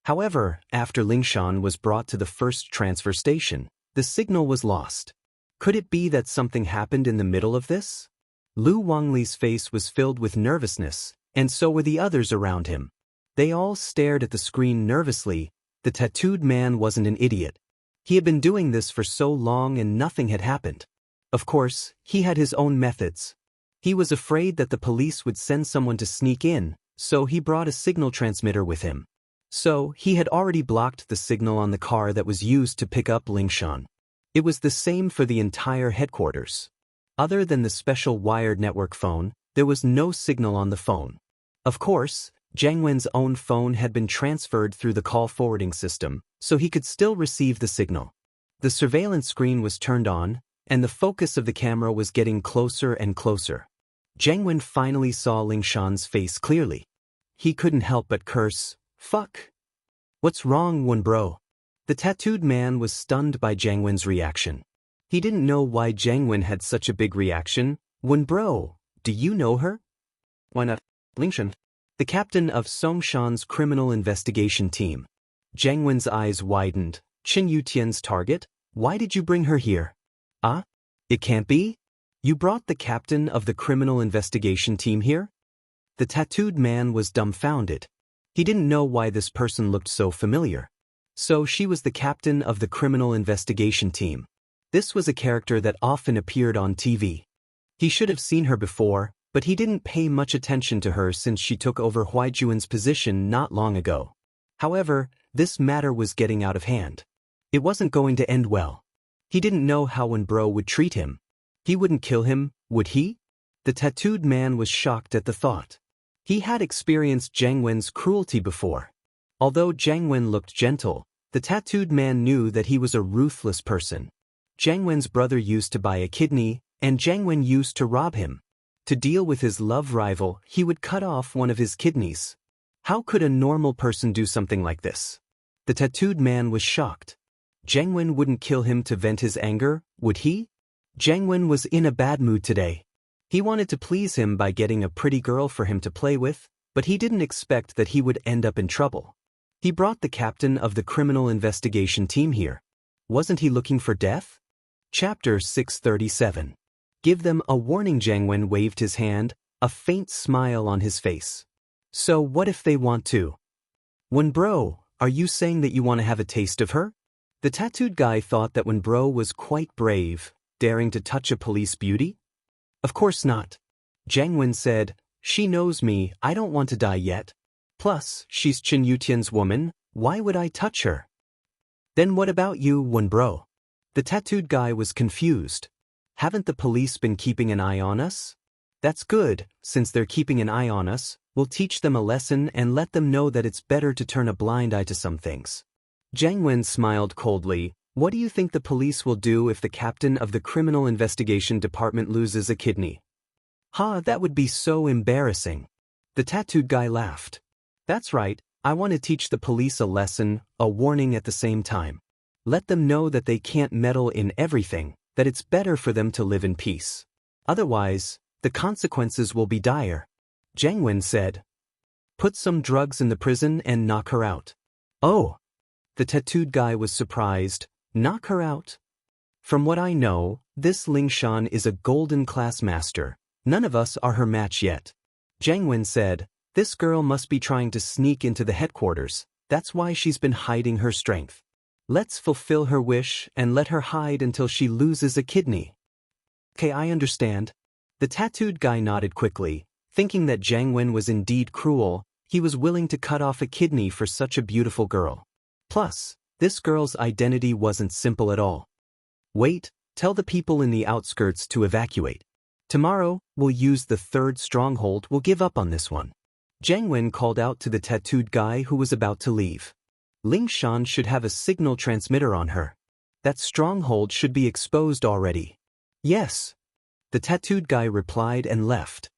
However, after Ling Shan was brought to the first transfer station, the signal was lost. Could it be that something happened in the middle of this? Wang Lin's face was filled with nervousness, and so were the others around him. They all stared at the screen nervously. The tattooed man wasn't an idiot. He had been doing this for so long and nothing had happened. Of course, he had his own methods. He was afraid that the police would send someone to sneak in, so he brought a signal transmitter with him. So, he had already blocked the signal on the car that was used to pick up Ling Shan. It was the same for the entire headquarters. Other than the special wired network phone, there was no signal on the phone. Of course, Zhang Wen's own phone had been transferred through the call forwarding system, so he could still receive the signal. The surveillance screen was turned on, and the focus of the camera was getting closer and closer. Zhang Wen finally saw Ling Shan's face clearly. He couldn't help but curse, "Fuck! What's wrong, Wen bro?" The tattooed man was stunned by Zhang Wen's reaction. He didn't know why Zhang Wen had such a big reaction. "Wen bro, do you know her?" "Why not, Ling Shan?" The captain of Songshan's criminal investigation team. Zhang Wen's eyes widened. "Qin Yutian's target? Why did you bring her here?" "Ah? It can't be? You brought the captain of the criminal investigation team here?" The tattooed man was dumbfounded. He didn't know why this person looked so familiar. So she was the captain of the criminal investigation team. This was a character that often appeared on TV. He should have seen her before, but he didn't pay much attention to her since she took over Huaijuan's position not long ago. However, this matter was getting out of hand. It wasn't going to end well. He didn't know how Wen bro would treat him. He wouldn't kill him, would he? The tattooed man was shocked at the thought. He had experienced Zhang Wen's cruelty before. Although Zhang Wen looked gentle, the tattooed man knew that he was a ruthless person. Zhang Wen's brother used to buy a kidney, and Zhang Wen used to rob him. To deal with his love rival, he would cut off one of his kidneys. How could a normal person do something like this? The tattooed man was shocked. Zhang Wen wouldn't kill him to vent his anger, would he? Zhang Wen was in a bad mood today. He wanted to please him by getting a pretty girl for him to play with, but he didn't expect that he would end up in trouble. He brought the captain of the criminal investigation team here. Wasn't he looking for death? Chapter 637. Give them a warning. Zhang Wen waved his hand, a faint smile on his face. So what if they want to? Wen bro, are you saying that you want to have a taste of her? The tattooed guy thought that Wen bro was quite brave, daring to touch a police beauty? Of course not. Zhang Wen said, "She knows me, I don't want to die yet. Plus, she's Qin Yutian's woman, why would I touch her?" "Then what about you, Wen bro?" The tattooed guy was confused. "Haven't the police been keeping an eye on us?" "That's good, since they're keeping an eye on us, We'll teach them a lesson and let them know that it's better to turn a blind eye to some things. Zhang Wen smiled coldly. What do you think the police will do if the captain of the criminal investigation department loses a kidney? Ha, that would be so embarrassing. The tattooed guy laughed. That's right, I want to teach the police a lesson, a warning at the same time. Let them know that they can't meddle in everything, that it's better for them to live in peace. Otherwise, the consequences will be dire. Zhang Wen said. Put some drugs in the prison and knock her out. Oh! The tattooed guy was surprised. Knock her out? From what I know, this Ling Shan is a golden class master. None of us are her match yet. Zhang Wen said, this girl must be trying to sneak into the headquarters. That's why she's been hiding her strength. Let's fulfill her wish and let her hide until she loses a kidney. Okay, I understand. The tattooed guy nodded quickly. Thinking that Zhang Wen was indeed cruel, he was willing to cut off a kidney for such a beautiful girl. Plus, this girl's identity wasn't simple at all. Wait, tell the people in the outskirts to evacuate. Tomorrow, we'll use the third stronghold. We'll give up on this one. Zhang Wen called out to the tattooed guy who was about to leave. Ling Shan should have a signal transmitter on her. That stronghold should be exposed already. Yes. The tattooed guy replied and left.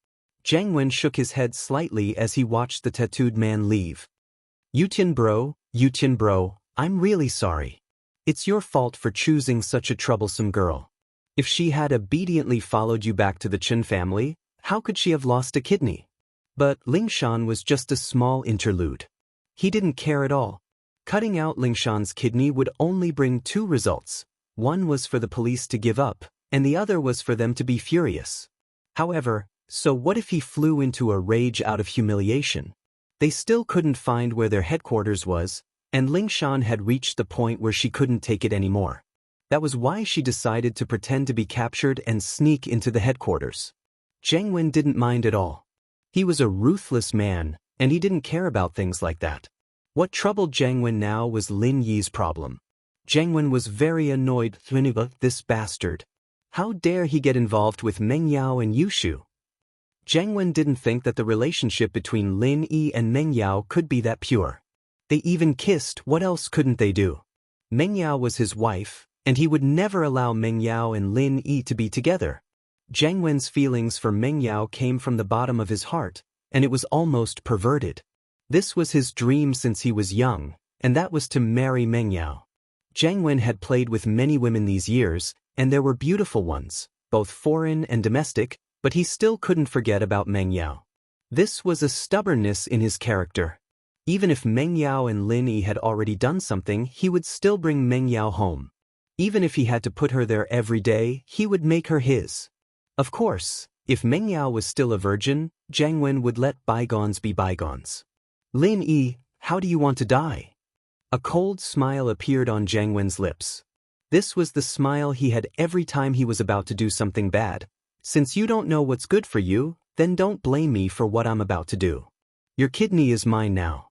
Zhang Wen shook his head slightly as he watched the tattooed man leave. Yutian bro, I'm really sorry. It's your fault for choosing such a troublesome girl. If she had obediently followed you back to the Chen family, how could she have lost a kidney? But Ling Shan was just a small interlude. He didn't care at all. Cutting out Ling Shan's kidney would only bring two results. One was for the police to give up, and the other was for them to be furious. However, so what if he flew into a rage out of humiliation? They still couldn't find where their headquarters was, and Ling Shan had reached the point where she couldn't take it anymore. That was why she decided to pretend to be captured and sneak into the headquarters. Zhang Wen didn't mind at all. He was a ruthless man, and he didn't care about things like that. What troubled Zhang Wen now was Lin Yi's problem. Zhang Wen was very annoyed. This bastard. How dare he get involved with Meng Yao and Yushu? Zhang Wen didn't think that the relationship between Lin Yi and Meng Yao could be that pure. They even kissed. What else couldn't they do? Meng Yao was his wife, and he would never allow Meng Yao and Lin Yi to be together. Zhang Wen's feelings for Meng Yao came from the bottom of his heart, and it was almost perverted. This was his dream since he was young, and that was to marry Meng Yao. Zhang Wen had played with many women these years, and there were beautiful ones, both foreign and domestic, but he still couldn't forget about Meng Yao. This was a stubbornness in his character. Even if Meng Yao and Lin Yi had already done something, he would still bring Meng Yao home. Even if he had to put her there every day, he would make her his. Of course, if Meng Yao was still a virgin, Zhang Wen would let bygones be bygones. Lin Yi, how do you want to die? A cold smile appeared on Zhang Wen's lips. This was the smile he had every time he was about to do something bad. Since you don't know what's good for you, then don't blame me for what I'm about to do. Your kidney is mine now.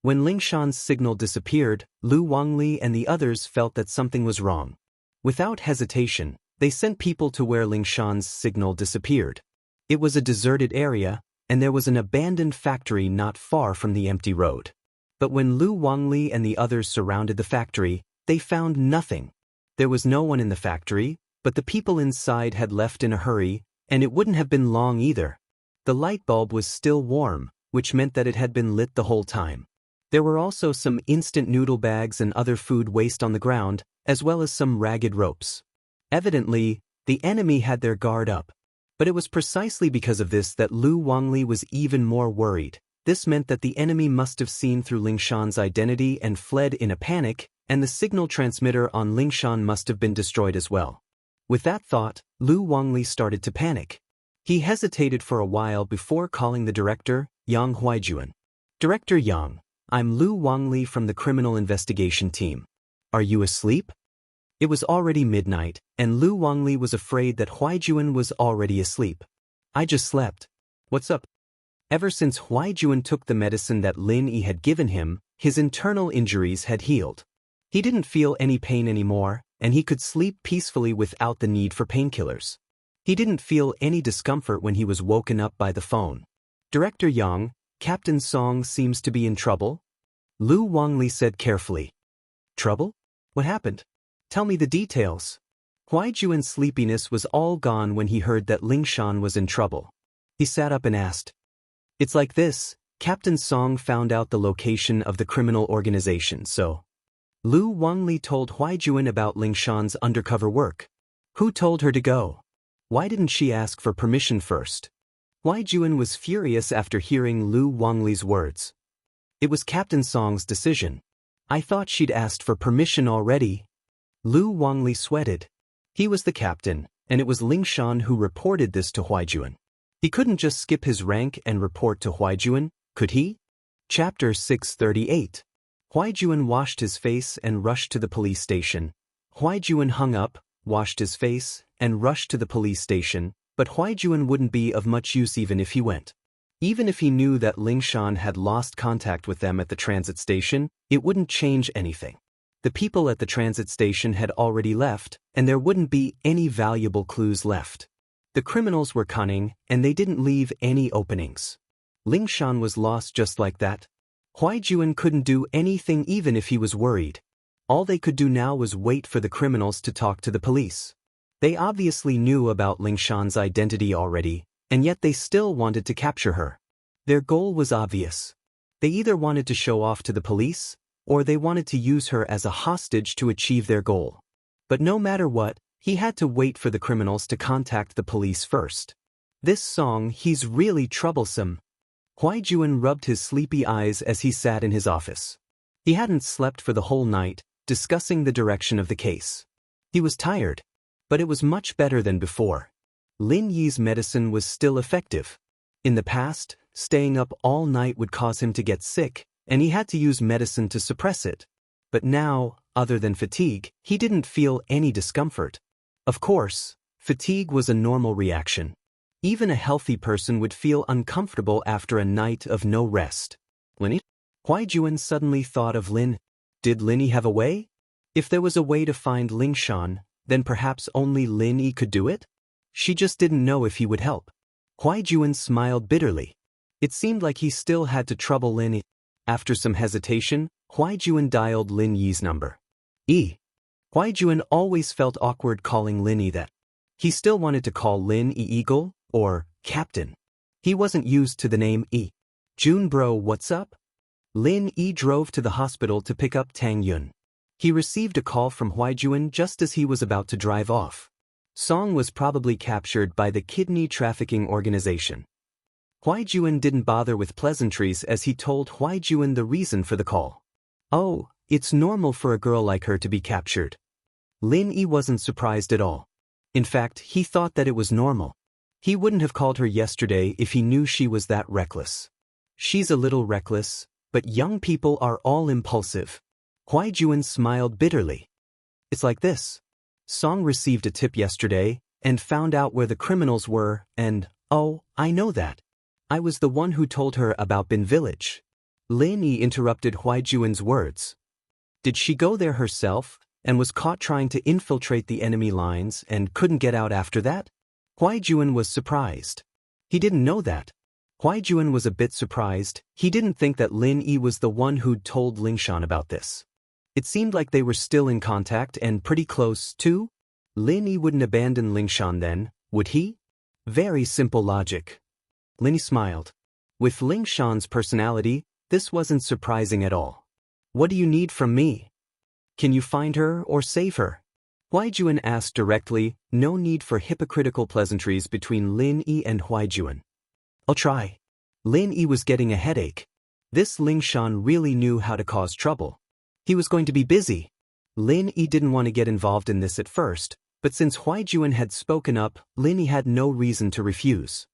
When Ling Shan's signal disappeared, Wang Lin and the others felt that something was wrong. Without hesitation, they sent people to where Ling Shan's signal disappeared. It was a deserted area, and there was an abandoned factory not far from the empty road. But when Wang Lin and the others surrounded the factory, they found nothing. There was no one in the factory, but the people inside had left in a hurry, and it wouldn't have been long either. The light bulb was still warm, which meant that it had been lit the whole time. There were also some instant noodle bags and other food waste on the ground, as well as some ragged ropes. Evidently, the enemy had their guard up. But it was precisely because of this that Wang Lin was even more worried. This meant that the enemy must have seen through Ling Shan's identity and fled in a panic, and the signal transmitter on Ling Shan must have been destroyed as well. With that thought, Wang Lin started to panic. He hesitated for a while before calling the director, Yang Huaijuan. Director Yang, I'm Wang Lin from the criminal investigation team. Are you asleep? It was already midnight, and Wang Lin was afraid that Huaijuan was already asleep. I just slept. What's up? Ever since Huaijuan took the medicine that Lin Yi had given him, his internal injuries had healed. He didn't feel any pain anymore, and he could sleep peacefully without the need for painkillers. He didn't feel any discomfort when he was woken up by the phone. Director Yang, Captain Song seems to be in trouble? Wang Lin said carefully. Trouble? What happened? Tell me the details. Huaijuan's sleepiness was all gone when he heard that Lingshan was in trouble. He sat up and asked. It's like this, Captain Song found out the location of the criminal organization, so. Wang Lin told Huaijuan about Lingshan's undercover work. Who told her to go? Why didn't she ask for permission first? Huaijuan was furious after hearing Wang Lin's words. It was Captain Song's decision. I thought she'd asked for permission already. Wang Lin sweated. He was the captain, and it was Lingshan who reported this to Huaijuan. He couldn't just skip his rank and report to Huaijuan, could he? Chapter 638. Huaijuan washed his face and rushed to the police station. Huaijuan hung up, washed his face, and rushed to the police station, but Huaijuan wouldn't be of much use even if he went. Even if he knew that Lingshan had lost contact with them at the transit station, it wouldn't change anything. The people at the transit station had already left, and there wouldn't be any valuable clues left. The criminals were cunning, and they didn't leave any openings. Lingshan was lost just like that. Huaijuan couldn't do anything even if he was worried. All they could do now was wait for the criminals to talk to the police. They obviously knew about Lingshan's identity already, and yet they still wanted to capture her. Their goal was obvious. They either wanted to show off to the police, or they wanted to use her as a hostage to achieve their goal. But no matter what, he had to wait for the criminals to contact the police first. This song, he's really troublesome. Huaijuan rubbed his sleepy eyes as he sat in his office. He hadn't slept for the whole night, discussing the direction of the case. He was tired, but it was much better than before. Lin Yi's medicine was still effective. In the past, staying up all night would cause him to get sick, and he had to use medicine to suppress it. But now, other than fatigue, he didn't feel any discomfort. Of course, fatigue was a normal reaction. Even a healthy person would feel uncomfortable after a night of no rest. Lin? Huaijuan suddenly thought of Lin. Did Lin Yi have a way? If there was a way to find Lingshan, then perhaps only Lin Yi could do it? She just didn't know if he would help. Huaijuan smiled bitterly. It seemed like he still had to trouble Lin Yi. After some hesitation, Huaijuan dialed Lin Yi's number. Huaijuan always felt awkward calling Lin Yi that. He still wanted to call Lin Yi Eagle, or Captain. He wasn't used to the name Yi. Jun bro, what's up? Lin Yi drove to the hospital to pick up Tang Yun. He received a call from Huaijuan just as he was about to drive off. Song was probably captured by the kidney trafficking organization. Huaijuan didn't bother with pleasantries as he told Huaijuan the reason for the call. Oh, it's normal for a girl like her to be captured. Lin Yi wasn't surprised at all. In fact, he thought that it was normal. He wouldn't have called her yesterday if he knew she was that reckless. She's a little reckless, but young people are all impulsive. Huaijuan smiled bitterly. It's like this. Song received a tip yesterday and found out where the criminals were and, oh, I know that. I was the one who told her about Bin Village. Lin Yi interrupted Huaijuan's words. Did she go there herself and was caught trying to infiltrate the enemy lines and couldn't get out after that? Huaijuan was surprised. He didn't know that. Huaijuan was a bit surprised. He didn't think that Lin Yi was the one who'd told Lingshan about this. It seemed like they were still in contact and pretty close, too. Lin Yi wouldn't abandon Lingshan then, would he? Very simple logic. Lin Yi smiled. With Lingshan's personality, this wasn't surprising at all. What do you need from me? Can you find her or save her? Huaijuan asked directly, no need for hypocritical pleasantries between Lin Yi and Huaijuan. I'll try. Lin Yi was getting a headache. This Lingshan really knew how to cause trouble. He was going to be busy. Lin Yi didn't want to get involved in this at first, but since Huaijuan had spoken up, Lin Yi had no reason to refuse.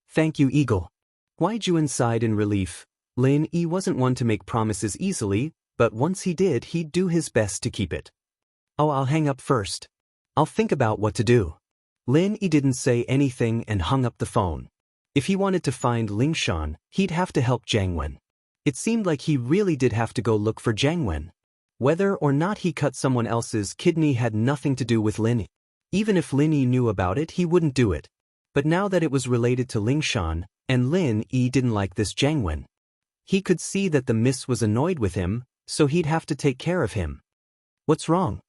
Thank you, Eagle. Huaijuan sighed in relief. Lin Yi wasn't one to make promises easily, but once he did, he'd do his best to keep it. Oh, I'll hang up first. I'll think about what to do. Lin Yi didn't say anything and hung up the phone. If he wanted to find Lingshan, he'd have to help Jiang Wen. It seemed like he really did have to go look for Jiang Wen. Whether or not he cut someone else's kidney had nothing to do with Lin Yi. Even if Lin Yi knew about it, he wouldn't do it. But now that it was related to Lingshan, And Lin Yi didn't like this Jiang Wen. He could see that the miss was annoyed with him, so he'd have to take care of him. What's wrong?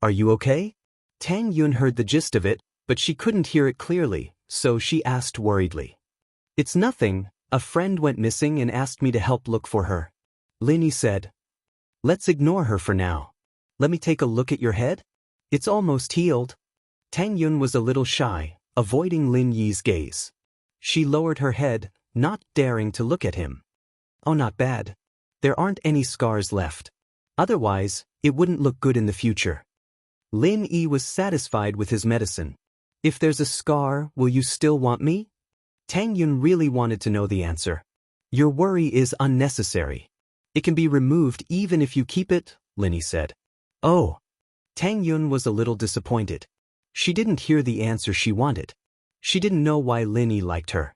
Are you okay? Tang Yun heard the gist of it, but she couldn't hear it clearly, so she asked worriedly. It's nothing, a friend went missing and asked me to help look for her. Lin Yi said. Let's ignore her for now. Let me take a look at your head? It's almost healed. Tang Yun was a little shy, avoiding Lin Yi's gaze. She lowered her head, not daring to look at him. Oh, not bad. There aren't any scars left. Otherwise, it wouldn't look good in the future. Lin Yi was satisfied with his medicine. If there's a scar, will you still want me? Tang Yun really wanted to know the answer. Your worry is unnecessary. It can be removed even if you keep it, Lin Yi said. Oh. Tang Yun was a little disappointed. She didn't hear the answer she wanted. She didn't know why Lin Yi liked her.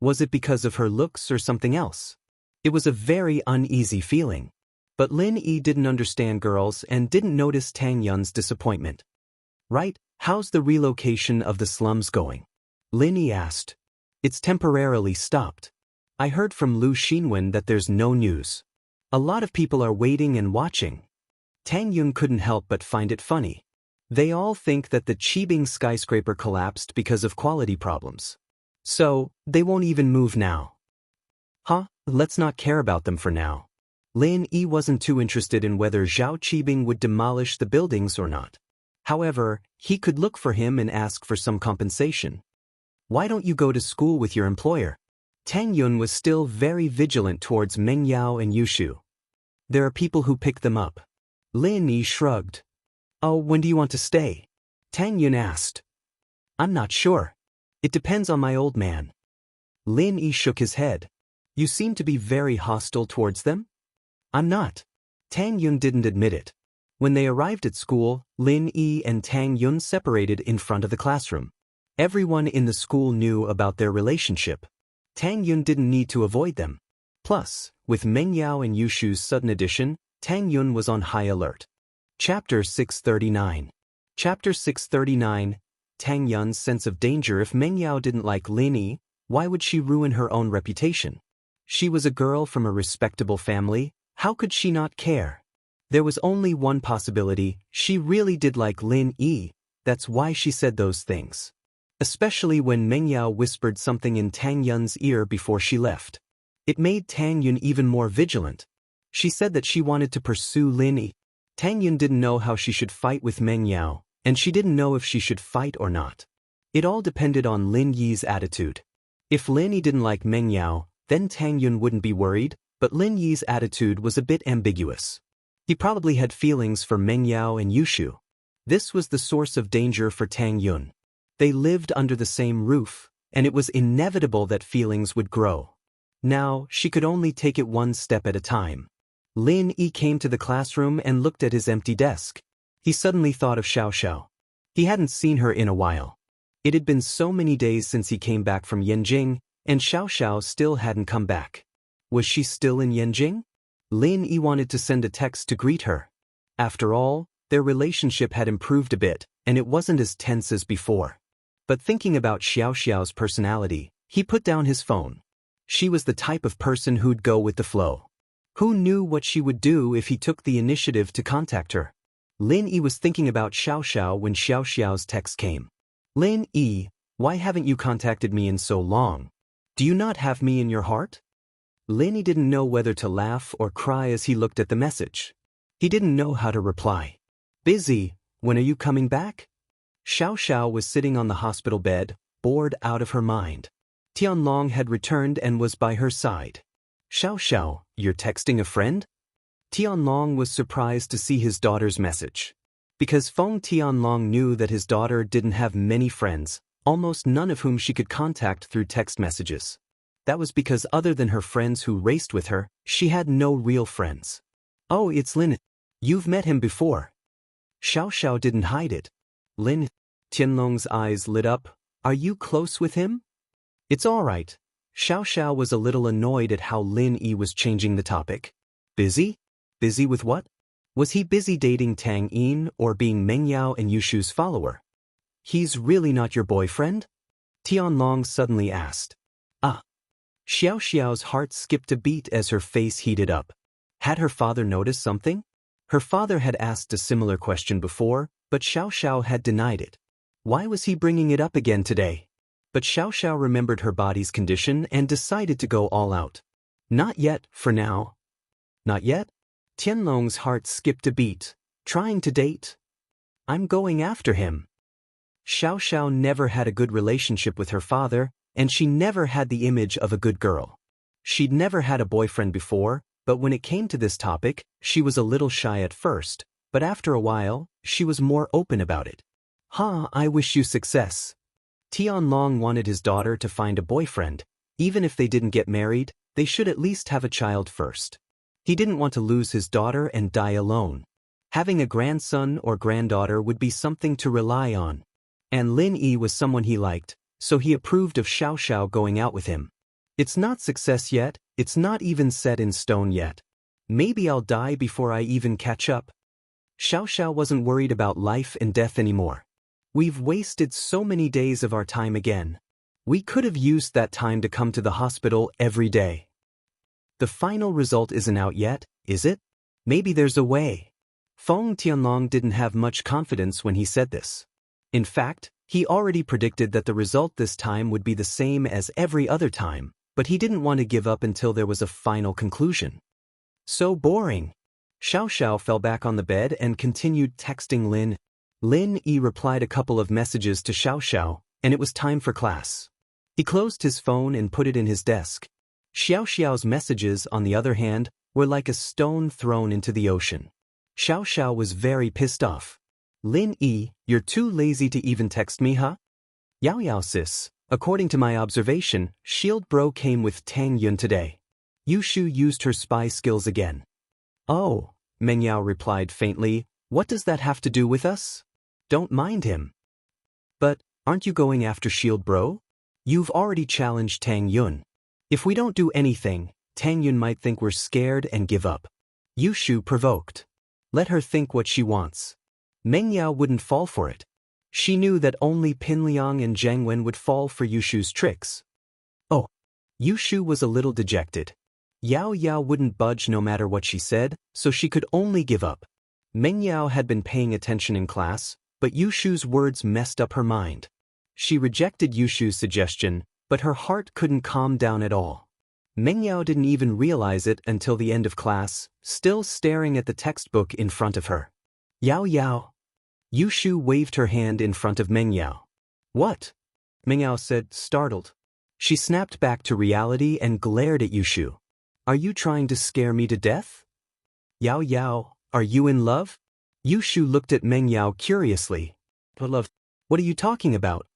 Was it because of her looks or something else? It was a very uneasy feeling. But Lin Yi didn't understand girls and didn't notice Tang Yun's disappointment. Right, how's the relocation of the slums going? Lin Yi asked. It's temporarily stopped. I heard from Lu Xinwen that there's no news. A lot of people are waiting and watching. Tang Yun couldn't help but find it funny. They all think that the Qibing skyscraper collapsed because of quality problems. So, they won't even move now. Huh, let's not care about them for now. Lin Yi wasn't too interested in whether Zhao Qibing would demolish the buildings or not. However, he could look for him and ask for some compensation. Why don't you go to school with your employer? Tang Yun was still very vigilant towards Meng Yao and Yushu. There are people who pick them up. Lin Yi shrugged. Oh, when do you want to stay? Tang Yun asked. I'm not sure. It depends on my old man. Lin Yi shook his head. You seem to be very hostile towards them? I'm not. Tang Yun didn't admit it. When they arrived at school, Lin Yi and Tang Yun separated in front of the classroom. Everyone in the school knew about their relationship. Tang Yun didn't need to avoid them. Plus, with Meng Yao and Yushu's sudden addition, Tang Yun was on high alert. Chapter 639. Chapter 639. Tang Yun's sense of danger. If Meng Yao didn't like Lin Yi, why would she ruin her own reputation? She was a girl from a respectable family. How could she not care? There was only one possibility. She really did like Lin Yi. That's why she said those things. Especially when Meng Yao whispered something in Tang Yun's ear before she left. It made Tang Yun even more vigilant. She said that she wanted to pursue Lin Yi. Tang Yun didn't know how she should fight with Meng Yao, and she didn't know if she should fight or not. It all depended on Lin Yi's attitude. If Lin Yi didn't like Meng Yao, then Tang Yun wouldn't be worried, but Lin Yi's attitude was a bit ambiguous. He probably had feelings for Meng Yao and Yushu. This was the source of danger for Tang Yun. They lived under the same roof, and it was inevitable that feelings would grow. Now, she could only take it one step at a time. Lin Yi came to the classroom and looked at his empty desk. He suddenly thought of Xiaoxiao. He hadn't seen her in a while. It had been so many days since he came back from Yanjing, and Xiaoxiao still hadn't come back. Was she still in Yanjing? Lin Yi wanted to send a text to greet her. After all, their relationship had improved a bit, and it wasn't as tense as before. But thinking about Xiaoxiao's personality, he put down his phone. She was the type of person who'd go with the flow. Who knew what she would do if he took the initiative to contact her? Lin Yi was thinking about Xiaoxiao when Xiaoxiao's text came. Lin Yi, why haven't you contacted me in so long? Do you not have me in your heart? Lin Yi didn't know whether to laugh or cry as he looked at the message. He didn't know how to reply. Busy, when are you coming back? Xiaoxiao was sitting on the hospital bed, bored out of her mind. Tianlong had returned and was by her side. Xiaoxiao, you're texting a friend? Tianlong was surprised to see his daughter's message. Because Feng Tianlong knew that his daughter didn't have many friends, almost none of whom she could contact through text messages. That was because other than her friends who raced with her, she had no real friends. Oh, it's Lin. You've met him before. Xiaoxiao didn't hide it. Lin. Tianlong's eyes lit up. Are you close with him? It's all right. Xiaoxiao was a little annoyed at how Lin Yi was changing the topic. Busy? Busy with what? Was he busy dating Tang Yin or being Meng Yao and Yushu's follower? He's really not your boyfriend? Tianlong suddenly asked. Ah. Xiaoxiao's heart skipped a beat as her face heated up. Had her father noticed something? Her father had asked a similar question before, but Xiaoxiao had denied it. Why was he bringing it up again today? But Xiaoxiao remembered her body's condition and decided to go all out. Not yet, for now. Not yet? Tianlong's heart skipped a beat. Trying to date? I'm going after him. Xiaoxiao never had a good relationship with her father, and she never had the image of a good girl. She'd never had a boyfriend before, but when it came to this topic, she was a little shy at first, but after a while, she was more open about it. I wish you success. Tianlong wanted his daughter to find a boyfriend. Even if they didn't get married, they should at least have a child first. He didn't want to lose his daughter and die alone. Having a grandson or granddaughter would be something to rely on. And Lin Yi was someone he liked, so he approved of Xiaoxiao going out with him. It's not success yet, it's not even set in stone yet. Maybe I'll die before I even catch up. Xiaoxiao wasn't worried about life and death anymore. We've wasted so many days of our time again. We could have used that time to come to the hospital every day. The final result isn't out yet, is it? Maybe there's a way. Feng Tianlong didn't have much confidence when he said this. In fact, he already predicted that the result this time would be the same as every other time, but he didn't want to give up until there was a final conclusion. So boring. Xiaoxiao fell back on the bed and continued texting Lin. Lin Yi replied a couple of messages to Xiaoxiao, and it was time for class. He closed his phone and put it in his desk. Xiaoxiao's messages, on the other hand, were like a stone thrown into the ocean. Xiaoxiao was very pissed off. Lin Yi, you're too lazy to even text me, huh? Yao sis, according to my observation, Shield Bro came with Tang Yun today. Yushu used her spy skills again. Oh, Meng Yao replied faintly, what does that have to do with us? Don't mind him. But, aren't you going after Shield Bro? You've already challenged Tang Yun. If we don't do anything, Tang Yun might think we're scared and give up. Yushu provoked. Let her think what she wants. Meng Yao wouldn't fall for it. She knew that only Pinliang and Zhang Wen would fall for Yushu's tricks. Oh. Yushu was a little dejected. Yao Yao wouldn't budge no matter what she said, so she could only give up. Meng Yao had been paying attention in class, but Yushu's words messed up her mind. She rejected Yushu's suggestion, but her heart couldn't calm down at all. Meng Yao didn't even realize it until the end of class, still staring at the textbook in front of her. Yao Yao. Yushu waved her hand in front of Meng Yao. What? Meng Yao said, startled. She snapped back to reality and glared at Yushu. Are you trying to scare me to death? Yao Yao, are you in love? Yushu looked at Meng Yao curiously. Love? What are you talking about?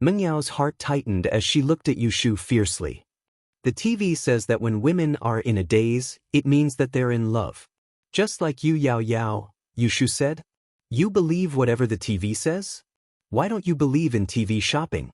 Meng Yao's heart tightened as she looked at Yushu fiercely. The TV says that when women are in a daze, it means that they're in love. Just like you, Yao Yao, Yushu said. You believe whatever the TV says? Why don't you believe in TV shopping?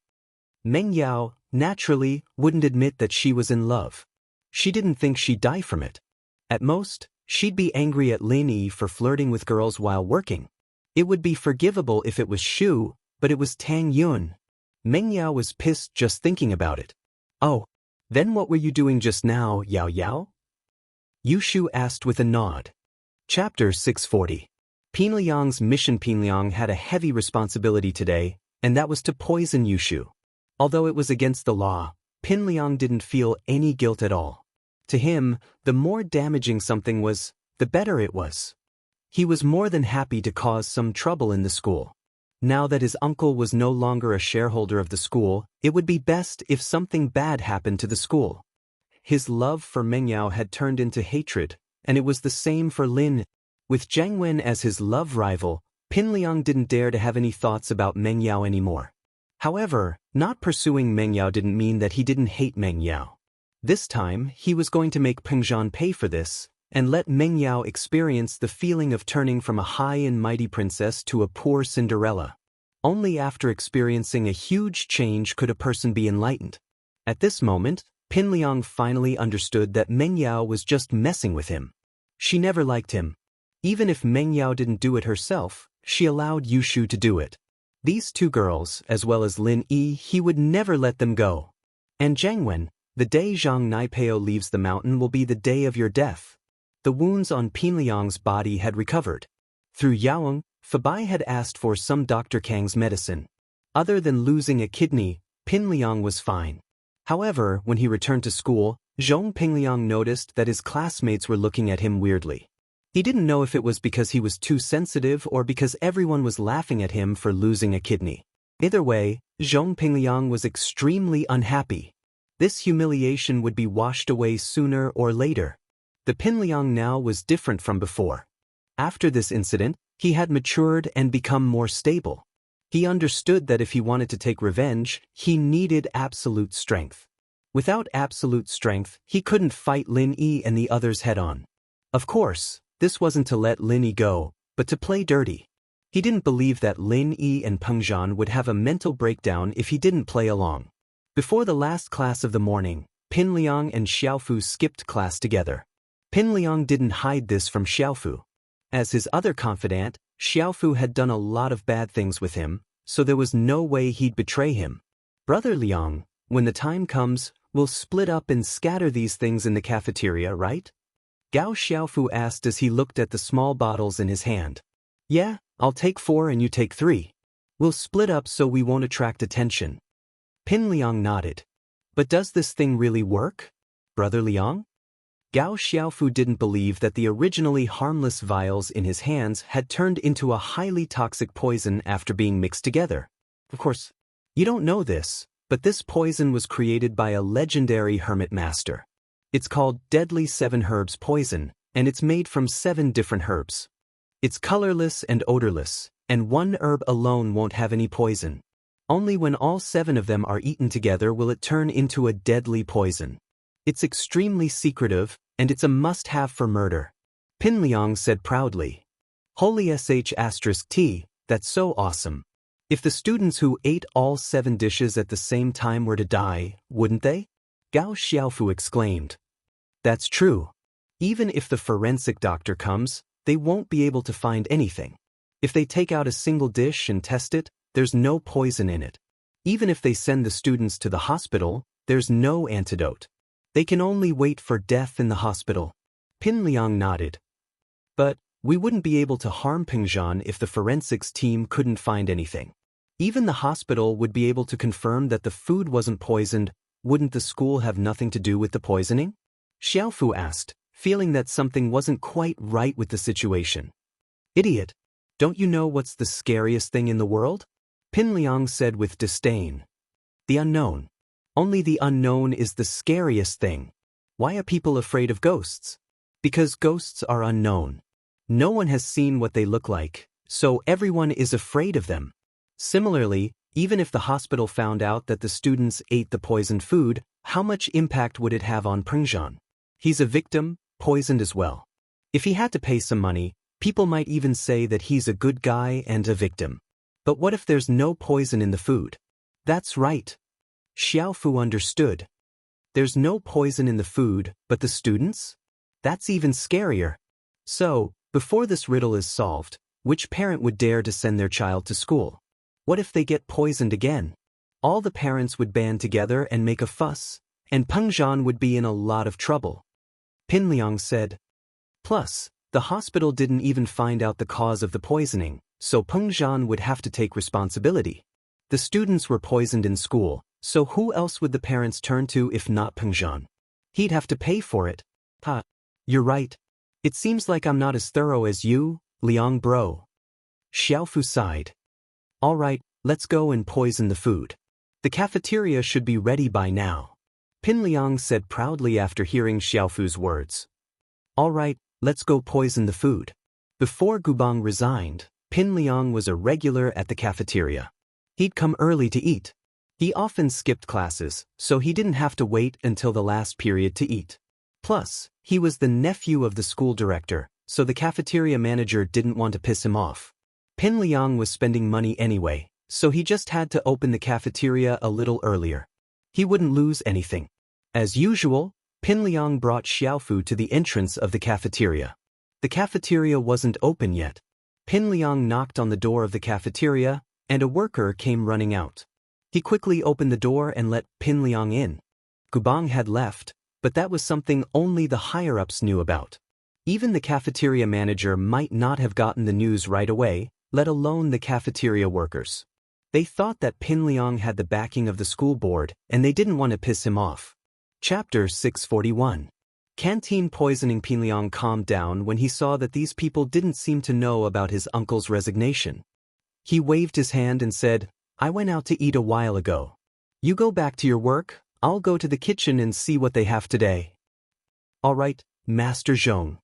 Meng Yao, naturally, wouldn't admit that she was in love. She didn't think she'd die from it. At most, she'd be angry at Lin Yi for flirting with girls while working. It would be forgivable if it was Shu, but it was Tang Yun. Meng Yao was pissed just thinking about it. Oh, then what were you doing just now, Yao Yao? Yushu asked with a nod. Chapter 640. Pinliang's mission. Pinliang had a heavy responsibility today, and that was to poison Yushu. Although it was against the law, Pinliang didn't feel any guilt at all. To him, the more damaging something was, the better it was. He was more than happy to cause some trouble in the school. Now that his uncle was no longer a shareholder of the school, it would be best if something bad happened to the school. His love for Meng Yao had turned into hatred, and it was the same for Lin. With Zhang Wen as his love rival, Pinliang didn't dare to have any thoughts about Meng Yao anymore. However, not pursuing Meng Yao didn't mean that he didn't hate Meng Yao. This time, he was going to make Pengzhan pay for this, and let Meng Yao experience the feeling of turning from a high and mighty princess to a poor Cinderella. Only after experiencing a huge change could a person be enlightened. At this moment, Pinliang finally understood that Meng Yao was just messing with him. She never liked him. Even if Meng Yao didn't do it herself, she allowed Yushu to do it. These two girls, as well as Lin Yi, he would never let them go. And Zhang Wen, The day Zhang Naipeo leaves the mountain will be the day of your death. The wounds on Pinliang's body had recovered. Through Yaoang, Fabai had asked for some Dr. Kang's medicine. Other than losing a kidney, Pinliang was fine. However, when he returned to school, Zhong Pinliang noticed that his classmates were looking at him weirdly. He didn't know if it was because he was too sensitive or because everyone was laughing at him for losing a kidney. Either way, Zhong Pinliang was extremely unhappy. This humiliation would be washed away sooner or later. The Pinliang now was different from before. After this incident, he had matured and become more stable. He understood that if he wanted to take revenge, he needed absolute strength. Without absolute strength, he couldn't fight Lin Yi and the others head-on. Of course, this wasn't to let Lin Yi go, but to play dirty. He didn't believe that Lin Yi and Peng Zhan would have a mental breakdown if he didn't play along. Before the last class of the morning, Pinliang and Xiaofu skipped class together. Pinliang didn't hide this from Xiaofu. As his other confidant, Xiaofu had done a lot of bad things with him, so there was no way he'd betray him. Brother Liang, when the time comes, we'll split up and scatter these things in the cafeteria, right? Gao Xiaofu asked as he looked at the small bottles in his hand. Yeah, I'll take 4 and you take 3. We'll split up so we won't attract attention. Pinliang nodded. But does this thing really work, Brother Liang? Gao Xiaofu didn't believe that the originally harmless vials in his hands had turned into a highly toxic poison after being mixed together. Of course, you don't know this, but this poison was created by a legendary hermit master. It's called Deadly 7 Herbs Poison, and it's made from 7 different herbs. It's colorless and odorless, and one herb alone won't have any poison. Only when all 7 of them are eaten together will it turn into a deadly poison. It's extremely secretive, and it's a must-have for murder. Pinliang said proudly. Holy sh*T, that's so awesome. If the students who ate all 7 dishes at the same time were to die, wouldn't they? Gao Xiaofu exclaimed. That's true. Even if the forensic doctor comes, they won't be able to find anything. If they take out a single dish and test it, there's no poison in it. Even if they send the students to the hospital, there's no antidote. They can only wait for death in the hospital. Pinliang nodded. But we wouldn't be able to harm Peng Zhan if the forensics team couldn't find anything. Even the hospital would be able to confirm that the food wasn't poisoned. Wouldn't the school have nothing to do with the poisoning? Xiaofu asked, feeling that something wasn't quite right with the situation. Idiot! Don't you know what's the scariest thing in the world? Pinliang said with disdain. The unknown. Only the unknown is the scariest thing. Why are people afraid of ghosts? Because ghosts are unknown. No one has seen what they look like, so everyone is afraid of them. Similarly, even if the hospital found out that the students ate the poisoned food, how much impact would it have on Peng Zhan? He's a victim, poisoned as well. If he had to pay some money, people might even say that he's a good guy and a victim. But what if there's no poison in the food? That's right. Xiaofu understood. There's no poison in the food, but the students? That's even scarier. So, before this riddle is solved, which parent would dare to send their child to school? What if they get poisoned again? All the parents would band together and make a fuss, and Peng Zhan would be in a lot of trouble. Pinliang said. Plus, the hospital didn't even find out the cause of the poisoning, so Peng Zhan would have to take responsibility. The students were poisoned in school, so who else would the parents turn to if not Peng Zhan? He'd have to pay for it. You're right. It seems like I'm not as thorough as you, Liang bro. Xiaofu sighed. All right, let's go and poison the food. The cafeteria should be ready by now. Pinliang said proudly after hearing Xiaofu's words. All right, let's go poison the food. Before Gubang resigned, Pinliang was a regular at the cafeteria. He'd come early to eat. He often skipped classes, so he didn't have to wait until the last period to eat. Plus, he was the nephew of the school director, so the cafeteria manager didn't want to piss him off. Pinliang was spending money anyway, so he just had to open the cafeteria a little earlier. He wouldn't lose anything. As usual, Pinliang brought Xiaofu to the entrance of the cafeteria. The cafeteria wasn't open yet. Pinliang knocked on the door of the cafeteria, and a worker came running out. He quickly opened the door and let Pinliang in. Gubang had left, but that was something only the higher-ups knew about. Even the cafeteria manager might not have gotten the news right away, let alone the cafeteria workers. They thought that Pin Liang had the backing of the school board, and they didn't want to piss him off. Chapter 641. Canteen poisoning. Pin Liang calmed down when he saw that these people didn't seem to know about his uncle's resignation. He waved his hand and said, "I went out to eat a while ago. You go back to your work, I'll go to the kitchen and see what they have today." "All right, Master Zhong."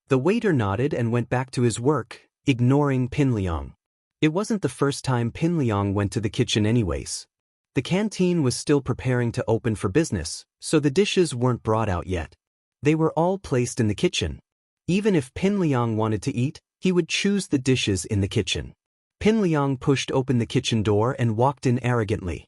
The waiter nodded and went back to his work, ignoring Pin Liang. It wasn't the first time Pin Liang went to the kitchen anyways. The canteen was still preparing to open for business, so the dishes weren't brought out yet. They were all placed in the kitchen. Even if Pin Liang wanted to eat, he would choose the dishes in the kitchen. Pin Liang pushed open the kitchen door and walked in arrogantly.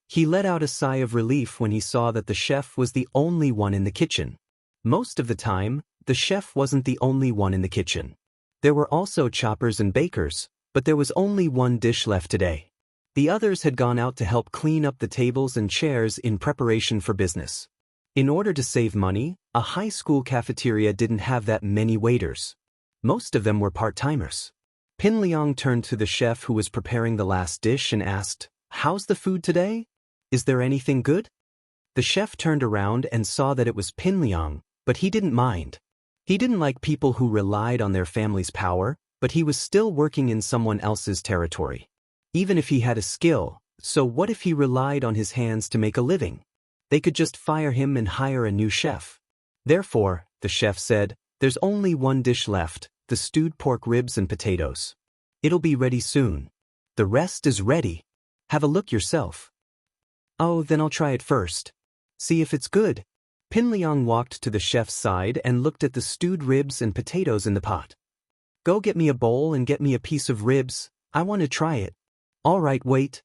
He let out a sigh of relief when he saw that the chef was the only one in the kitchen. Most of the time, the chef wasn't the only one in the kitchen. There were also choppers and bakers, but there was only one dish left today. The others had gone out to help clean up the tables and chairs in preparation for business. In order to save money, a high school cafeteria didn't have that many waiters. Most of them were part-timers. Pin Liang turned to the chef who was preparing the last dish and asked, "How's the food today? Is there anything good?" The chef turned around and saw that it was Pin Liang, but he didn't mind. He didn't like people who relied on their family's power, but he was still working in someone else's territory. Even if he had a skill, so what if he relied on his hands to make a living? They could just fire him and hire a new chef. Therefore, the chef said, "There's only one dish left, the stewed pork ribs and potatoes. It'll be ready soon. The rest is ready. Have a look yourself." "Oh, then I'll try it first. See if it's good." Pin Liang walked to the chef's side and looked at the stewed ribs and potatoes in the pot. "Go get me a bowl and get me a piece of ribs. I want to try it." "All right, wait."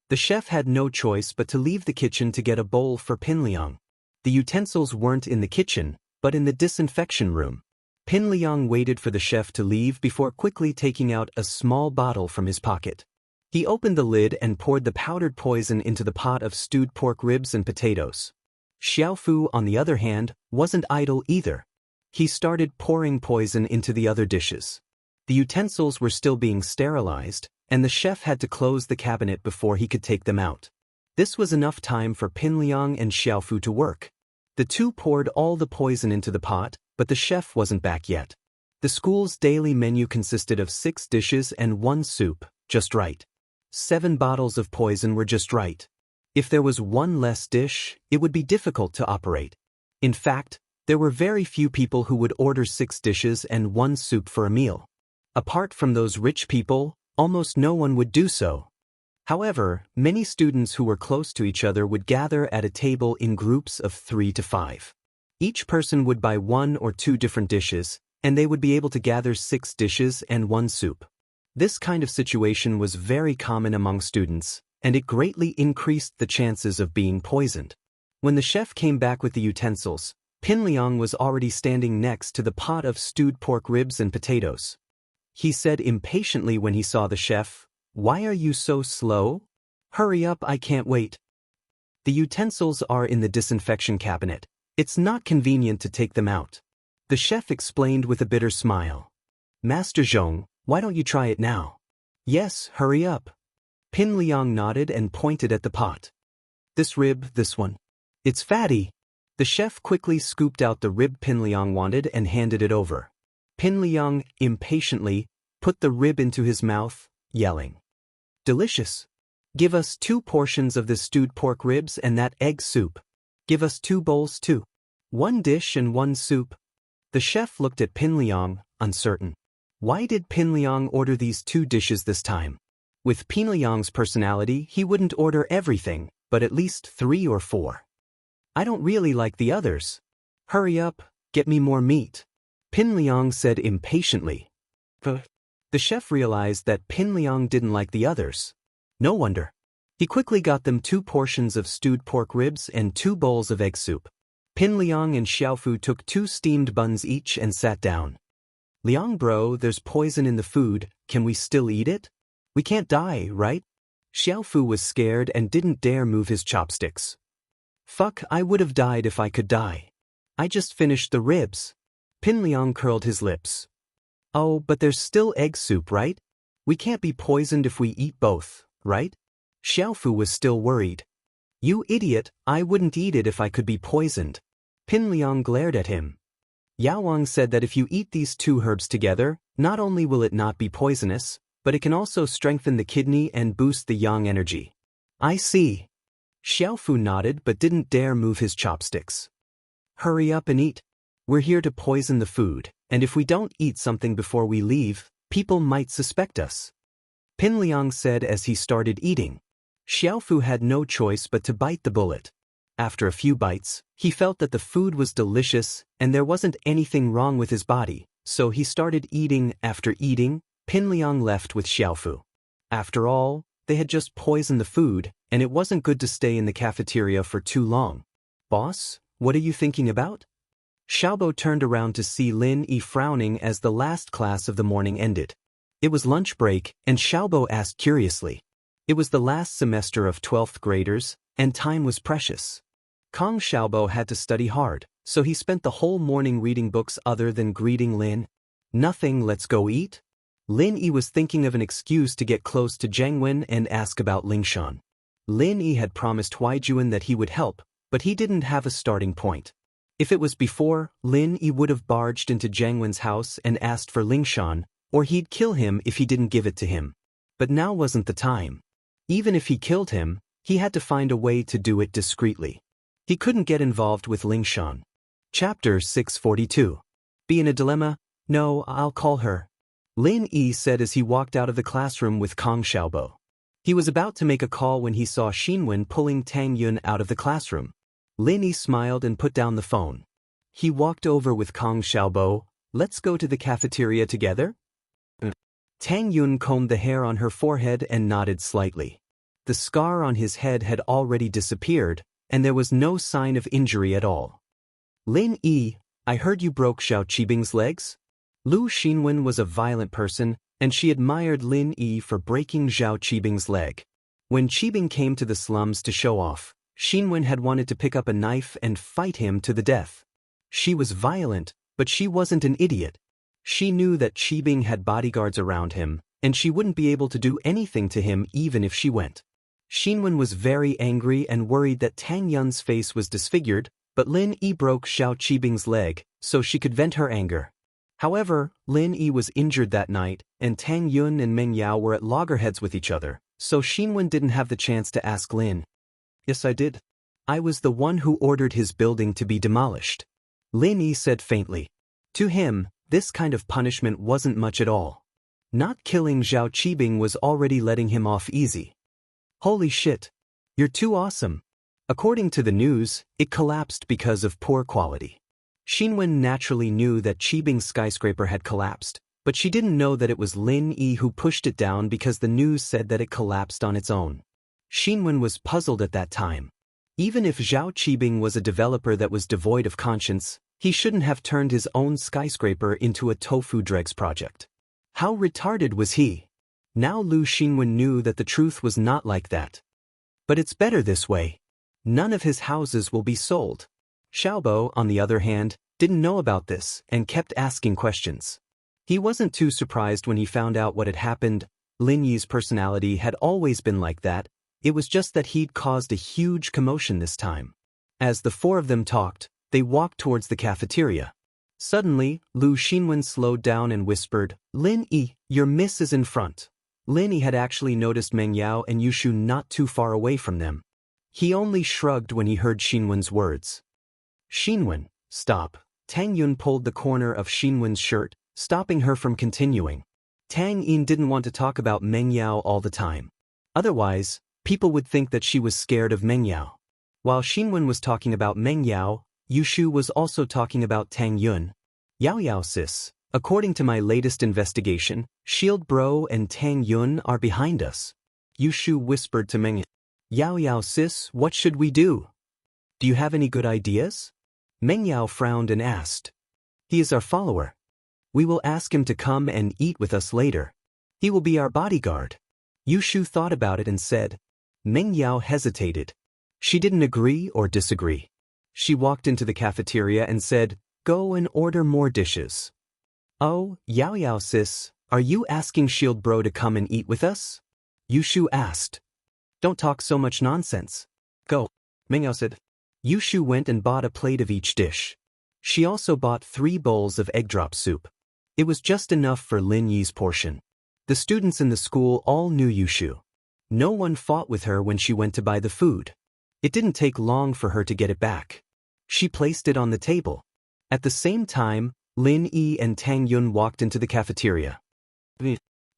The chef had no choice but to leave the kitchen to get a bowl for Pin Liang. The utensils weren't in the kitchen, but in the disinfection room. Pin Liang waited for the chef to leave before quickly taking out a small bottle from his pocket. He opened the lid and poured the powdered poison into the pot of stewed pork ribs and potatoes. Xiaofu, on the other hand, wasn't idle either. He started pouring poison into the other dishes. The utensils were still being sterilized, and the chef had to close the cabinet before he could take them out. This was enough time for Pin Liang and Xiaofu to work. The two poured all the poison into the pot, but the chef wasn't back yet. The school's daily menu consisted of 6 dishes and 1 soup, just right. 7 bottles of poison were just right. If there was one less dish, it would be difficult to operate. In fact, there were very few people who would order 6 dishes and 1 soup for a meal. Apart from those rich people, almost no one would do so. However, many students who were close to each other would gather at a table in groups of 3 to 5. Each person would buy 1 or 2 different dishes, and they would be able to gather 6 dishes and 1 soup. This kind of situation was very common among students, and it greatly increased the chances of being poisoned. When the chef came back with the utensils, Pin Liang was already standing next to the pot of stewed pork ribs and potatoes. He said impatiently when he saw the chef, "Why are you so slow? Hurry up, I can't wait." "The utensils are in the disinfection cabinet. It's not convenient to take them out." The chef explained with a bitter smile. "Master Zhong, why don't you try it now?" "Yes, hurry up." Pin Liang nodded and pointed at the pot. "This rib, this one. It's fatty." The chef quickly scooped out the rib Pin Liang wanted and handed it over. Pin Liang, impatiently, put the rib into his mouth, yelling, "Delicious! Give us 2 portions of the stewed pork ribs and that egg soup. Give us 2 bowls too. 1 dish and 1 soup." The chef looked at Pin Liang, uncertain. Why did Pin Liang order these 2 dishes this time? With Pin Liang's personality, he wouldn't order everything, but at least 3 or 4. "I don't really like the others. Hurry up, get me more meat," Pin Liang said impatiently. The chef realized that Pin Liang didn't like the others. No wonder. He quickly got them 2 portions of stewed pork ribs and 2 bowls of egg soup. Pin Liang and Xiaofu took 2 steamed buns each and sat down. "Liang bro, there's poison in the food, can we still eat it? We can't die, right?" Xiaofu was scared and didn't dare move his chopsticks. Fuck, I would have died if I could die. I just finished the ribs. Pin Liang curled his lips. Oh, but there's still egg soup, right? We can't be poisoned if we eat both, right? Xiaofu was still worried. You idiot, I wouldn't eat it if I could be poisoned. Pin Liang glared at him. Yao Wang said that if you eat these two herbs together, not only will it not be poisonous, but it can also strengthen the kidney and boost the yang energy. I see. Xiaofu nodded but didn't dare move his chopsticks. Hurry up and eat. We're here to poison the food, and if we don't eat something before we leave, people might suspect us. Pin Liang said as he started eating. Xiaofu had no choice but to bite the bullet. After a few bites, he felt that the food was delicious and there wasn't anything wrong with his body, so he started eating. After eating, Pin Liang left with Xiaofu. After all, they had just poisoned the food, and it wasn't good to stay in the cafeteria for too long. Boss, what are you thinking about? Xiaobo turned around to see Lin Yi frowning as the last class of the morning ended. It was lunch break, and Xiaobo asked curiously. It was the last semester of 12th graders, and time was precious. Kong Xiaobo had to study hard, so he spent the whole morning reading books other than greeting Lin. Nothing, let's go eat? Lin Yi was thinking of an excuse to get close to Zhang Wen and ask about Lingshan. Lin Yi had promised Huaijuan that he would help, but he didn't have a starting point. If it was before, Lin Yi would have barged into Zhang Wen's house and asked for Lingshan, or he'd kill him if he didn't give it to him. But now wasn't the time. Even if he killed him, he had to find a way to do it discreetly. He couldn't get involved with Lingshan. Chapter 642. Be in a dilemma? No, I'll call her. Lin Yi said as he walked out of the classroom with Kong Xiaobo. He was about to make a call when he saw Xinwen pulling Tang Yun out of the classroom. Lin Yi smiled and put down the phone. He walked over with Kong Xiaobo. Let's go to the cafeteria together? Tang Yun combed the hair on her forehead and nodded slightly. The scar on his head had already disappeared, and there was no sign of injury at all. Lin Yi, I heard you broke Xiao Qibing's legs? Lu Xinwen was a violent person, and she admired Lin Yi for breaking Xiao Qibing's leg. When Qibing came to the slums to show off, Xinwen had wanted to pick up a knife and fight him to the death. She was violent, but she wasn't an idiot. She knew that Qibing had bodyguards around him, and she wouldn't be able to do anything to him even if she went. Xinwen was very angry and worried that Tang Yun's face was disfigured, but Lin Yi broke Xiao Qibing's leg, so she could vent her anger. However, Lin Yi was injured that night, and Tang Yun and Meng Yao were at loggerheads with each other, so Xinwen didn't have the chance to ask Lin. Yes, I did. I was the one who ordered his building to be demolished. Lin Yi said faintly. To him, this kind of punishment wasn't much at all. Not killing Xiao Qibing was already letting him off easy. Holy shit. You're too awesome. According to the news, it collapsed because of poor quality. Xinwen naturally knew that Qibing's skyscraper had collapsed, but she didn't know that it was Lin Yi who pushed it down because the news said that it collapsed on its own. Xinwen was puzzled at that time. Even if Xiao Qibing was a developer that was devoid of conscience, he shouldn't have turned his own skyscraper into a tofu dregs project. How retarded was he? Now Lu Xinwen knew that the truth was not like that. But it's better this way. None of his houses will be sold. Xiaobo, on the other hand, didn't know about this and kept asking questions. He wasn't too surprised when he found out what had happened. Lin Yi's personality had always been like that. It was just that he'd caused a huge commotion this time. As the four of them talked, they walked towards the cafeteria. Suddenly, Lu Xinwen slowed down and whispered, Lin Yi, your miss is in front. Lin Yi had actually noticed Meng Yao and Yushu not too far away from them. He only shrugged when he heard Xinwen's words. Xinwen, stop. Tang Yun pulled the corner of Xinwen's shirt, stopping her from continuing. Tang Yin didn't want to talk about Meng Yao all the time. Otherwise, people would think that she was scared of Meng Yao. While Xinwen was talking about Meng Yao, Yushu was also talking about Tang Yun. Yao Yao sis, according to my latest investigation, Shield Bro and Tang Yun are behind us. Yushu whispered to Meng Yao. Yao sis, what should we do? Do you have any good ideas? Meng Yao frowned and asked. He is our follower. We will ask him to come and eat with us later. He will be our bodyguard. Yushu thought about it and said. Meng Yao hesitated. She didn't agree or disagree. She walked into the cafeteria and said, "Go and order more dishes." "Oh, Yao Yao sis, are you asking Shield Bro to come and eat with us?" Yushu asked. "Don't talk so much nonsense. Go," Mengyao said. Yushu went and bought a plate of each dish. She also bought 3 bowls of egg drop soup. It was just enough for Lin Yi's portion. The students in the school all knew Yushu. No one fought with her when she went to buy the food. It didn't take long for her to get it back. She placed it on the table. At the same time, Lin Yi and Tang Yun walked into the cafeteria.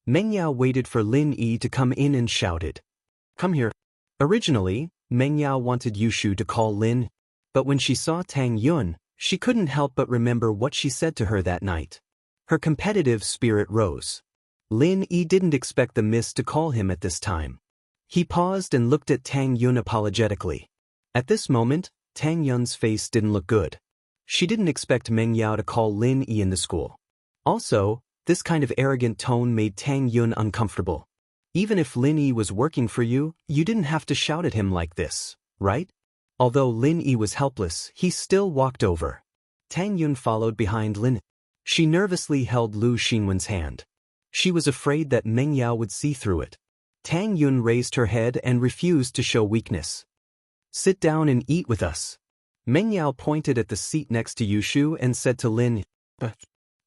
Meng Yao waited for Lin Yi to come in and shouted, "Come here." Originally, Meng Yao wanted Yushu to call Lin, but when she saw Tang Yun, she couldn't help but remember what she said to her that night. Her competitive spirit rose. Lin Yi didn't expect the miss to call him at this time. He paused and looked at Tang Yun apologetically. At this moment, Tang Yun's face didn't look good. She didn't expect Meng Yao to call Lin Yi in the school. Also, this kind of arrogant tone made Tang Yun uncomfortable. Even if Lin Yi was working for you, you didn't have to shout at him like this, right? Although Lin Yi was helpless, he still walked over. Tang Yun followed behind Lin. She nervously held Lu Xinwen's hand. She was afraid that Meng Yao would see through it. Tang Yun raised her head and refused to show weakness. "Sit down and eat with us." Meng Yao pointed at the seat next to Yushu and said to Lin.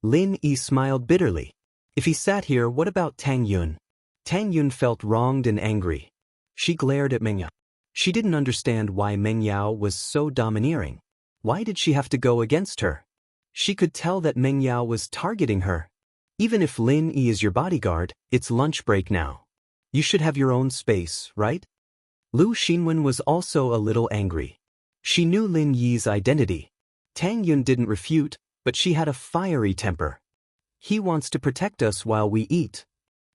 Lin Yi smiled bitterly. If he sat here, what about Tang Yun? Tang Yun felt wronged and angry. She glared at Meng Yao. She didn't understand why Meng Yao was so domineering. Why did she have to go against her? She could tell that Meng Yao was targeting her. Even if Lin Yi is your bodyguard, it's lunch break now. You should have your own space, right? Lu Xinwen was also a little angry. She knew Lin Yi's identity. Tang Yun didn't refute, but she had a fiery temper. "He wants to protect us while we eat."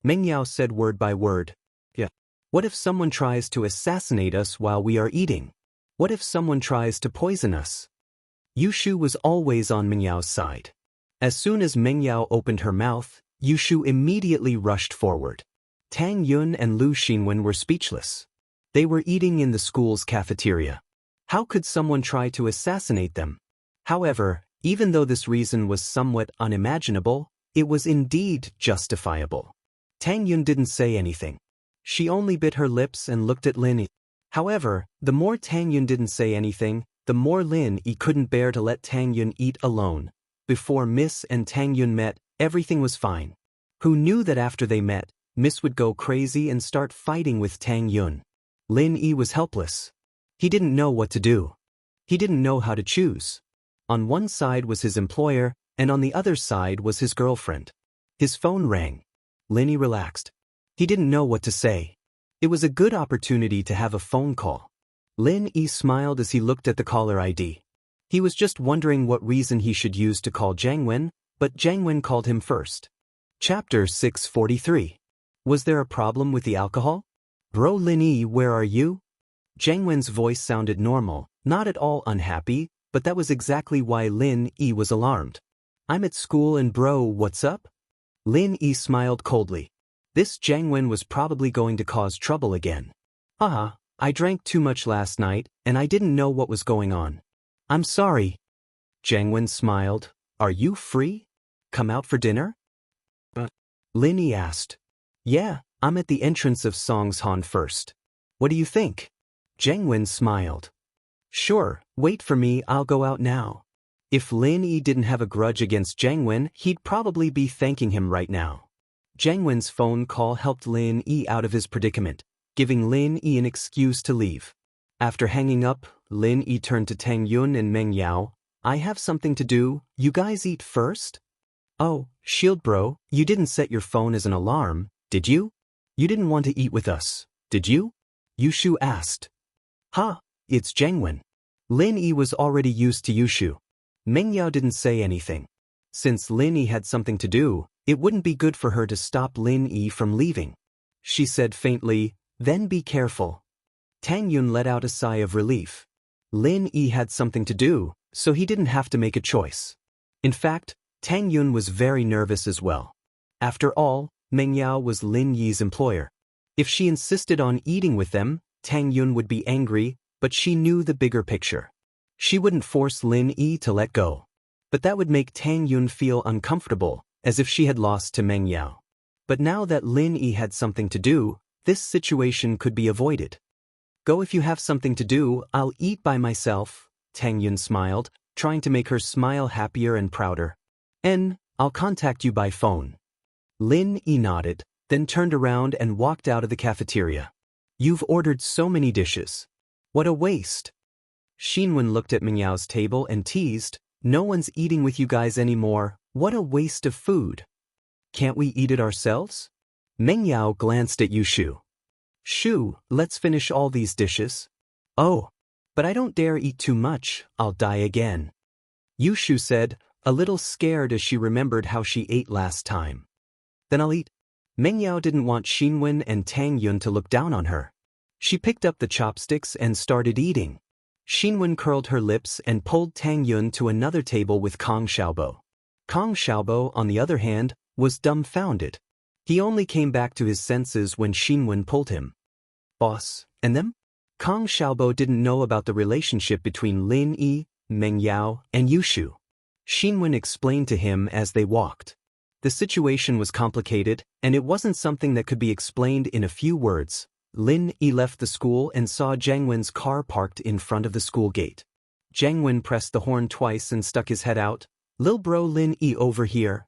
Meng Yao said word by word. "Yeah. What if someone tries to assassinate us while we are eating? What if someone tries to poison us?" Yushu was always on Meng Yao's side. As soon as Meng Yao opened her mouth, Yushu immediately rushed forward. Tang Yun and Lu Xinwen were speechless. They were eating in the school's cafeteria. How could someone try to assassinate them? However, even though this reason was somewhat unimaginable, it was indeed justifiable. Tang Yun didn't say anything. She only bit her lips and looked at Lin Yi. However, the more Tang Yun didn't say anything, the more Lin Yi couldn't bear to let Tang Yun eat alone. Before Miss and Tang Yun met, everything was fine. Who knew that after they met, Miss would go crazy and start fighting with Tang Yun? Lin Yi was helpless. He didn't know what to do. He didn't know how to choose. On one side was his employer, and on the other side was his girlfriend. His phone rang. Lin Yi relaxed. He didn't know what to say. It was a good opportunity to have a phone call. Lin Yi smiled as he looked at the caller ID. He was just wondering what reason he should use to call Jiang Wen, but Jiang Wen called him first. Chapter 643. Was there a problem with the alcohol? "Bro Lin Yi, where are you?" Jiang Wen's voice sounded normal, not at all unhappy, but that was exactly why Lin Yi was alarmed. "I'm at school and bro, what's up?" Lin Yi smiled coldly. This Jiang Wen was probably going to cause trouble again. I drank too much last night, and I didn't know what was going on. I'm sorry." Jiang Wen smiled. "Are you free? Come out for dinner?" Lin Yi asked. "Yeah, I'm at the entrance of Songshan first. What do you think?" Jiang Wen smiled. "Sure, wait for me, I'll go out now." If Lin Yi didn't have a grudge against Jiang Wen, he'd probably be thanking him right now. Jiang Wen's phone call helped Lin Yi out of his predicament, giving Lin Yi an excuse to leave. After hanging up, Lin Yi turned to Tang Yun and Meng Yao. "I have something to do, you guys eat first?" "Oh, Shield Bro, you didn't set your phone as an alarm, did you? You didn't want to eat with us, did you?" Yushu asked. It's Jiang Wen." Lin Yi was already used to Yushu. Meng Yao didn't say anything. Since Lin Yi had something to do, it wouldn't be good for her to stop Lin Yi from leaving. She said faintly, "Then be careful." Tang Yun let out a sigh of relief. Lin Yi had something to do, so he didn't have to make a choice. In fact, Tang Yun was very nervous as well. After all, Meng Yao was Lin Yi's employer. If she insisted on eating with them, Tang Yun would be angry, but she knew the bigger picture. She wouldn't force Lin Yi to let go. But that would make Tang Yun feel uncomfortable, as if she had lost to Meng Yao. But now that Lin Yi had something to do, this situation could be avoided. Go if you have something to do, I'll eat by myself, Tang Yun smiled, trying to make her smile happier and prouder. I'll contact you by phone. Lin Yi nodded, then turned around and walked out of the cafeteria. You've ordered so many dishes. What a waste. Xinwen looked at Meng Yao's table and teased, no one's eating with you guys anymore, what a waste of food. Can't we eat it ourselves? Meng Yao glanced at Yushu. Shu, let's finish all these dishes. Oh, but I don't dare eat too much, I'll die again. Yushu said, a little scared as she remembered how she ate last time. Then I'll eat. Meng Yao didn't want Xinwen and Tang Yun to look down on her. She picked up the chopsticks and started eating. Xinwen curled her lips and pulled Tang Yun to another table with Kong Xiaobo. Kong Xiaobo, on the other hand, was dumbfounded. He only came back to his senses when Xinwen pulled him. Boss, and them? Kong Xiaobo didn't know about the relationship between Lin Yi, Meng Yao, and Yushu. Xinwen explained to him as they walked. The situation was complicated, and it wasn't something that could be explained in a few words. Lin Yi left the school and saw Jiang Wen's car parked in front of the school gate. Jiang Wen pressed the horn twice and stuck his head out. Lil bro Lin Yi over here.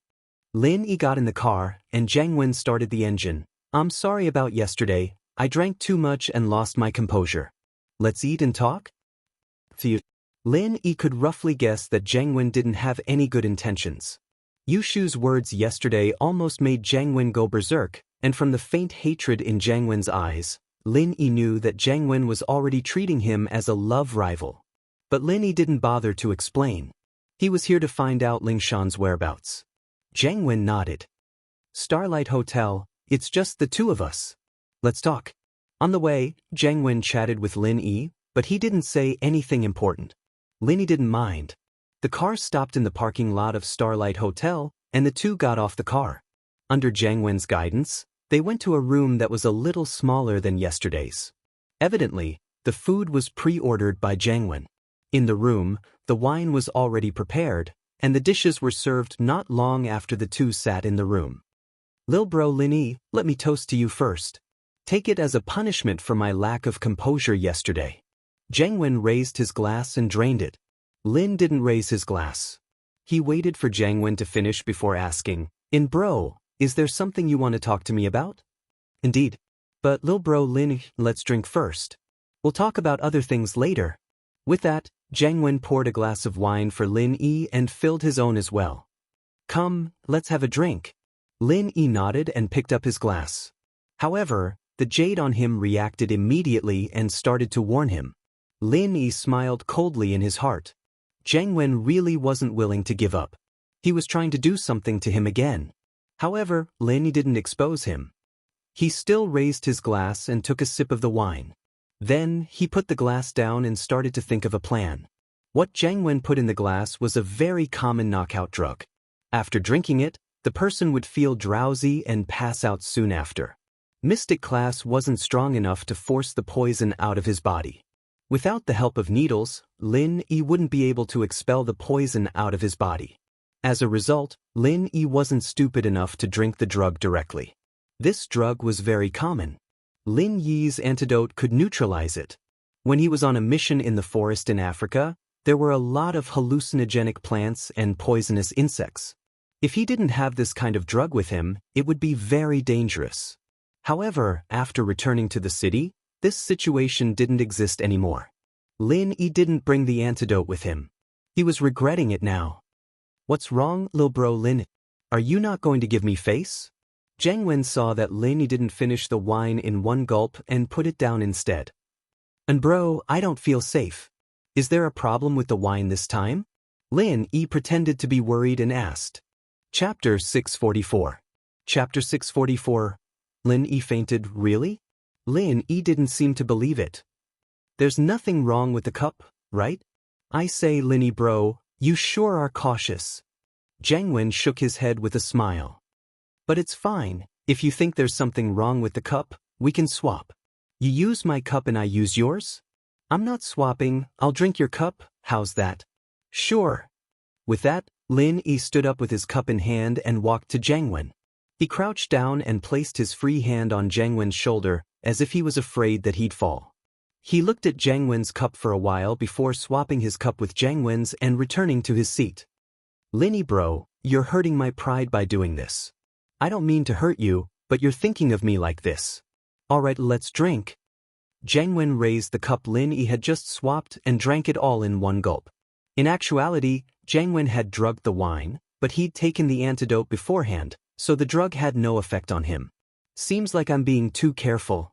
Lin Yi got in the car, and Jiang Wen started the engine. I'm sorry about yesterday, I drank too much and lost my composure. Let's eat and talk? Lin Yi could roughly guess that Jiang Wen didn't have any good intentions. Yushu's words yesterday almost made Jiang Wen go berserk, and from the faint hatred in Jiang Wen's eyes, Lin Yi knew that Jiang Wen was already treating him as a love rival. But Lin Yi didn't bother to explain. He was here to find out Ling Shan's whereabouts. Jiang Wen nodded. Starlight Hotel, it's just the two of us. Let's talk. On the way, Jiang Wen chatted with Lin Yi, but he didn't say anything important. Lin Yi didn't mind. The car stopped in the parking lot of Starlight Hotel, and the two got off the car. Under Jiang Wen's guidance, they went to a room that was a little smaller than yesterday's. Evidently, the food was pre-ordered by Jiang Wen. In the room, the wine was already prepared, and the dishes were served not long after the two sat in the room. Lil bro Lin Yi, let me toast to you first. Take it as a punishment for my lack of composure yesterday. Jiang Wen raised his glass and drained it. Lin didn't raise his glass. He waited for Jiang Wen to finish before asking, bro, is there something you want to talk to me about? Indeed. But Lil bro Lin, let's drink first. We'll talk about other things later. With that, Jiang Wen poured a glass of wine for Lin Yi and filled his own as well. Come, let's have a drink. Lin Yi nodded and picked up his glass. However, the jade on him reacted immediately and started to warn him. Lin Yi smiled coldly in his heart. Jiang Wen really wasn't willing to give up. He was trying to do something to him again. However, Lin Yi didn't expose him. He still raised his glass and took a sip of the wine. Then, he put the glass down and started to think of a plan. What Jiang Wen put in the glass was a very common knockout drug. After drinking it, the person would feel drowsy and pass out soon after. Mystic class wasn't strong enough to force the poison out of his body. Without the help of needles, Lin Yi wouldn't be able to expel the poison out of his body. As a result, Lin Yi wasn't stupid enough to drink the drug directly. This drug was very common. Lin Yi's antidote could neutralize it. When he was on a mission in the forest in Africa, there were a lot of hallucinogenic plants and poisonous insects. If he didn't have this kind of drug with him, it would be very dangerous. However, after returning to the city, this situation didn't exist anymore. Lin Yi didn't bring the antidote with him. He was regretting it now. What's wrong, lil bro Lin? Are you not going to give me face? Jiang Wen saw that Lin Yi didn't finish the wine in one gulp and put it down instead. And bro, I don't feel safe. Is there a problem with the wine this time? Lin Yi pretended to be worried and asked. Chapter 644. Chapter 644. Lin Yi fainted, really? Lin Yi didn't seem to believe it. There's nothing wrong with the cup, right? I say, Lin Yi bro, you sure are cautious. Jiang Wen shook his head with a smile. But it's fine, if you think there's something wrong with the cup, we can swap. You use my cup and I use yours? I'm not swapping, I'll drink your cup, how's that? Sure. With that, Lin Yi stood up with his cup in hand and walked to Jiang Wen. He crouched down and placed his free hand on Jiang Wen's shoulder, as if he was afraid that he'd fall. He looked at Jiang Wen's cup for a while before swapping his cup with Jiang Wen's and returning to his seat. Lin Yi bro, you're hurting my pride by doing this. I don't mean to hurt you, but you're thinking of me like this. Alright, let's drink. Jiang Wen raised the cup Lin Yi had just swapped and drank it all in one gulp. In actuality, Jiang Wen had drugged the wine, but he'd taken the antidote beforehand, so the drug had no effect on him. Seems like I'm being too careful.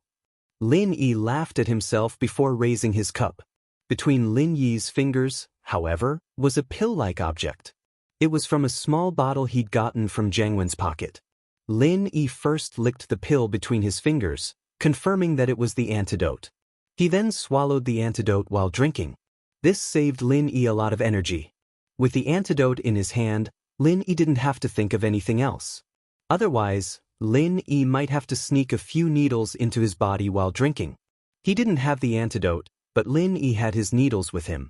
Lin Yi laughed at himself before raising his cup. Between Lin Yi's fingers, however, was a pill-like object. It was from a small bottle he'd gotten from Jiang Wen's pocket. Lin Yi first licked the pill between his fingers, confirming that it was the antidote. He then swallowed the antidote while drinking. This saved Lin Yi a lot of energy. With the antidote in his hand, Lin Yi didn't have to think of anything else. Otherwise, Lin Yi might have to sneak a few needles into his body while drinking. He didn't have the antidote, but Lin Yi had his needles with him.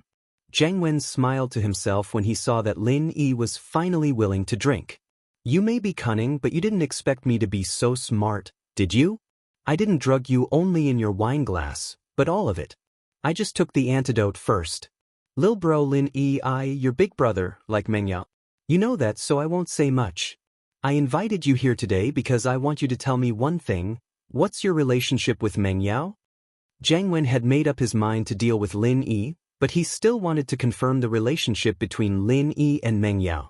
Jiang Wen smiled to himself when he saw that Lin Yi was finally willing to drink. You may be cunning, but you didn't expect me to be so smart, did you? I didn't drug you only in your wine glass, but all of it. I just took the antidote first. Lil bro Lin Yi, your big brother, like Mengyao. You know that, so I won't say much. I invited you here today because I want you to tell me one thing. What's your relationship with Mengyao? Jiang Wen had made up his mind to deal with Lin Yi, but he still wanted to confirm the relationship between Lin Yi and Mengyao.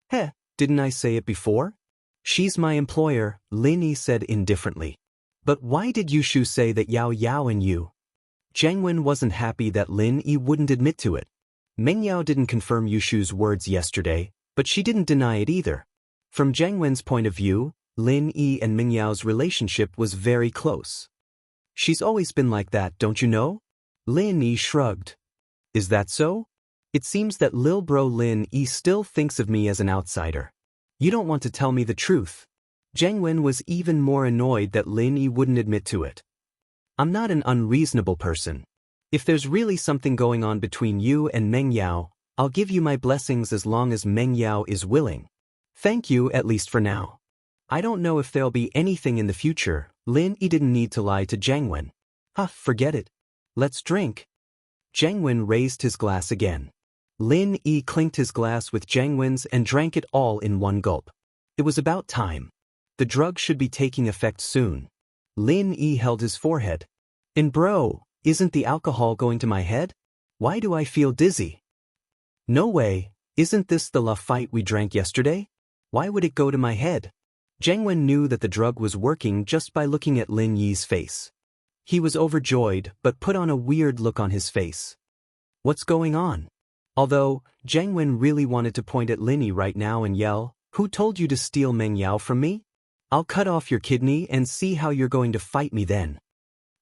Heh, didn't I say it before? She's my employer, Lin Yi said indifferently. But why did Yushu say that Yao Yao and you? Jiang Wen wasn't happy that Lin Yi wouldn't admit to it. Mengyao didn't confirm Yushu's words yesterday, but she didn't deny it either. From Jiang Wen's point of view, Lin Yi and Mengyao's relationship was very close. She's always been like that, don't you know? Lin Yi shrugged. Is that so? It seems that Lil bro Lin Yi still thinks of me as an outsider. You don't want to tell me the truth. Jiang Wen was even more annoyed that Lin Yi wouldn't admit to it. I'm not an unreasonable person. If there's really something going on between you and Mengyao, I'll give you my blessings as long as Mengyao is willing. Thank you, at least for now. I don't know if there'll be anything in the future. Lin Yi didn't need to lie to Jiang Wen. Forget it. Let's drink. Jiang Wen raised his glass again. Lin Yi clinked his glass with Jiang Wen's and drank it all in one gulp. It was about time. The drug should be taking effect soon. Lin Yi held his forehead. And bro, isn't the alcohol going to my head? Why do I feel dizzy? No way, isn't this the fight we drank yesterday? Why would it go to my head? Jiang Wen knew that the drug was working just by looking at Lin Yi's face. He was overjoyed but put on a weird look on his face. What's going on? Although, Jiang Wen really wanted to point at Lin Yi right now and yell, Who told you to steal Mengyao from me? I'll cut off your kidney and see how you're going to fight me then.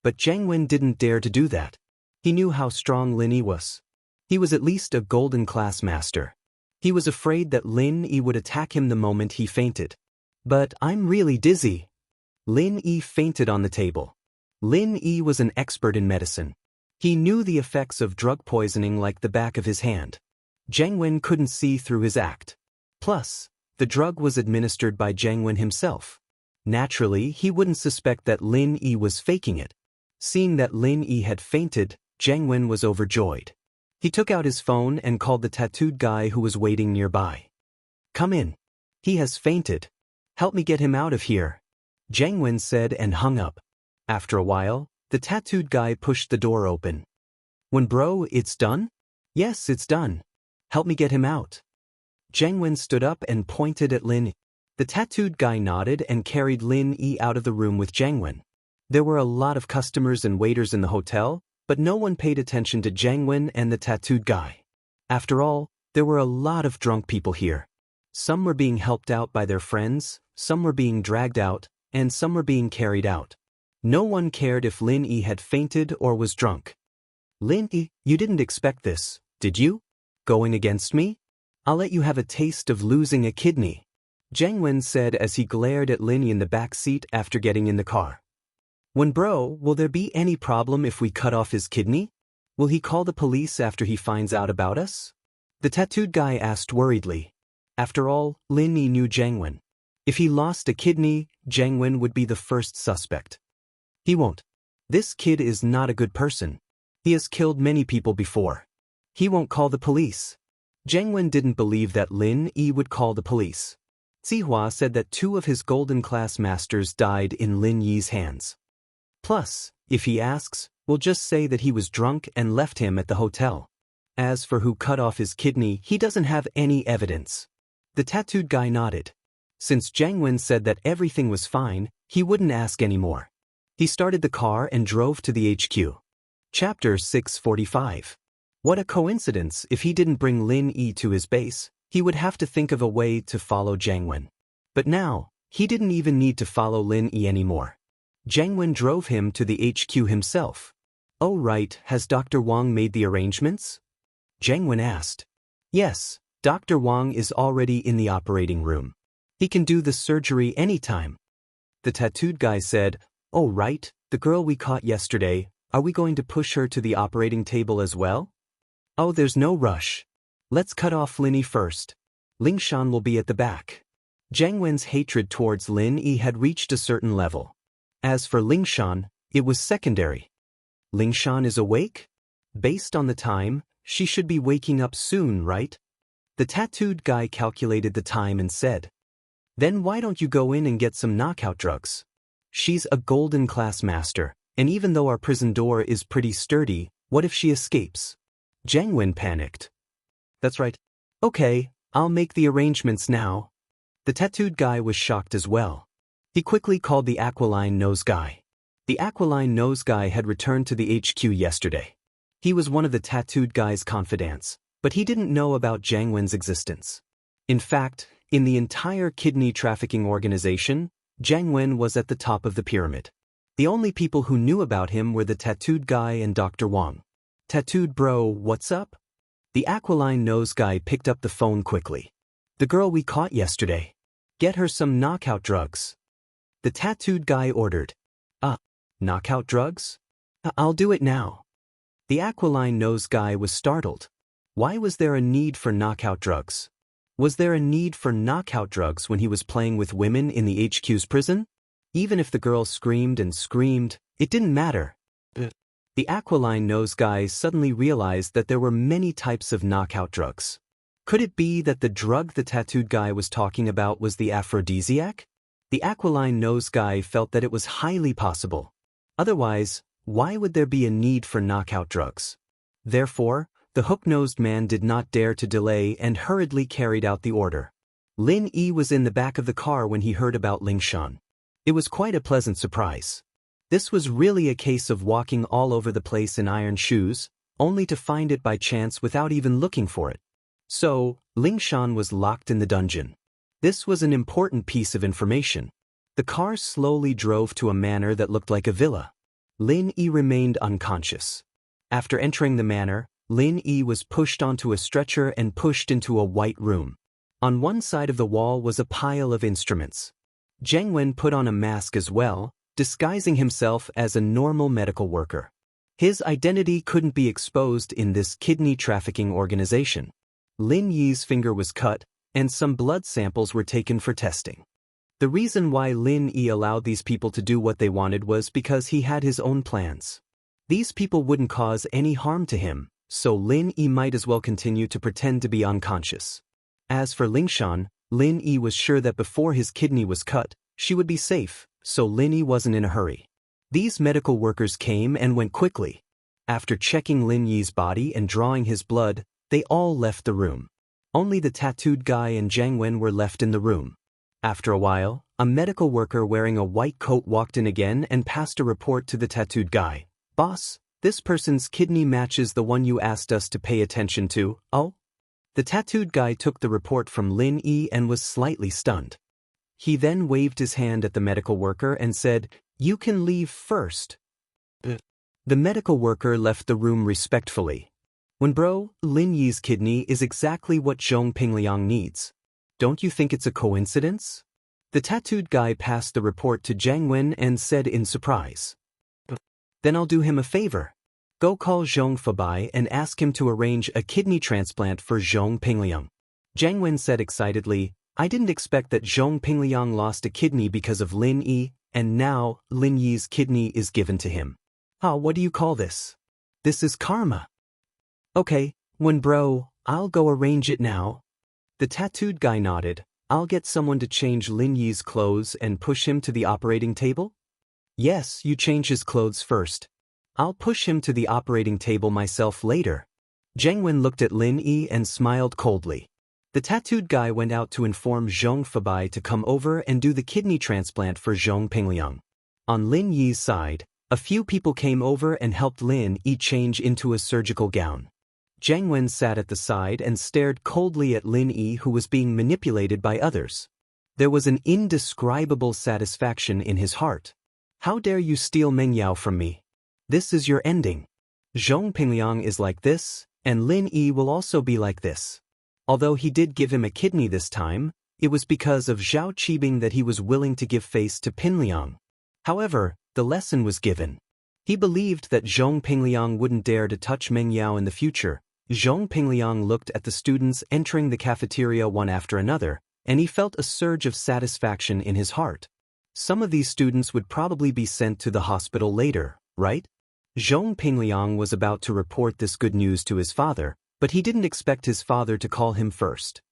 But Jiang Wen didn't dare to do that. He knew how strong Lin Yi was. He was at least a golden class master. He was afraid that Lin Yi would attack him the moment he fainted. But I'm really dizzy. Lin Yi fainted on the table. Lin Yi was an expert in medicine. He knew the effects of drug poisoning like the back of his hand. Jiang Wen couldn't see through his act. Plus, the drug was administered by Jiang Wen himself. Naturally, he wouldn't suspect that Lin Yi was faking it. Seeing that Lin Yi had fainted, Jiang Wen was overjoyed. He took out his phone and called the tattooed guy who was waiting nearby. Come in. He has fainted. Help me get him out of here. Jiang Wen said and hung up. After a while, the tattooed guy pushed the door open. When bro, it's done? Yes, it's done. Help me get him out. Jiang Wen stood up and pointed at Lin Yi. The tattooed guy nodded and carried Lin Yi out of the room with Jiang Wen. There were a lot of customers and waiters in the hotel, but no one paid attention to Jiang Wen and the tattooed guy. After all, there were a lot of drunk people here. Some were being helped out by their friends, some were being dragged out, and some were being carried out. No one cared if Lin Yi had fainted or was drunk. Lin Yi, you didn't expect this, did you? Going against me? I'll let you have a taste of losing a kidney. Jiang Wen said as he glared at Lin Yi in the back seat after getting in the car. When bro, will there be any problem if we cut off his kidney? Will he call the police after he finds out about us? The tattooed guy asked worriedly. After all, Lin Yi knew Jiang Wen. If he lost a kidney, Jiang Wen would be the first suspect. He won't. This kid is not a good person. He has killed many people before. He won't call the police. Jiang Wen didn't believe that Lin Yi would call the police. Zihua said that 2 of his golden class masters died in Lin Yi's hands. Plus, if he asks, we'll just say that he was drunk and left him at the hotel. As for who cut off his kidney, he doesn't have any evidence. The tattooed guy nodded. Since Jiang Wen said that everything was fine, he wouldn't ask anymore. He started the car and drove to the HQ. Chapter 645. What a coincidence! If he didn't bring Lin Yi to his base, he would have to think of a way to follow Jiang Wen. But now, he didn't even need to follow Lin Yi anymore. Jiang Wen drove him to the HQ himself. Oh right, has Dr. Wang made the arrangements? Jiang Wen asked. Yes, Dr. Wang is already in the operating room. He can do the surgery anytime. The tattooed guy said, oh right, the girl we caught yesterday, are we going to push her to the operating table as well? Oh, there's no rush. Let's cut off Lin Yi first. Ling Shan will be at the back. Jiang Wen's hatred towards Lin Yi had reached a certain level. As for Ling Shan, it was secondary. Ling Shan is awake? Based on the time, she should be waking up soon, right? The tattooed guy calculated the time and said, then why don't you go in and get some knockout drugs? She's a golden class master, and even though our prison door is pretty sturdy, what if she escapes? Jiang Wen panicked. That's right. Okay, I'll make the arrangements now. The tattooed guy was shocked as well. He quickly called the aquiline nose guy. The aquiline nose guy had returned to the HQ yesterday. He was one of the tattooed guy's confidants, but he didn't know about Jiang Wen's existence. In fact, in the entire kidney trafficking organization, Jiang Wen was at the top of the pyramid. The only people who knew about him were the tattooed guy and Dr. Wang. Tattooed bro, what's up? The aquiline nose guy picked up the phone quickly. The girl we caught yesterday. Get her some knockout drugs. The tattooed guy ordered. Knockout drugs? I'll do it now. The aquiline nose guy was startled. Why was there a need for knockout drugs? Was there a need for knockout drugs when he was playing with women in the HQ's prison? Even if the girl screamed and screamed, it didn't matter. The aquiline nose guy suddenly realized that there were many types of knockout drugs. Could it be that the drug the tattooed guy was talking about was the aphrodisiac? The aquiline nose guy felt that it was highly possible. Otherwise, why would there be a need for knockout drugs? Therefore, the hook-nosed man did not dare to delay and hurriedly carried out the order. Lin Yi was in the back of the car when he heard about Ling Shan. It was quite a pleasant surprise. This was really a case of walking all over the place in iron shoes, only to find it by chance without even looking for it. So, Ling Shan was locked in the dungeon. This was an important piece of information. The car slowly drove to a manor that looked like a villa. Lin Yi remained unconscious. After entering the manor, Lin Yi was pushed onto a stretcher and pushed into a white room. On one side of the wall was a pile of instruments. Jiang Wen put on a mask as well, disguising himself as a normal medical worker. His identity couldn't be exposed in this kidney trafficking organization. Lin Yi's finger was cut, and some blood samples were taken for testing. The reason why Lin Yi allowed these people to do what they wanted was because he had his own plans. These people wouldn't cause any harm to him, so Lin Yi might as well continue to pretend to be unconscious. As for Ling Shan, Lin Yi was sure that before his kidney was cut, she would be safe, so Lin Yi wasn't in a hurry. These medical workers came and went quickly. After checking Lin Yi's body and drawing his blood, they all left the room. Only the tattooed guy and Jiang Wen were left in the room. After a while, a medical worker wearing a white coat walked in again and passed a report to the tattooed guy. Boss, this person's kidney matches the one you asked us to pay attention to. Oh? The tattooed guy took the report from Lin Yi and was slightly stunned. He then waved his hand at the medical worker and said, "You can leave first." The medical worker left the room respectfully. When bro, Lin Yi's kidney is exactly what Zhong Pingliang needs. Don't you think it's a coincidence? The tattooed guy passed the report to Jiang Wen and said in surprise. Then I'll do him a favor. Go call Zhong Fabai and ask him to arrange a kidney transplant for Zhong Pingliang. Jiang Wen said excitedly, I didn't expect that Zhong Pingliang lost a kidney because of Lin Yi, and now Lin Yi's kidney is given to him. What do you call this? This is karma. Okay, Wen bro, I'll go arrange it now. The tattooed guy nodded. I'll get someone to change Lin Yi's clothes and push him to the operating table? Yes, you change his clothes first. I'll push him to the operating table myself later. Jiang Wen looked at Lin Yi and smiled coldly. The tattooed guy went out to inform Zhong Fabai to come over and do the kidney transplant for Zhong Pingliang. On Lin Yi's side, a few people came over and helped Lin Yi change into a surgical gown. Jiang Wen sat at the side and stared coldly at Lin Yi, who was being manipulated by others. There was an indescribable satisfaction in his heart. How dare you steal Meng Yao from me? This is your ending. Zhong Pingliang is like this, and Lin Yi will also be like this. Although he did give him a kidney this time, it was because of Zhao Qibing that he was willing to give face to Pingliang. However, the lesson was given. He believed that Zhong Pingliang wouldn't dare to touch Meng Yao in the future. Zhong Pingliang looked at the students entering the cafeteria one after another, and he felt a surge of satisfaction in his heart. Some of these students would probably be sent to the hospital later, right? Zhong Pingliang was about to report this good news to his father, but he didn't expect his father to call him first.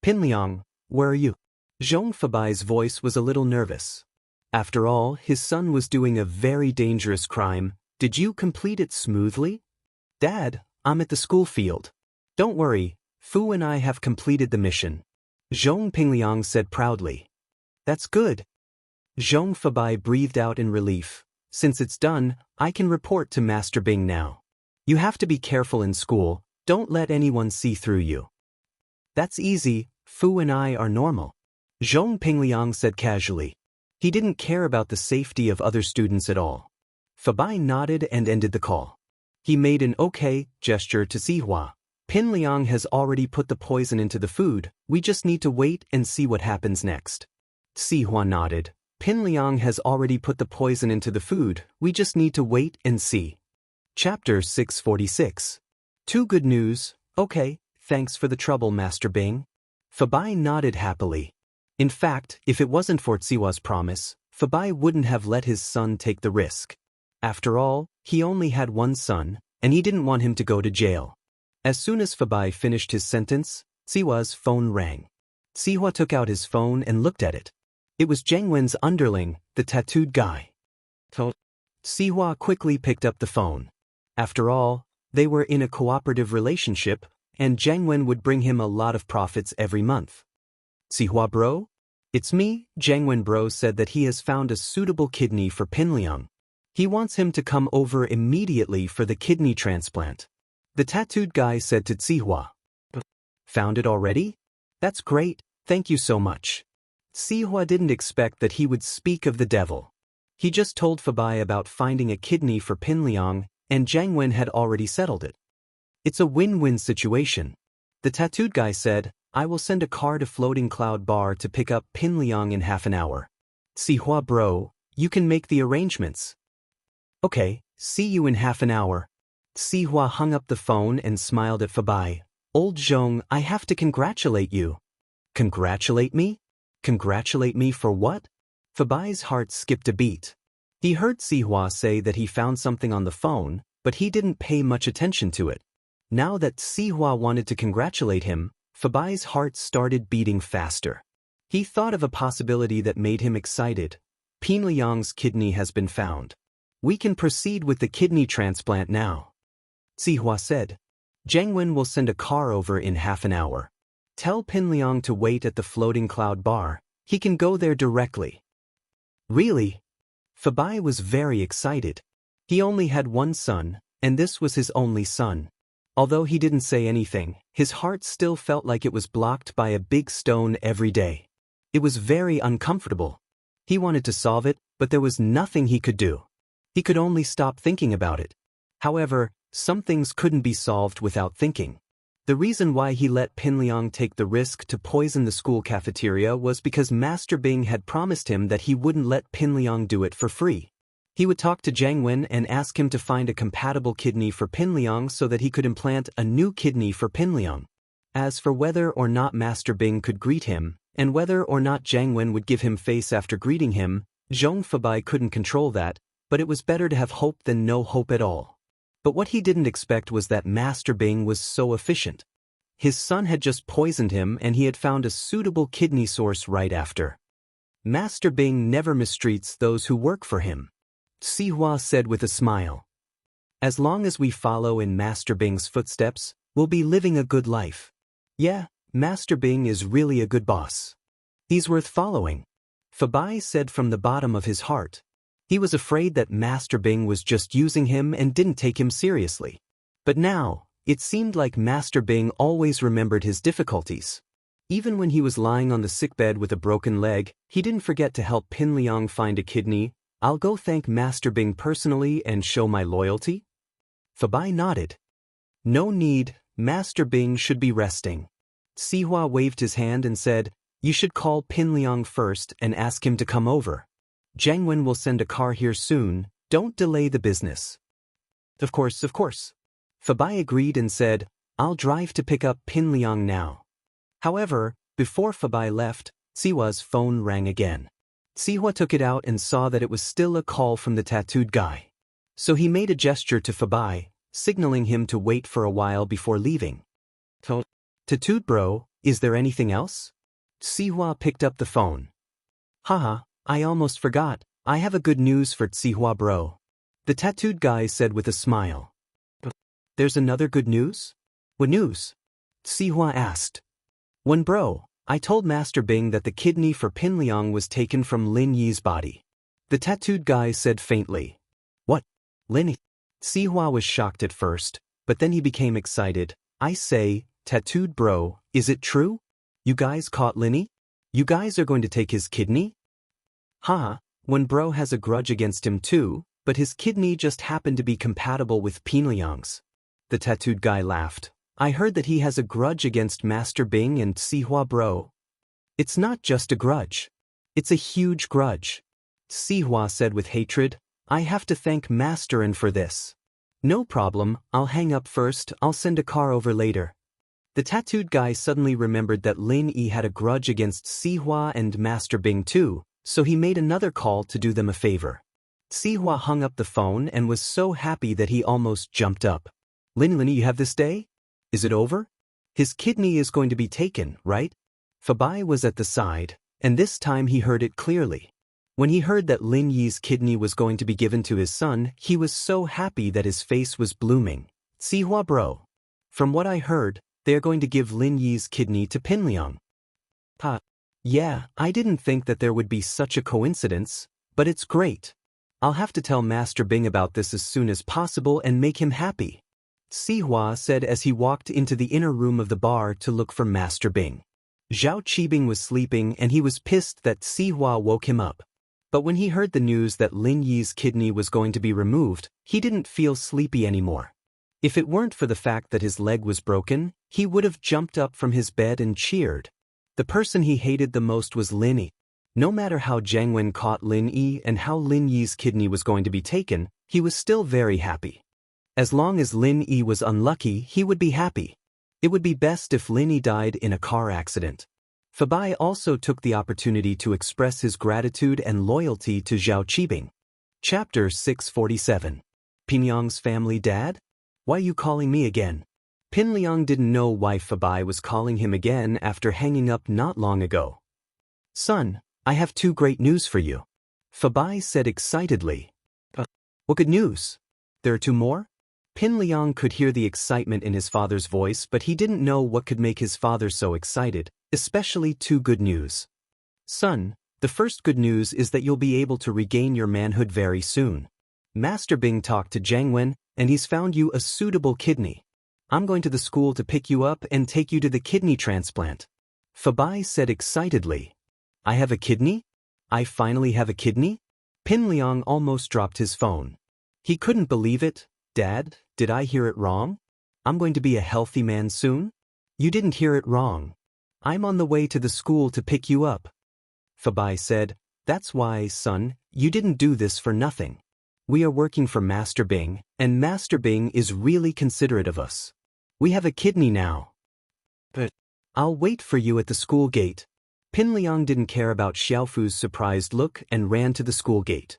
Pingliang, where are you? Zhong Fabai's voice was a little nervous. After all, his son was doing a very dangerous crime. Did you complete it smoothly? Dad, I'm at the school field. Don't worry, Fu and I have completed the mission. Zhong Pingliang said proudly. That's good. Zhong Fabai breathed out in relief. Since it's done, I can report to Master Bing now. You have to be careful in school. Don't let anyone see through you. That's easy, Fu and I are normal. Zhong Pingliang said casually. He didn't care about the safety of other students at all. Fabai nodded and ended the call. He made an okay gesture to Sihua. Pingliang has already put the poison into the food, we just need to wait and see what happens next. Sihua nodded. Pingliang has already put the poison into the food, we just need to wait and see. Chapter 646. Two good news, okay, thanks for the trouble, Master Bing. Fabai nodded happily. In fact, if it wasn't for Tsiwa's promise, Fabai wouldn't have let his son take the risk. After all, he only had one son, and he didn't want him to go to jail. As soon as Fabai finished his sentence, Tsiwa's phone rang. Sihua took out his phone and looked at it. It was Jiang Wen's underling, the tattooed guy. Sihua quickly picked up the phone. After all, they were in a cooperative relationship, and Jiang Wen would bring him a lot of profits every month. Sihua bro? It's me, Jiang Wen bro said that he has found a suitable kidney for Pingliang. He wants him to come over immediately for the kidney transplant. The tattooed guy said to Sihua. Found it already? That's great, thank you so much. Sihua didn't expect that he would speak of the devil. He just told Fabai about finding a kidney for Pingliang, and Jiang Wen had already settled it. It's a win-win situation. The tattooed guy said, I will send a car to Floating Cloud Bar to pick up Pingliang in half an hour. Sihua bro, you can make the arrangements. Okay, see you in half an hour. Sihua hung up the phone and smiled at Fabai. Old Zhong, I have to congratulate you. Congratulate me? Congratulate me for what? Fabai's heart skipped a beat. He heard Sihua say that he found something on the phone, but he didn't pay much attention to it. Now that Sihua wanted to congratulate him, Fabai's heart started beating faster. He thought of a possibility that made him excited. Pingliang's kidney has been found. We can proceed with the kidney transplant now. Sihua said. Jiang Wen will send a car over in half an hour. Tell Pingliang to wait at the Floating Cloud Bar. He can go there directly. Really? Fabai was very excited. He only had one son, and this was his only son. Although he didn't say anything, his heart still felt like it was blocked by a big stone every day. It was very uncomfortable. He wanted to solve it, but there was nothing he could do. He could only stop thinking about it. However, some things couldn't be solved without thinking. The reason why he let Pingliang take the risk to poison the school cafeteria was because Master Bing had promised him that he wouldn't let Pingliang do it for free. He would talk to Jiang Wen and ask him to find a compatible kidney for Pinliang so that he could implant a new kidney for Pinliang. As for whether or not Master Bing could greet him, and whether or not Jiang Wen would give him face after greeting him, Zhong Fabai couldn't control that, but it was better to have hope than no hope at all. But what he didn't expect was that Master Bing was so efficient. His son had just poisoned him and he had found a suitable kidney source right after. Master Bing never mistreats those who work for him, Sihua said with a smile. As long as we follow in Master Bing's footsteps, we'll be living a good life. Yeah, Master Bing is really a good boss. He's worth following, Fabai said from the bottom of his heart. He was afraid that Master Bing was just using him and didn't take him seriously. But now, it seemed like Master Bing always remembered his difficulties. Even when he was lying on the sickbed with a broken leg, he didn't forget to help Pinliang find a kidney. I'll go thank Master Bing personally and show my loyalty? Fabai nodded. No need, Master Bing should be resting. Sihua waved his hand and said, you should call Pinliang first and ask him to come over. Jiang Wen will send a car here soon, don't delay the business. Of course. Fabai agreed and said, I'll drive to pick up Pinliang now. However, before Fabai left, Sihua's phone rang again. Sihua took it out and saw that it was still a call from the tattooed guy. So he made a gesture to Fabai, signaling him to wait for a while before leaving. Tattooed bro, is there anything else? Sihua picked up the phone. Haha, I almost forgot, I have a good news for Sihua bro. The tattooed guy said with a smile. There's another good news? What news? Sihua asked. When bro, I told Master Bing that the kidney for Pinliang was taken from Lin Yi's body. The tattooed guy said faintly. What? Lin? Sihua was shocked at first, but then he became excited. I say, tattooed bro, is it true? You guys caught Linny? You guys are going to take his kidney? Ha, when bro has a grudge against him too, but his kidney just happened to be compatible with Pinliang's. The tattooed guy laughed. I heard that he has a grudge against Master Bing and Sihua bro. It's not just a grudge. It's a huge grudge. Sihua said with hatred. I have to thank Masterin for this. No problem, I'll hang up first, I'll send a car over later. The tattooed guy suddenly remembered that Lin Yi had a grudge against Sihua and Master Bing too, so he made another call to do them a favor. Sihua hung up the phone and was so happy that he almost jumped up. Lin, you have this day? Is it over? His kidney is going to be taken, right? Fabai was at the side, and this time he heard it clearly. When he heard that Lin Yi's kidney was going to be given to his son, he was so happy that his face was blooming. Sihua bro. From what I heard, they are going to give Lin Yi's kidney to Pinliang. Yeah, I didn't think that there would be such a coincidence, but it's great. I'll have to tell Master Bing about this as soon as possible and make him happy. Sihua said as he walked into the inner room of the bar to look for Master Bing. Zhao Qibing was sleeping and he was pissed that Sihua woke him up. But when he heard the news that Lin Yi's kidney was going to be removed, he didn't feel sleepy anymore. If it weren't for the fact that his leg was broken, he would have jumped up from his bed and cheered. The person he hated the most was Lin Yi. No matter how Jiang Wen caught Lin Yi and how Lin Yi's kidney was going to be taken, he was still very happy. As long as Lin Yi was unlucky, he would be happy. It would be best if Lin Yi died in a car accident. Fabai also took the opportunity to express his gratitude and loyalty to Zhao Qibing. Chapter 647. Pinliang's family dad? Why are you calling me again? Pinliang didn't know why Fabai was calling him again after hanging up not long ago. Son, I have 2 great news for you. Fabai said excitedly. What good news? There are 2 more? Pinliang could hear the excitement in his father's voice, but he didn't know what could make his father so excited, especially 2 good news. Son, the first good news is that you'll be able to regain your manhood very soon. Master Bing talked to Jiang Wen, and he's found you a suitable kidney. I'm going to the school to pick you up and take you to the kidney transplant. Fabai said excitedly. I have a kidney? I finally have a kidney? Pinliang almost dropped his phone. He couldn't believe it. Dad, did I hear it wrong? I'm going to be a healthy man soon? You didn't hear it wrong. I'm on the way to the school to pick you up. Fabai said, that's why, son, you didn't do this for nothing. We are working for Master Bing, and Master Bing is really considerate of us. We have a kidney now. But I'll wait for you at the school gate. Pin Liang didn't care about Xiaofu's surprised look and ran to the school gate.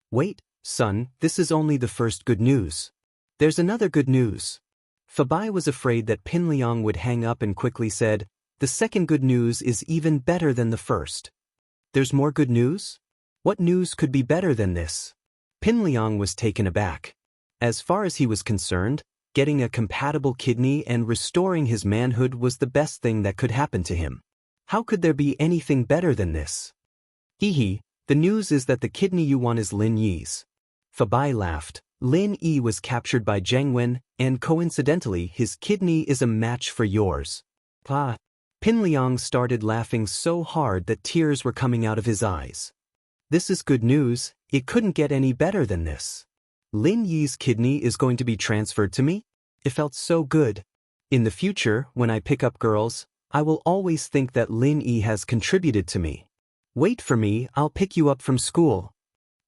Wait, son, this is only the first good news. There's another good news. Fabai was afraid that Pin Liang would hang up and quickly said, the second good news is even better than the first. There's more good news? What news could be better than this? Pin Liang was taken aback. As far as he was concerned, getting a compatible kidney and restoring his manhood was the best thing that could happen to him. How could there be anything better than this? Hee, the news is that the kidney you want is Lin Yi's. Fabai laughed. Lin Yi was captured by Zhang Wen, and coincidentally his kidney is a match for yours. Ah. Pin Liang started laughing so hard that tears were coming out of his eyes. This is good news, it couldn't get any better than this. Lin Yi's kidney is going to be transferred to me? It felt so good. In the future, when I pick up girls, I will always think that Lin Yi has contributed to me. Wait for me, I'll pick you up from school.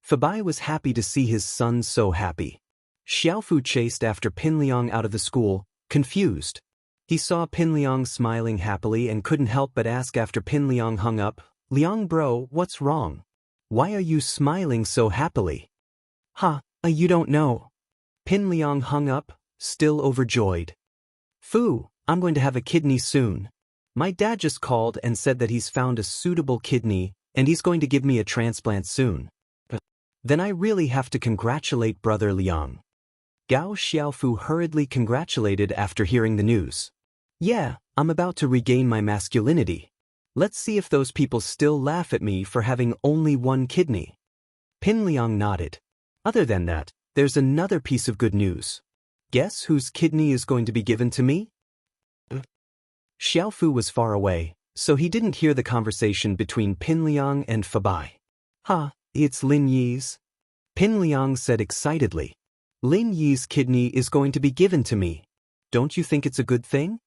Fabai was happy to see his son so happy. Xiaofu chased after Pin Liang out of the school, confused. He saw Pin Liang smiling happily and couldn't help but ask after Pin Liang hung up, Liang bro, what's wrong? Why are you smiling so happily? You don't know. Pin Liang hung up, still overjoyed. Fu, I'm going to have a kidney soon. My dad just called and said that he's found a suitable kidney and he's going to give me a transplant soon. Then I really have to congratulate brother Liang. Gao Xiaofu hurriedly congratulated after hearing the news. Yeah, I'm about to regain my masculinity. Let's see if those people still laugh at me for having only one kidney. Pin Liang nodded. Other than that, there's another piece of good news. Guess whose kidney is going to be given to me? Xiaofu was far away, so he didn't hear the conversation between Pin Liang and Fabai. It's Lin Yi's. Pin Liang said excitedly. Lin Yi's kidney is going to be given to me. Don't you think it's a good thing?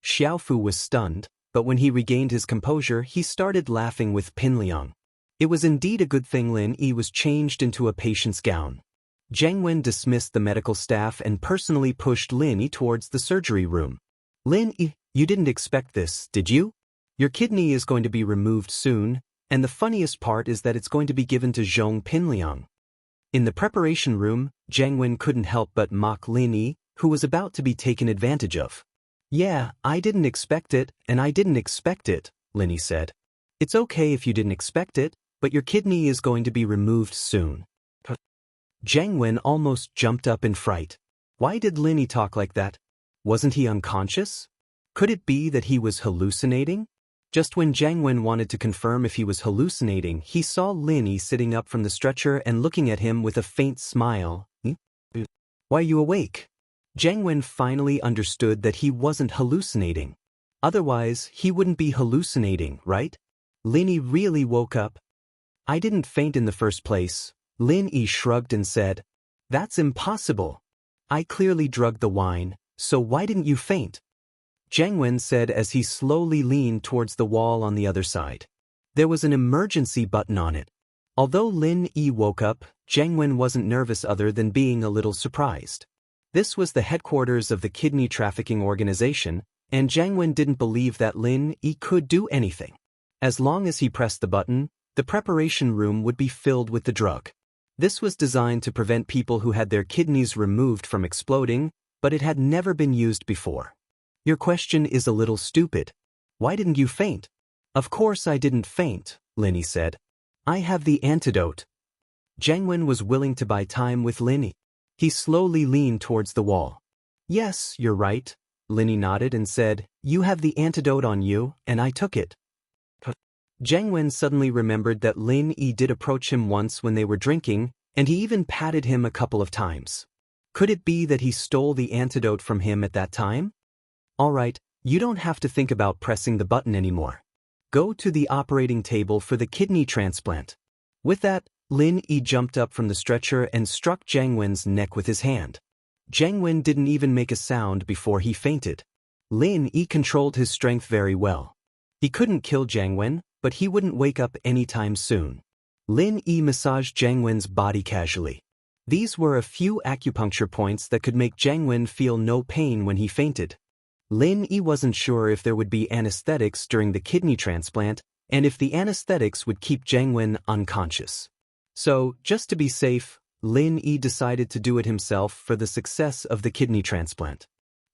Xiaofu was stunned, but when he regained his composure he started laughing with Pin Liang. It was indeed a good thing Lin Yi was changed into a patient's gown. Zhang Wen dismissed the medical staff and personally pushed Lin Yi towards the surgery room. Lin Yi, you didn't expect this, did you? Your kidney is going to be removed soon, and the funniest part is that it's going to be given to Zhong Pin Liang. In the preparation room, Zhang Wen couldn't help but mock Lin Yi, who was about to be taken advantage of. Yeah, I didn't expect it, and I didn't expect it, Lin Yi said. It's okay if you didn't expect it, but your kidney is going to be removed soon. Zhang Wen almost jumped up in fright. Why did Lin Yi talk like that? Wasn't he unconscious? Could it be that he was hallucinating? Just when Zhang Wen wanted to confirm if he was hallucinating, he saw Lin Yi sitting up from the stretcher and looking at him with a faint smile. Why are you awake? Zhang Wen finally understood that he wasn't hallucinating. Otherwise, he wouldn't be hallucinating, right? Lin Yi really woke up. I didn't faint in the first place. Lin Yi shrugged and said, That's impossible. I clearly drugged the wine, so why didn't you faint? Zhang Wen said as he slowly leaned towards the wall on the other side. There was an emergency button on it. Although Lin Yi woke up, Zhang Wen wasn't nervous other than being a little surprised. This was the headquarters of the kidney trafficking organization, and Zhang Wen didn't believe that Lin Yi could do anything. As long as he pressed the button, the preparation room would be filled with the drug. This was designed to prevent people who had their kidneys removed from exploding, but it had never been used before. Your question is a little stupid. Why didn't you faint? Of course I didn't faint, Lin Yi said. I have the antidote. Zhang Wen was willing to buy time with Lin Yi. He slowly leaned towards the wall. Yes, you're right, Lin Yi nodded and said, You have the antidote on you, and I took it. Zhang Wen suddenly remembered that Lin Yi did approach him once when they were drinking, and he even patted him a couple of times. Could it be that he stole the antidote from him at that time? All right, you don't have to think about pressing the button anymore. Go to the operating table for the kidney transplant. With that, Lin Yi jumped up from the stretcher and struck Zhang Wen's neck with his hand. Zhang Wen didn't even make a sound before he fainted. Lin Yi controlled his strength very well. He couldn't kill Zhang Wen, but he wouldn't wake up anytime soon. Lin Yi massaged Zhang Wen's body casually. These were a few acupuncture points that could make Jiang Wen feel no pain when he fainted. Lin Yi wasn't sure if there would be anesthetics during the kidney transplant, and if the anesthetics would keep Jiang Wen unconscious. So, just to be safe, Lin Yi decided to do it himself for the success of the kidney transplant.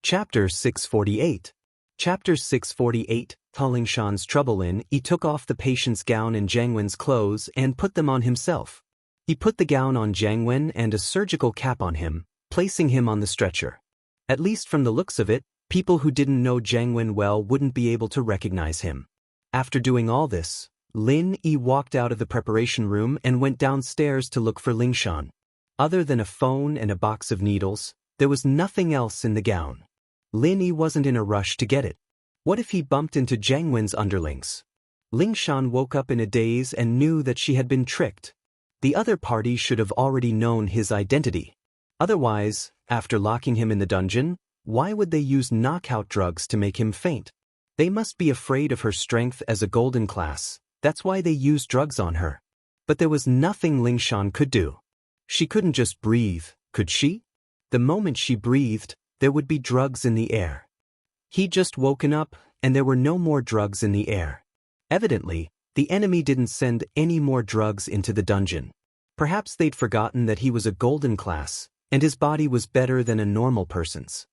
Chapter 648. Chapter 648, Lingshan's trouble. Lin Yi took off the patient's gown and Jiang Wen's clothes and put them on himself. He put the gown on Jiang Wen and a surgical cap on him, placing him on the stretcher. At least from the looks of it, people who didn't know Jiang Wen well wouldn't be able to recognize him. After doing all this, Lin Yi walked out of the preparation room and went downstairs to look for Lingshan. Other than a phone and a box of needles, there was nothing else in the gown. Lin Yi wasn't in a rush to get it. What if he bumped into Jiang Wen's underlings? Lingshan woke up in a daze and knew that she had been tricked. The other party should have already known his identity. Otherwise, after locking him in the dungeon, why would they use knockout drugs to make him faint? They must be afraid of her strength as a golden class. That's why they used drugs on her. But there was nothing Lingshan could do. She couldn't just breathe, could she? The moment she breathed, there would be drugs in the air. He'd just woken up, and there were no more drugs in the air. Evidently, the enemy didn't send any more drugs into the dungeon. Perhaps they'd forgotten that he was a golden class, and his body was better than a normal person's.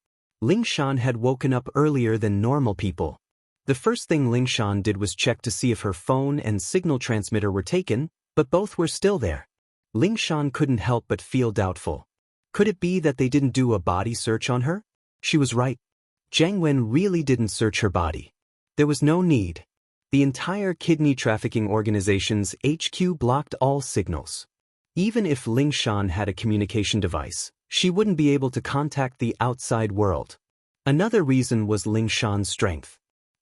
Lingshan had woken up earlier than normal people. The first thing Lingshan did was check to see if her phone and signal transmitter were taken, but both were still there. Lingshan couldn't help but feel doubtful. Could it be that they didn't do a body search on her? She was right. Jiang Wen really didn't search her body. There was no need. The entire kidney trafficking organization's HQ blocked all signals. Even if Lingshan had a communication device, she wouldn't be able to contact the outside world. Another reason was Lingshan's strength.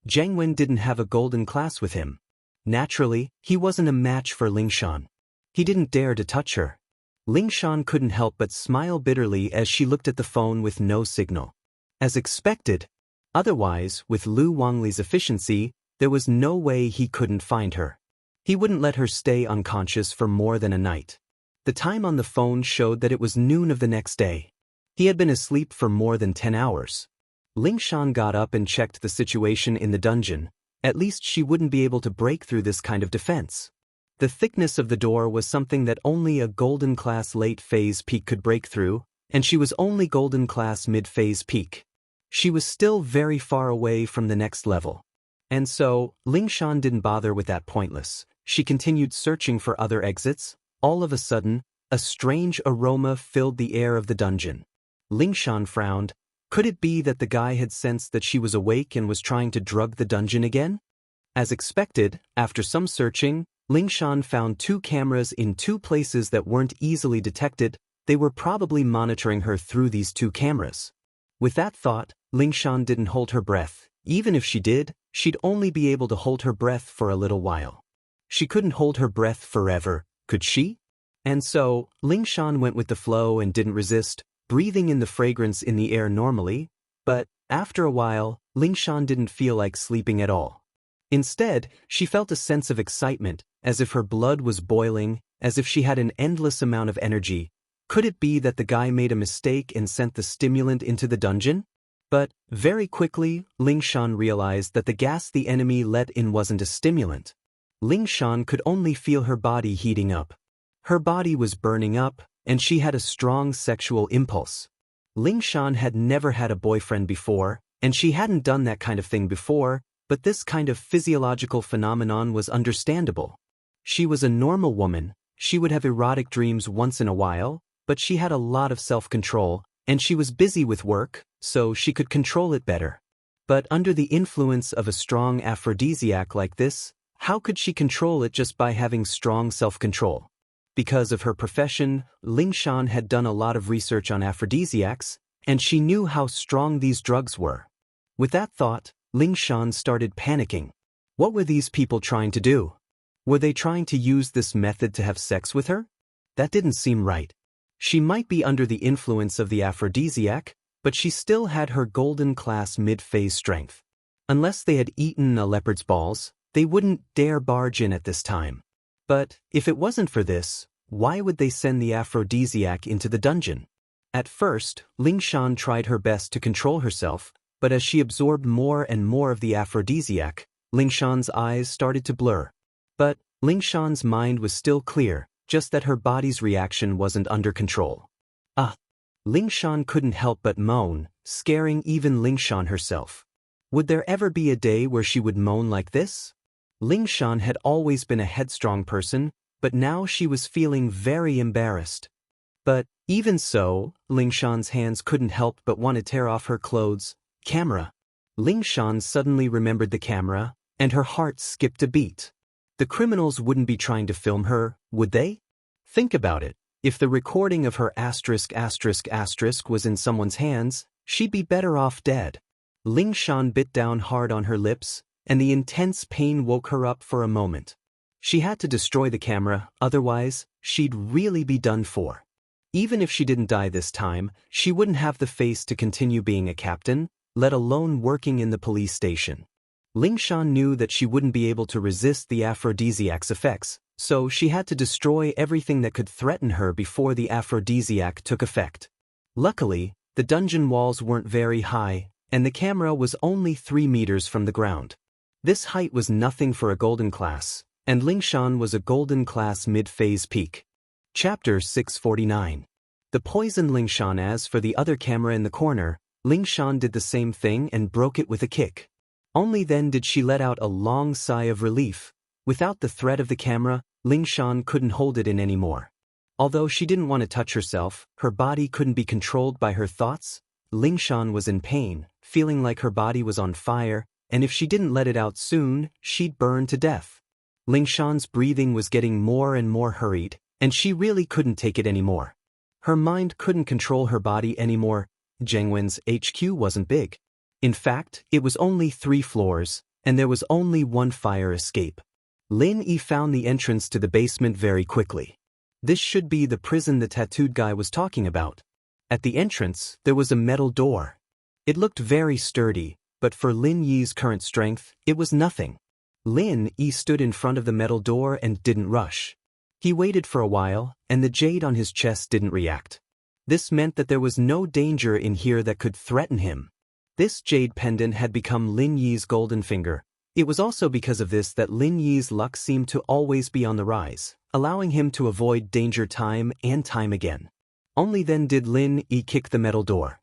Jiang Wen didn't have a golden class with him. Naturally, he wasn't a match for Lingshan. He didn't dare to touch her. Lingshan couldn't help but smile bitterly as she looked at the phone with no signal. As expected. Otherwise, with Lu Wangli's efficiency, there was no way he couldn't find her. He wouldn't let her stay unconscious for more than a night. The time on the phone showed that it was noon of the next day. He had been asleep for more than 10 hours. Lingshan got up and checked the situation in the dungeon. At least she wouldn't be able to break through this kind of defense. The thickness of the door was something that only a golden class late phase peak could break through, and she was only golden class mid phase peak. She was still very far away from the next level. And so, Lingshan didn't bother with that pointless. She continued searching for other exits. All of a sudden, a strange aroma filled the air of the dungeon. Lingshan frowned. Could it be that the guy had sensed that she was awake and was trying to drug the dungeon again? As expected, after some searching, Lingshan found 2 cameras in 2 places that weren't easily detected. They were probably monitoring her through these 2 cameras. With that thought, Lingshan didn't hold her breath. Even if she did, she'd only be able to hold her breath for a little while. She couldn't hold her breath forever, could she? And so, Lingshan went with the flow and didn't resist, breathing in the fragrance in the air normally, but, after a while, Lingshan didn't feel like sleeping at all. Instead, she felt a sense of excitement, as if her blood was boiling, as if she had an endless amount of energy. Could it be that the guy made a mistake and sent the stimulant into the dungeon? But, very quickly, Lingshan realized that the gas the enemy let in wasn't a stimulant. Lingshan could only feel her body heating up. Her body was burning up, and she had a strong sexual impulse. Lingshan had never had a boyfriend before, and she hadn't done that kind of thing before, but this kind of physiological phenomenon was understandable. She was a normal woman. She would have erotic dreams once in a while, but she had a lot of self-control, and she was busy with work, so she could control it better. But under the influence of a strong aphrodisiac like this, how could she control it just by having strong self-control? Because of her profession, Lingshan had done a lot of research on aphrodisiacs, and she knew how strong these drugs were. With that thought, Lingshan started panicking. What were these people trying to do? Were they trying to use this method to have sex with her? That didn't seem right. She might be under the influence of the aphrodisiac, but she still had her golden class mid-phase strength. Unless they had eaten a leopard's balls, they wouldn't dare barge in at this time. But, if it wasn't for this, Why would they send the aphrodisiac into the dungeon? At first, Ling Shan tried her best to control herself, but as she absorbed more and more of the aphrodisiac, Ling Shan's eyes started to blur. But Ling Shan's mind was still clear, just that her body's reaction wasn't under control. Ling Shan couldn't help but moan, scaring even Ling Shan herself. Would there ever be a day where she would moan like this? Ling Shan had always been a headstrong person, but now she was feeling very embarrassed. But even so, Ling Shan's hands couldn't help but want to tear off her clothes. Camera. Ling Shan suddenly remembered the camera, and her heart skipped a beat. The criminals wouldn't be trying to film her, would they? Think about it. If the recording of her **** was in someone's hands, she'd be better off dead. Ling Shan bit down hard on her lips, and the intense pain woke her up for a moment. She had to destroy the camera, otherwise, she'd really be done for. Even if she didn't die this time, she wouldn't have the face to continue being a captain, let alone working in the police station. Ling Shan knew that she wouldn't be able to resist the aphrodisiac's effects, so she had to destroy everything that could threaten her before the aphrodisiac took effect. Luckily, the dungeon walls weren't very high, and the camera was only 3 meters from the ground. This height was nothing for a golden class, and Ling Shan was a golden class mid-phase peak. Chapter 649. The poisoned Ling Shan. As for the other camera in the corner, Ling Shan did the same thing and broke it with a kick. Only then did she let out a long sigh of relief. Without the threat of the camera, Ling Shan couldn't hold it in anymore. Although she didn't want to touch herself, her body couldn't be controlled by her thoughts. Ling Shan was in pain, feeling like her body was on fire, and if she didn't let it out soon, she'd burn to death. Ling Shan's breathing was getting more and more hurried, and she really couldn't take it anymore. Her mind couldn't control her body anymore. Zhengwen's HQ wasn't big. In fact, it was only 3 floors, and there was only one fire escape. Lin Yi found the entrance to the basement very quickly. This should be the prison the tattooed guy was talking about. At the entrance, there was a metal door. It looked very sturdy, but for Lin Yi's current strength, it was nothing. Lin Yi stood in front of the metal door and didn't rush. He waited for a while, and the jade on his chest didn't react. This meant that there was no danger in here that could threaten him. This jade pendant had become Lin Yi's golden finger. It was also because of this that Lin Yi's luck seemed to always be on the rise, allowing him to avoid danger time and time again. Only then did Lin Yi kick the metal door.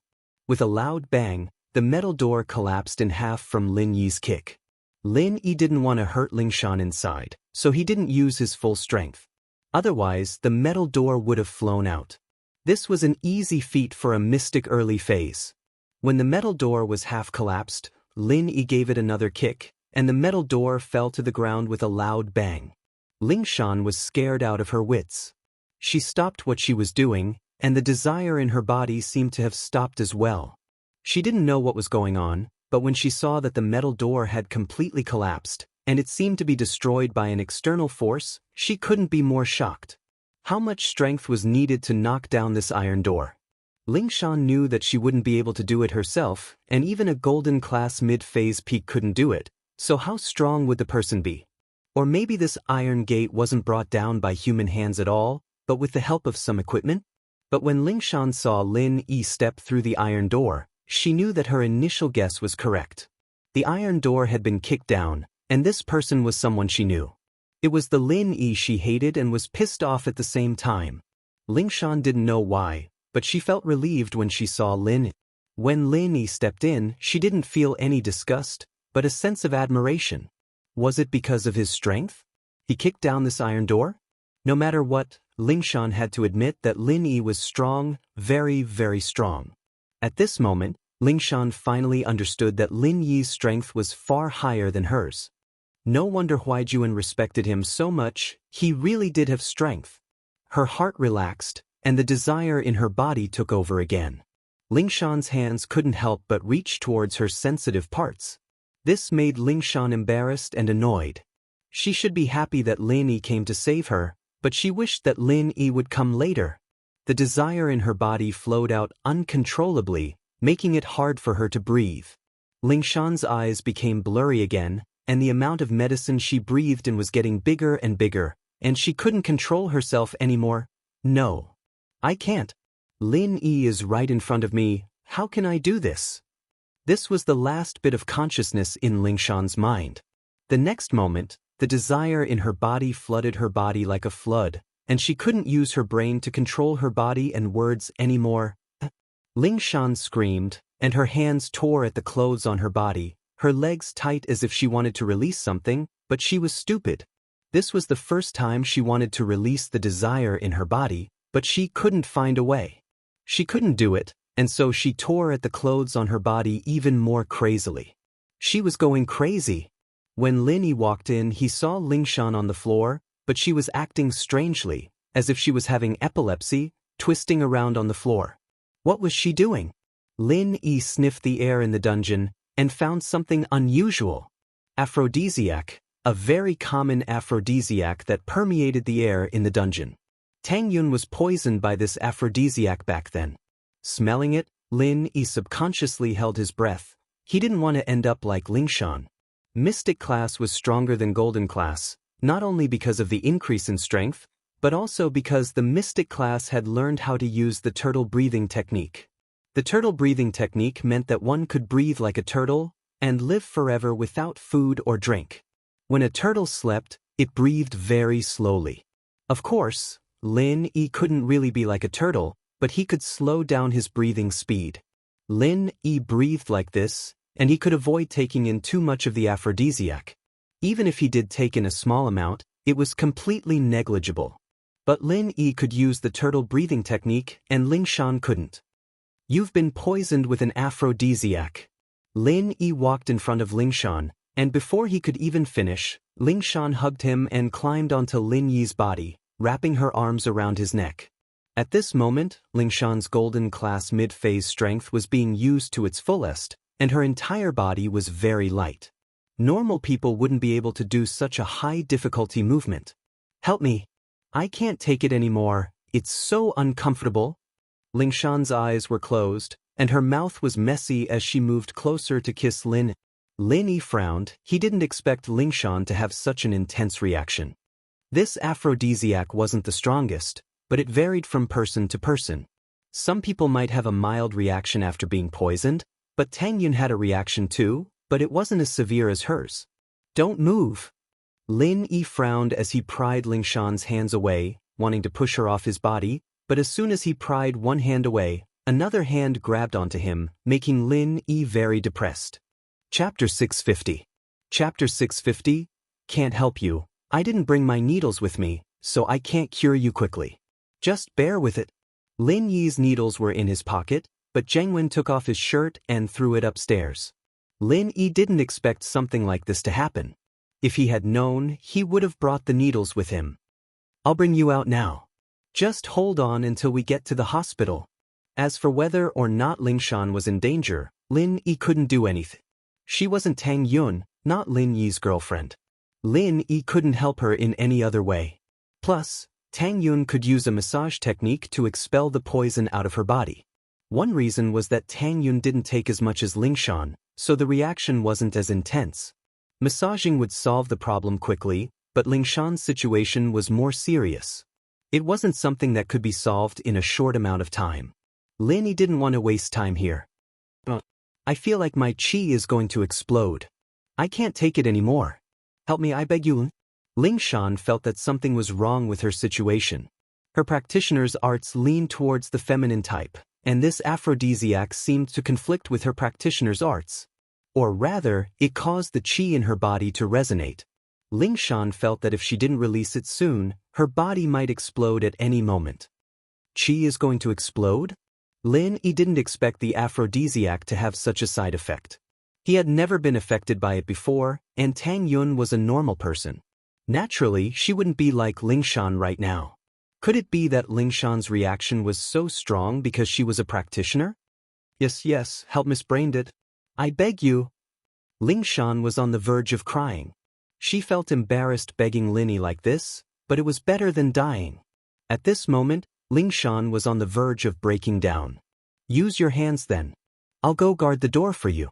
With a loud bang, the metal door collapsed in half from Lin Yi's kick. Lin Yi didn't want to hurt Ling Shan inside, so he didn't use his full strength. Otherwise, the metal door would have flown out. This was an easy feat for a mystic early phase. When the metal door was half collapsed, Lin Yi gave it another kick, and the metal door fell to the ground with a loud bang. Ling Shan was scared out of her wits. She stopped what she was doing, and the desire in her body seemed to have stopped as well. She didn't know what was going on, but when she saw that the metal door had completely collapsed, and it seemed to be destroyed by an external force, she couldn't be more shocked. How much strength was needed to knock down this iron door? Ling Shan knew that she wouldn't be able to do it herself, and even a golden class mid-phase peak couldn't do it, so how strong would the person be? Or maybe this iron gate wasn't brought down by human hands at all, but with the help of some equipment? But when Ling Shan saw Lin Yi step through the iron door, she knew that her initial guess was correct. The iron door had been kicked down, and this person was someone she knew. It was the Lin Yi she hated and was pissed off at the same time. Ling Shan didn't know why, but she felt relieved when she saw Lin Yi. When Lin Yi stepped in, she didn't feel any disgust, but a sense of admiration. Was it because of his strength? He kicked down this iron door? No matter what, Ling Shan had to admit that Lin Yi was strong, very, very strong. At this moment, Ling Shan finally understood that Lin Yi's strength was far higher than hers. No wonder Huai Juan respected him so much, he really did have strength. Her heart relaxed, and the desire in her body took over again. Ling Shan's hands couldn't help but reach towards her sensitive parts. This made Ling Shan embarrassed and annoyed. She should be happy that Lin Yi came to save her, but she wished that Lin Yi would come later. The desire in her body flowed out uncontrollably, making it hard for her to breathe. Ling Shan's eyes became blurry again, and the amount of medicine she breathed in was getting bigger and bigger, and she couldn't control herself anymore. No. I can't. Lin Yi is right in front of me, how can I do this? This was the last bit of consciousness in Lingshan's mind. The next moment, the desire in her body flooded her body like a flood, and she couldn't use her brain to control her body and words anymore. Lingshan screamed, and her hands tore at the clothes on her body, her legs tight as if she wanted to release something, but she was stupid. This was the first time she wanted to release the desire in her body, but she couldn't find a way. She couldn't do it, and so she tore at the clothes on her body even more crazily. She was going crazy. When Lin Yi walked in, he saw Lingshan on the floor, but she was acting strangely, as if she was having epilepsy, twisting around on the floor. What was she doing? Lin Yi sniffed the air in the dungeon and found something unusual. Aphrodisiac, a very common aphrodisiac that permeated the air in the dungeon. Tang Yun was poisoned by this aphrodisiac back then. Smelling it, Lin Yi subconsciously held his breath. He didn't want to end up like Lingshan. Mystic class was stronger than Golden class, not only because of the increase in strength, but also because the Mystic class had learned how to use the turtle breathing technique. The turtle breathing technique meant that one could breathe like a turtle and live forever without food or drink. When a turtle slept, it breathed very slowly. Of course, Lin Yi couldn't really be like a turtle, but he could slow down his breathing speed. Lin Yi breathed like this, and he could avoid taking in too much of the aphrodisiac. Even if he did take in a small amount, it was completely negligible. But Lin Yi could use the turtle breathing technique, and Lingshan couldn't. You've been poisoned with an aphrodisiac. Lin Yi walked in front of Lingshan, and before he could even finish, Lingshan hugged him and climbed onto Lin Yi's body, wrapping her arms around his neck. At this moment, Lingshan's golden class mid-phase strength was being used to its fullest, and her entire body was very light. Normal people wouldn't be able to do such a high-difficulty movement. Help me. I can't take it anymore, it's so uncomfortable. Lingshan's eyes were closed, and her mouth was messy as she moved closer to kiss Lin. Lin Yi frowned, he didn't expect Lingshan to have such an intense reaction. This aphrodisiac wasn't the strongest, but it varied from person to person. Some people might have a mild reaction after being poisoned, but Tang Yun had a reaction too, but it wasn't as severe as hers. Don't move. Lin Yi frowned as he pried Lingshan's hands away, wanting to push her off his body, but as soon as he pried one hand away, another hand grabbed onto him, making Lin Yi very depressed. Chapter 650. Chapter 650? Can't help you. I didn't bring my needles with me, so I can't cure you quickly. Just bear with it. Lin Yi's needles were in his pocket, but Zheng Wen took off his shirt and threw it upstairs. Lin Yi didn't expect something like this to happen. If he had known, he would have brought the needles with him. I'll bring you out now. Just hold on until we get to the hospital. As for whether or not Lingshan was in danger, Lin Yi couldn't do anything. She wasn't Tang Yun, not Lin Yi's girlfriend. Lin Yi couldn't help her in any other way. Plus, Tang Yun could use a massage technique to expel the poison out of her body. One reason was that Tang Yun didn't take as much as Lingshan, so the reaction wasn't as intense. Massaging would solve the problem quickly, but Lingshan's situation was more serious. It wasn't something that could be solved in a short amount of time. Lin Yi didn't want to waste time here. I feel like my chi is going to explode. I can't take it anymore. Help me, I beg you. Lingshan felt that something was wrong with her situation. Her practitioner's arts leaned towards the feminine type, and this aphrodisiac seemed to conflict with her practitioner's arts. Or rather, it caused the chi in her body to resonate. Lingshan felt that if she didn't release it soon, her body might explode at any moment. Chi is going to explode? Lin Yi didn't expect the aphrodisiac to have such a side effect. He had never been affected by it before, and Tang Yun was a normal person. Naturally, she wouldn't be like Lingshan right now. Could it be that Lingshan's reaction was so strong because she was a practitioner? Yes, help Miss Brained it. I beg you. Lingshan was on the verge of crying. She felt embarrassed begging Lin Yi like this, but it was better than dying. At this moment, Lingshan was on the verge of breaking down. Use your hands then. I'll go guard the door for you.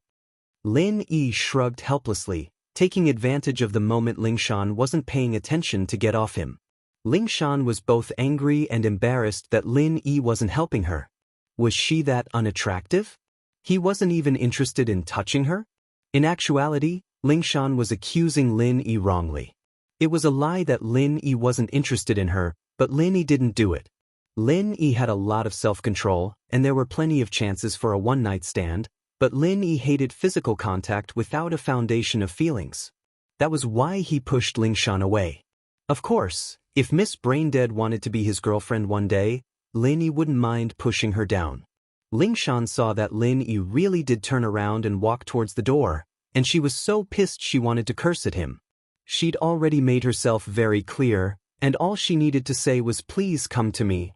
Lin Yi shrugged helplessly, taking advantage of the moment Lingshan wasn't paying attention to get off him. Ling Shan was both angry and embarrassed that Lin Yi wasn't helping her. Was she that unattractive? He wasn't even interested in touching her? In actuality, Ling Shan was accusing Lin Yi wrongly. It was a lie that Lin Yi wasn't interested in her, but Lin Yi didn't do it. Lin Yi had a lot of self-control, and there were plenty of chances for a one-night stand, but Lin Yi hated physical contact without a foundation of feelings. That was why he pushed Ling Shan away. Of course, if Miss Braindead wanted to be his girlfriend one day, Lin Yi wouldn't mind pushing her down. Ling Shan saw that Lin Yi really did turn around and walk towards the door, and she was so pissed she wanted to curse at him. She'd already made herself very clear, and all she needed to say was "Please come to me."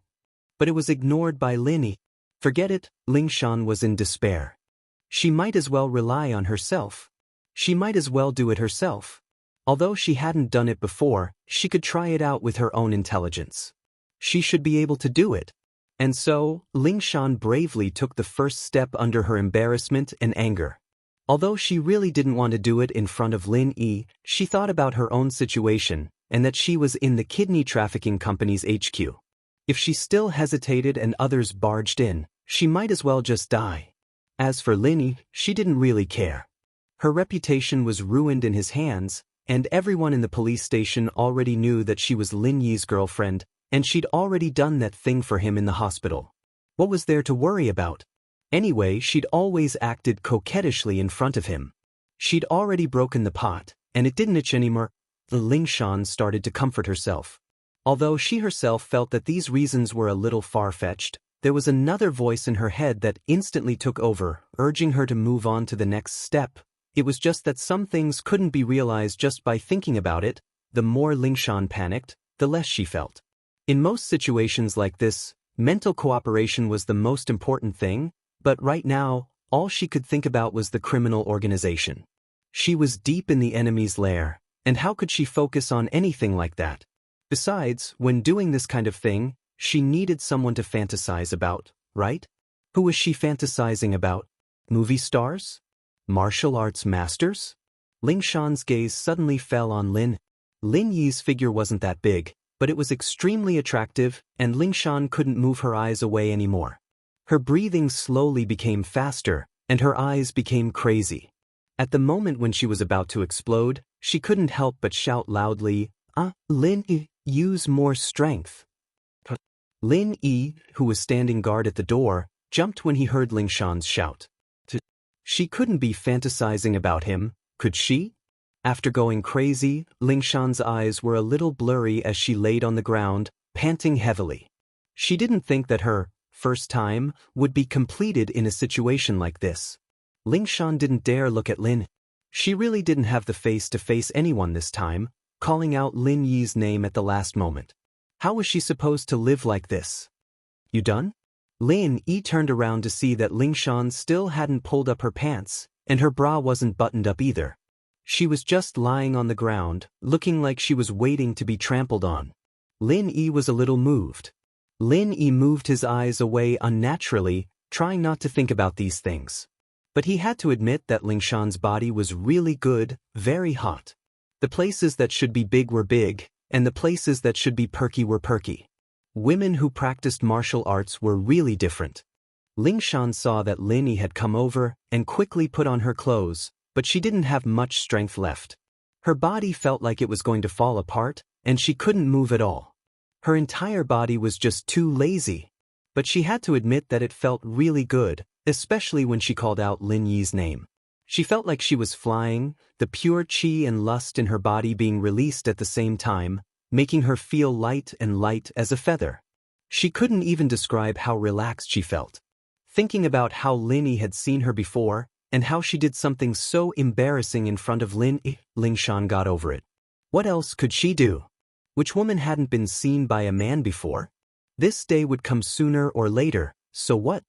But it was ignored by Lin Yi. Forget it, Ling Shan was in despair. She might as well rely on herself. She might as well do it herself. Although she hadn't done it before, she could try it out with her own intelligence. She should be able to do it. And so, Ling Shan bravely took the first step under her embarrassment and anger. Although she really didn't want to do it in front of Lin Yi, she thought about her own situation, and that she was in the kidney trafficking company's HQ. If she still hesitated and others barged in, she might as well just die. As for Lin Yi, she didn't really care. Her reputation was ruined in his hands, and everyone in the police station already knew that she was Lin Yi's girlfriend, and she'd already done that thing for him in the hospital. What was there to worry about? Anyway, she'd always acted coquettishly in front of him. She'd already broken the pot, and it didn't itch anymore. Ling Shan started to comfort herself. Although she herself felt that these reasons were a little far-fetched, there was another voice in her head that instantly took over, urging her to move on to the next step. It was just that some things couldn't be realized just by thinking about it. The more Ling Shan panicked, the less she felt. In most situations like this, mental cooperation was the most important thing, but right now, all she could think about was the criminal organization. She was deep in the enemy's lair, and how could she focus on anything like that? Besides, when doing this kind of thing, she needed someone to fantasize about, right? Who was she fantasizing about? Movie stars? Martial arts masters? Ling Shan's gaze suddenly fell on Lin. Lin Yi's figure wasn't that big, but it was extremely attractive, and Ling Shan couldn't move her eyes away anymore. Her breathing slowly became faster, and her eyes became crazy. At the moment when she was about to explode, she couldn't help but shout loudly, Lin Yi, use more strength. Lin Yi, who was standing guard at the door, jumped when he heard Ling Shan's shout. She couldn't be fantasizing about him, could she? After going crazy, Ling Shan's eyes were a little blurry as she laid on the ground, panting heavily. She didn't think that her first time would be completed in a situation like this. Ling Shan didn't dare look at Lin. She really didn't have the face to face anyone this time, calling out Lin Yi's name at the last moment. How was she supposed to live like this? You done? Lin Yi turned around to see that Ling Shan still hadn't pulled up her pants, and her bra wasn't buttoned up either. She was just lying on the ground, looking like she was waiting to be trampled on. Lin Yi was a little moved. Lin Yi moved his eyes away unnaturally, trying not to think about these things. But he had to admit that Ling Shan's body was really good, very hot. The places that should be big were big, and the places that should be perky were perky. Women who practiced martial arts were really different. Ling Shan saw that Lin Yi had come over and quickly put on her clothes, but she didn't have much strength left. Her body felt like it was going to fall apart, and she couldn't move at all. Her entire body was just too lazy. But she had to admit that it felt really good, especially when she called out Lin Yi's name. She felt like she was flying, the pure qi and lust in her body being released at the same time, making her feel light as a feather. She couldn't even describe how relaxed she felt. Thinking about how Lin Yi had seen her before, and how she did something so embarrassing in front of Lin Yi, Ling Shan got over it. What else could she do? Which woman hadn't been seen by a man before? This day would come sooner or later, so what?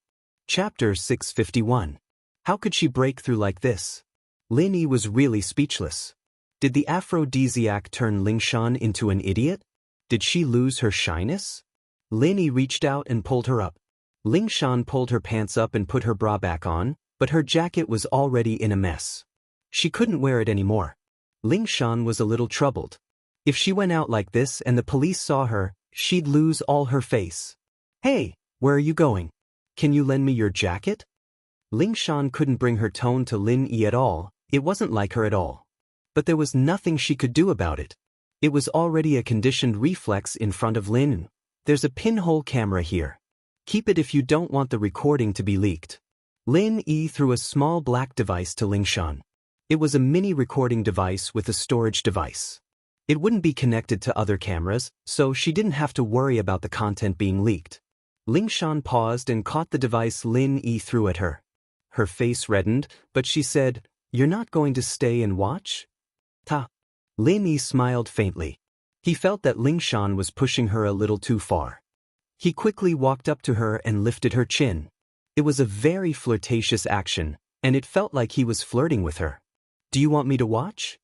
Chapter 651. How could she break through like this? Lin Yi was really speechless. Did the aphrodisiac turn Ling Shan into an idiot? Did she lose her shyness? Lin Yi reached out and pulled her up. Ling Shan pulled her pants up and put her bra back on, but her jacket was already in a mess. She couldn't wear it anymore. Ling Shan was a little troubled. If she went out like this and the police saw her, she'd lose all her face. Hey, where are you going? Can you lend me your jacket? Ling Shan couldn't bring her tone to Lin Yi at all, it wasn't like her at all. But there was nothing she could do about it. It was already a conditioned reflex in front of Lin. There's a pinhole camera here. Keep it if you don't want the recording to be leaked. Lin Yi threw a small black device to Ling Shan. It was a mini recording device with a storage device. It wouldn't be connected to other cameras, so she didn't have to worry about the content being leaked. Ling Shan paused and caught the device Lin Yi threw at her. Her face reddened, but she said, "You're not going to stay and watch?" Ta. Lin Yi smiled faintly. He felt that Ling Shan was pushing her a little too far. He quickly walked up to her and lifted her chin. It was a very flirtatious action, and it felt like he was flirting with her. "Do you want me to watch?"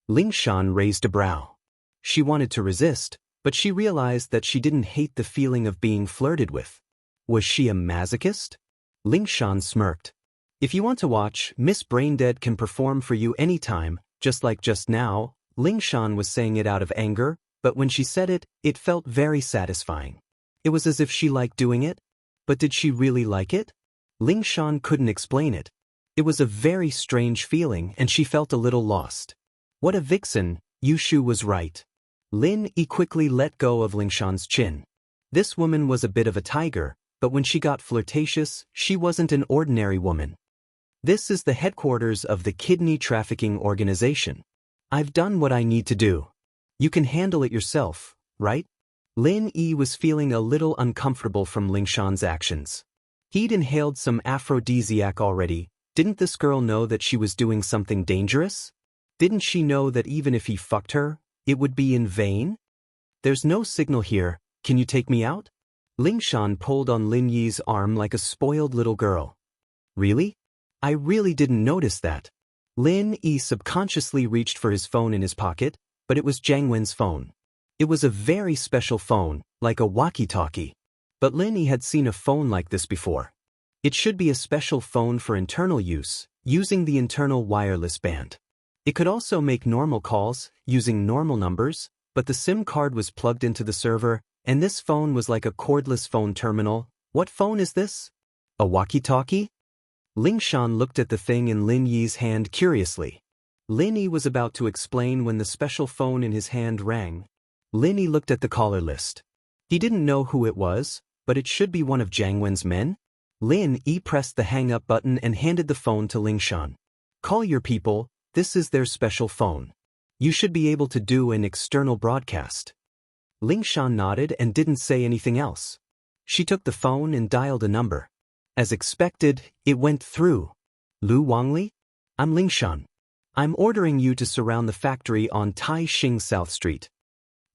Ling Shan raised a brow. She wanted to resist, but she realized that she didn't hate the feeling of being flirted with. Was she a masochist? Ling Shan smirked. "If you want to watch, Miss Braindead can perform for you anytime, just like just now." Ling Shan was saying it out of anger, but when she said it, it felt very satisfying. It was as if she liked doing it. But did she really like it? Ling Shan couldn't explain it. It was a very strange feeling and she felt a little lost. What a vixen, Yushu was right. Lin Yi quickly let go of Ling Shan's chin. This woman was a bit of a tiger, but when she got flirtatious, she wasn't an ordinary woman. This is the headquarters of the kidney trafficking organization. I've done what I need to do. You can handle it yourself, right? Lin Yi was feeling a little uncomfortable from Ling Shan's actions. He'd inhaled some aphrodisiac already. Didn't this girl know that she was doing something dangerous? Didn't she know that even if he fucked her, it would be in vain? There's no signal here, can you take me out? Ling Shan pulled on Lin Yi's arm like a spoiled little girl. Really? I really didn't notice that. Lin Yi subconsciously reached for his phone in his pocket, but it was Jiang Wen's phone. It was a very special phone, like a walkie-talkie. But Lin Yi had seen a phone like this before. It should be a special phone for internal use, using the internal wireless band. It could also make normal calls, using normal numbers, but the SIM card was plugged into the server, and this phone was like a cordless phone terminal. What phone is this? A walkie-talkie? Ling Shan looked at the thing in Lin Yi's hand curiously. Lin Yi was about to explain when the special phone in his hand rang. Lin Yi looked at the caller list. He didn't know who it was, but it should be one of Jiang Wen's men. Lin Yi pressed the hang-up button and handed the phone to Ling Shan. "Call your people, this is their special phone. You should be able to do an external broadcast." Ling Shan nodded and didn't say anything else. She took the phone and dialed a number. As expected, it went through. "Lu Wangli? I'm Ling Shan. I'm ordering you to surround the factory on Tai Xing South Street."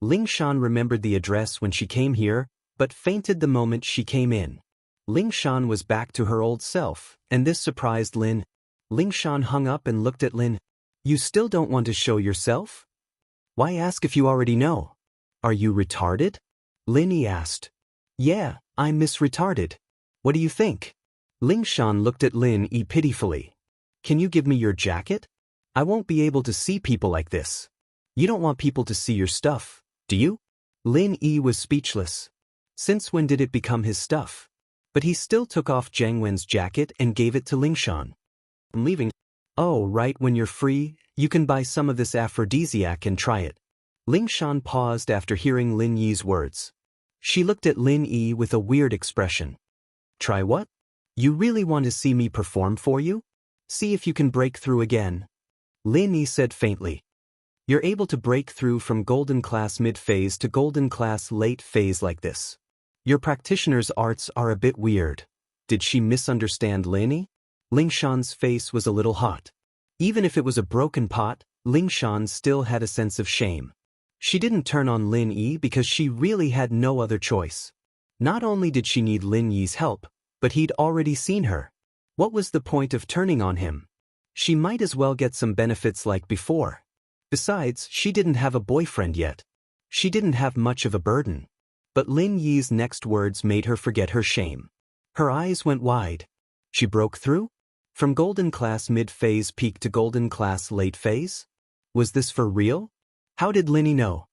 Ling Shan remembered the address when she came here, but fainted the moment she came in. Ling Shan was back to her old self, and this surprised Lin. Ling Shan hung up and looked at Lin. "You still don't want to show yourself? Why ask if you already know? Are you retarded?" Lin Yi asked. "Yeah, I'm Miss Retarded. What do you think?" Ling Shan looked at Lin Yi pitifully. "Can you give me your jacket? I won't be able to see people like this. You don't want people to see your stuff, do you?" Lin Yi was speechless. Since when did it become his stuff? But he still took off Jiang Wen's jacket and gave it to Ling Shan. "I'm leaving." "Oh, right, when you're free, you can buy some of this aphrodisiac and try it." Ling Shan paused after hearing Lin Yi's words. She looked at Lin Yi with a weird expression. "Try what? You really want to see me perform for you? See if you can break through again." Lin Yi said faintly. "You're able to break through from golden class mid-phase to golden class late phase like this. Your practitioner's arts are a bit weird." Did she misunderstand Lin Yi? Ling Shan's face was a little hot. Even if it was a broken pot, Ling Shan still had a sense of shame. She didn't turn on Lin Yi because she really had no other choice. Not only did she need Lin Yi's help, but he'd already seen her. What was the point of turning on him? She might as well get some benefits like before. Besides, she didn't have a boyfriend yet. She didn't have much of a burden. But Lin Yi's next words made her forget her shame. Her eyes went wide. She broke through? From golden class mid-phase peak to golden class late phase? Was this for real? How did Lin Yi know?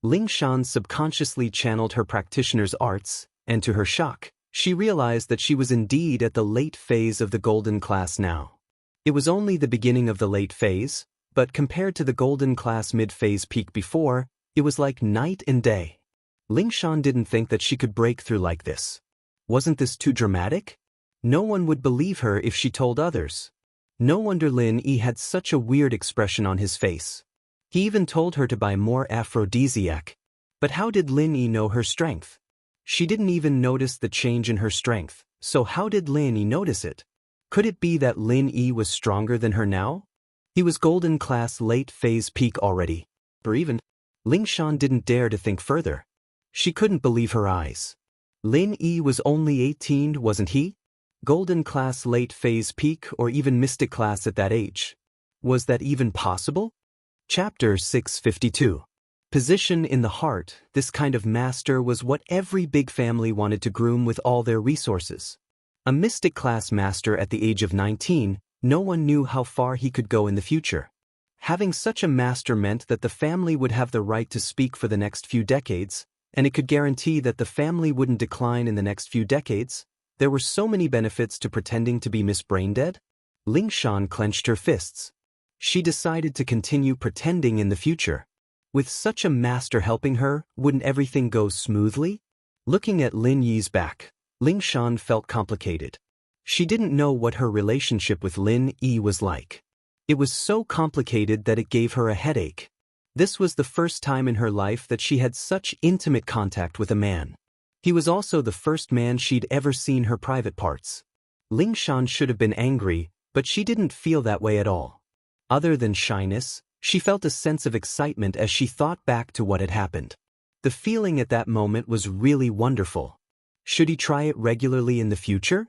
Ling Shan subconsciously channeled her practitioner's arts, and to her shock, she realized that she was indeed at the late phase of the golden class now. It was only the beginning of the late phase, but compared to the golden class mid-phase peak before, it was like night and day. Ling Shan didn't think that she could break through like this. Wasn't this too dramatic? No one would believe her if she told others. No wonder Lin Yi had such a weird expression on his face. He even told her to buy more aphrodisiac. But how did Lin Yi know her strength? She didn't even notice the change in her strength, so how did Lin Yi notice it? Could it be that Lin Yi was stronger than her now? He was golden class late phase peak already. Or even, Ling Shan didn't dare to think further. She couldn't believe her eyes. Lin Yi was only 18, wasn't he? Golden class late phase peak or even mystic class at that age. Was that even possible? Chapter 652. Position in the heart. This kind of master was what every big family wanted to groom with all their resources. A mystic class master at the age of 19, no one knew how far he could go in the future. Having such a master meant that the family would have the right to speak for the next few decades, and it could guarantee that the family wouldn't decline in the next few decades. There were so many benefits to pretending to be Miss Braindead. Ling Shan clenched her fists. She decided to continue pretending in the future. With such a master helping her, wouldn't everything go smoothly? Looking at Lin Yi's back, Ling Shan felt complicated. She didn't know what her relationship with Lin Yi was like. It was so complicated that it gave her a headache. This was the first time in her life that she had such intimate contact with a man. He was also the first man she'd ever seen her private parts. Ling Shan should have been angry, but she didn't feel that way at all. Other than shyness, she felt a sense of excitement as she thought back to what had happened. The feeling at that moment was really wonderful. Should he try it regularly in the future?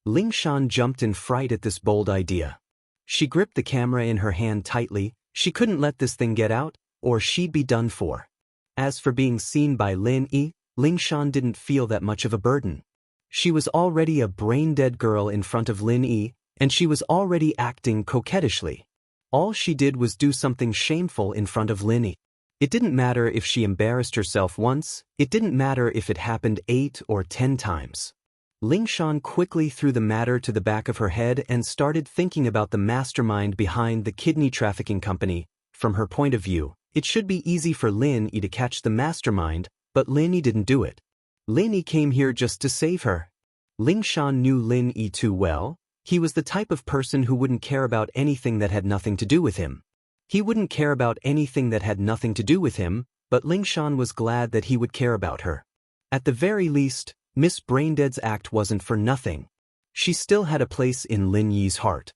Ling Shan jumped in fright at this bold idea. She gripped the camera in her hand tightly. She couldn't let this thing get out, or she'd be done for. As for being seen by Lin Yi, Ling Shan didn't feel that much of a burden. She was already a brain-dead girl in front of Lin Yi, and she was already acting coquettishly. All she did was do something shameful in front of Lin Yi. It didn't matter if she embarrassed herself once, it didn't matter if it happened 8 or 10 times. Ling Shan quickly threw the matter to the back of her head and started thinking about the mastermind behind the kidney trafficking company. From her point of view, it should be easy for Lin Yi to catch the mastermind, but Lin Yi didn't do it. Lin Yi came here just to save her. Ling Shan knew Lin Yi too well. He was the type of person who wouldn't care about anything that had nothing to do with him. He wouldn't care about anything that had nothing to do with him, but Ling Shan was glad that he would care about her. At the very least, Miss Braindead's act wasn't for nothing. She still had a place in Lin Yi's heart.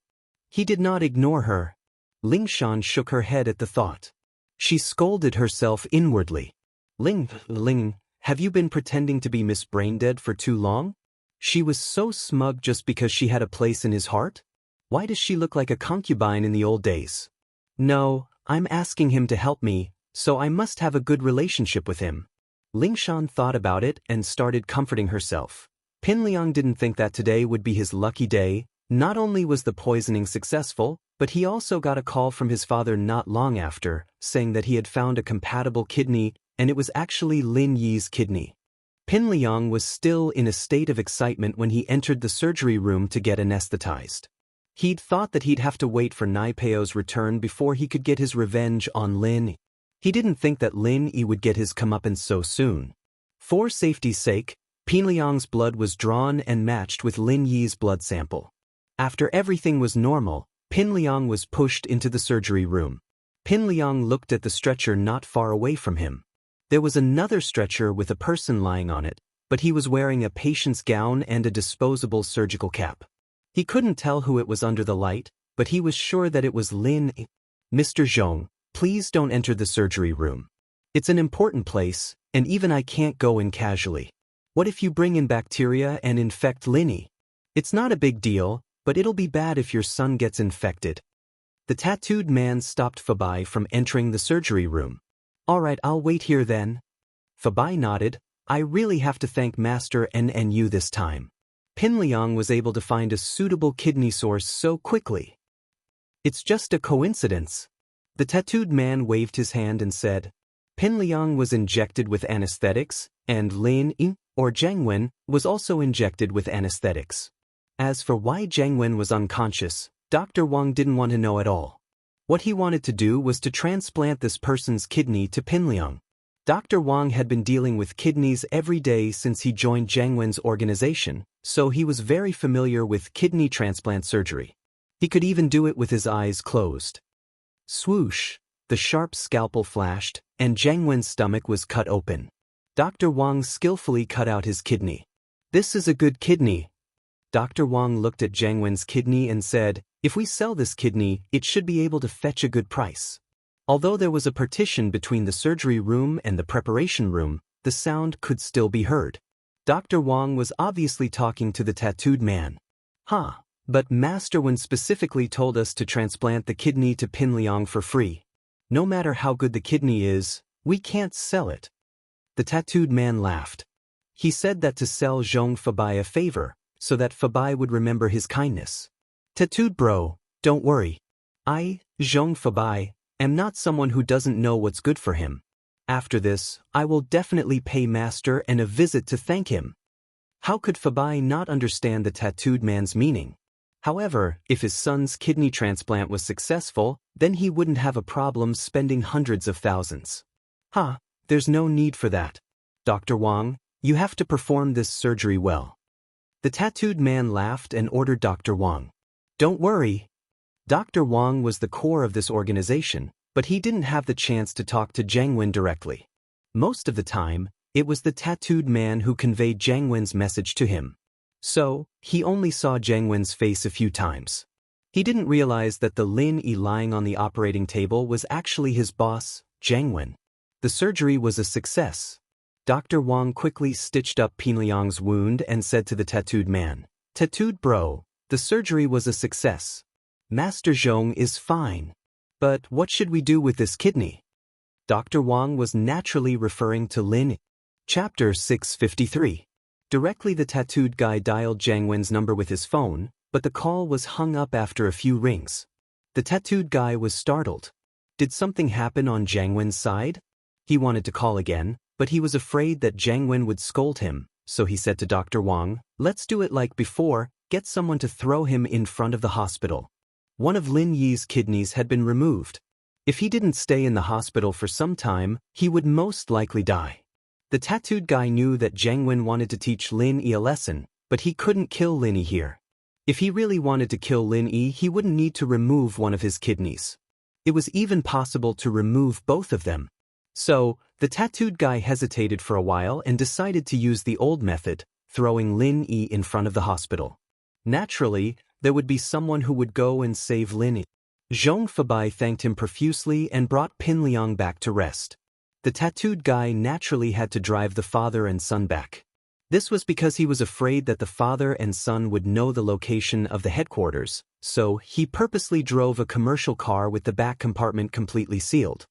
He did not ignore her. Ling Shan shook her head at the thought. She scolded herself inwardly. Ling, have you been pretending to be Miss Braindead for too long? She was so smug just because she had a place in his heart? Why does she look like a concubine in the old days? No, I'm asking him to help me, so I must have a good relationship with him. Ling Shan thought about it and started comforting herself. Pin Liang didn't think that today would be his lucky day. Not only was the poisoning successful, but he also got a call from his father not long after, saying that he had found a compatible kidney, and it was actually Lin Yi's kidney. Pin Liang was still in a state of excitement when he entered the surgery room to get anesthetized. He'd thought that he'd have to wait for Nai Peo's return before he could get his revenge on Lin Yi. He didn't think that Lin Yi would get his comeuppance so soon. For safety's sake, Pin Liang's blood was drawn and matched with Lin Yi's blood sample. After everything was normal, Pin Liang was pushed into the surgery room. Pin Liang looked at the stretcher not far away from him. There was another stretcher with a person lying on it, but he was wearing a patient's gown and a disposable surgical cap. He couldn't tell who it was under the light, but he was sure that it was Lin Yi. Mr. Zhong, please don't enter the surgery room. It's an important place, and even I can't go in casually. What if you bring in bacteria and infect Lin Yi? It's not a big deal, but it'll be bad if your son gets infected. The tattooed man stopped Fabai from entering the surgery room. All right, I'll wait here then. Fabai nodded. I really have to thank Master NNU this time. Pin Liang was able to find a suitable kidney source so quickly. It's just a coincidence. The tattooed man waved his hand and said, Pin Liang was injected with anesthetics, and Lin Yi, or Jiangwen, was also injected with anesthetics. As for why Jiangwen was unconscious, Dr. Wang didn't want to know at all. What he wanted to do was to transplant this person's kidney to Pin Liang. Dr. Wang had been dealing with kidneys every day since he joined Jiangwen's organization, so he was very familiar with kidney transplant surgery. He could even do it with his eyes closed. Swoosh! The sharp scalpel flashed, and Jiangwen's stomach was cut open. Dr. Wang skillfully cut out his kidney. "This is a good kidney." Dr. Wang looked at Jiangwen's kidney and said, "If we sell this kidney, it should be able to fetch a good price." Although there was a partition between the surgery room and the preparation room, the sound could still be heard. Dr. Wang was obviously talking to the tattooed man. But Master Wen specifically told us to transplant the kidney to Pin Liang for free. No matter how good the kidney is, we can't sell it." The tattooed man laughed. He said that to sell Zhong Fabai a favor, so that Fabai would remember his kindness. "Tattooed bro, don't worry. I, Zhong Fabai, am not someone who doesn't know what's good for him. After this, I will definitely pay Master and a visit to thank him." How could Fabai not understand the tattooed man's meaning? However, if his son's kidney transplant was successful, then he wouldn't have a problem spending hundreds of thousands. There's no need for that. Dr. Wang, you have to perform this surgery well." The tattooed man laughed and ordered Dr. Wang. "Don't worry." Dr. Wang was the core of this organization, but he didn't have the chance to talk to Jiangwen directly. Most of the time, it was the tattooed man who conveyed Jiangwen's message to him. So, he only saw Jiangwen's face a few times. He didn't realize that the Lin Yi lying on the operating table was actually his boss, Jiangwen. The surgery was a success. Dr. Wang quickly stitched up Pin Liang's wound and said to the tattooed man, "Tattooed bro, the surgery was a success. Master Zhong is fine. But what should we do with this kidney?" Dr. Wang was naturally referring to Lin Yi. Chapter 653. Directly the tattooed guy dialed Jiangwen's number with his phone, but the call was hung up after a few rings. The tattooed guy was startled. Did something happen on Jiangwen's side? He wanted to call again, but he was afraid that Jiangwen would scold him, so he said to Dr. Wang, "Let's do it like before, get someone to throw him in front of the hospital." One of Lin Yi's kidneys had been removed. If he didn't stay in the hospital for some time, he would most likely die. The tattooed guy knew that Jiangwen wanted to teach Lin Yi a lesson, but he couldn't kill Lin Yi here. If he really wanted to kill Lin Yi, he wouldn't need to remove one of his kidneys. It was even possible to remove both of them. So, the tattooed guy hesitated for a while and decided to use the old method, throwing Lin Yi in front of the hospital. Naturally, there would be someone who would go and save Lin Yi. Zhong Fabai thanked him profusely and brought Pin Liang back to rest. The tattooed guy naturally had to drive the father and son back. This was because he was afraid that the father and son would know the location of the headquarters, so he purposely drove a commercial car with the back compartment completely sealed.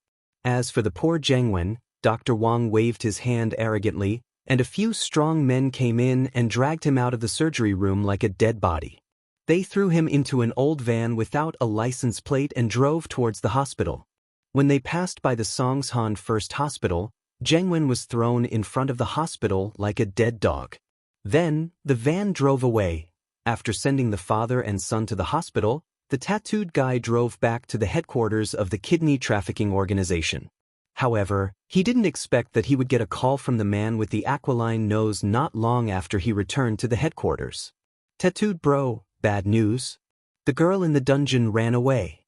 As for the poor Jiangwen, Dr. Wang waved his hand arrogantly, and a few strong men came in and dragged him out of the surgery room like a dead body. They threw him into an old van without a license plate and drove towards the hospital. When they passed by the Songshan First Hospital, Jiangwen was thrown in front of the hospital like a dead dog. Then, the van drove away. After sending the father and son to the hospital, the tattooed guy drove back to the headquarters of the kidney trafficking organization. However, he didn't expect that he would get a call from the man with the aquiline nose not long after he returned to the headquarters. "Tattooed bro, bad news. The girl in the dungeon ran away."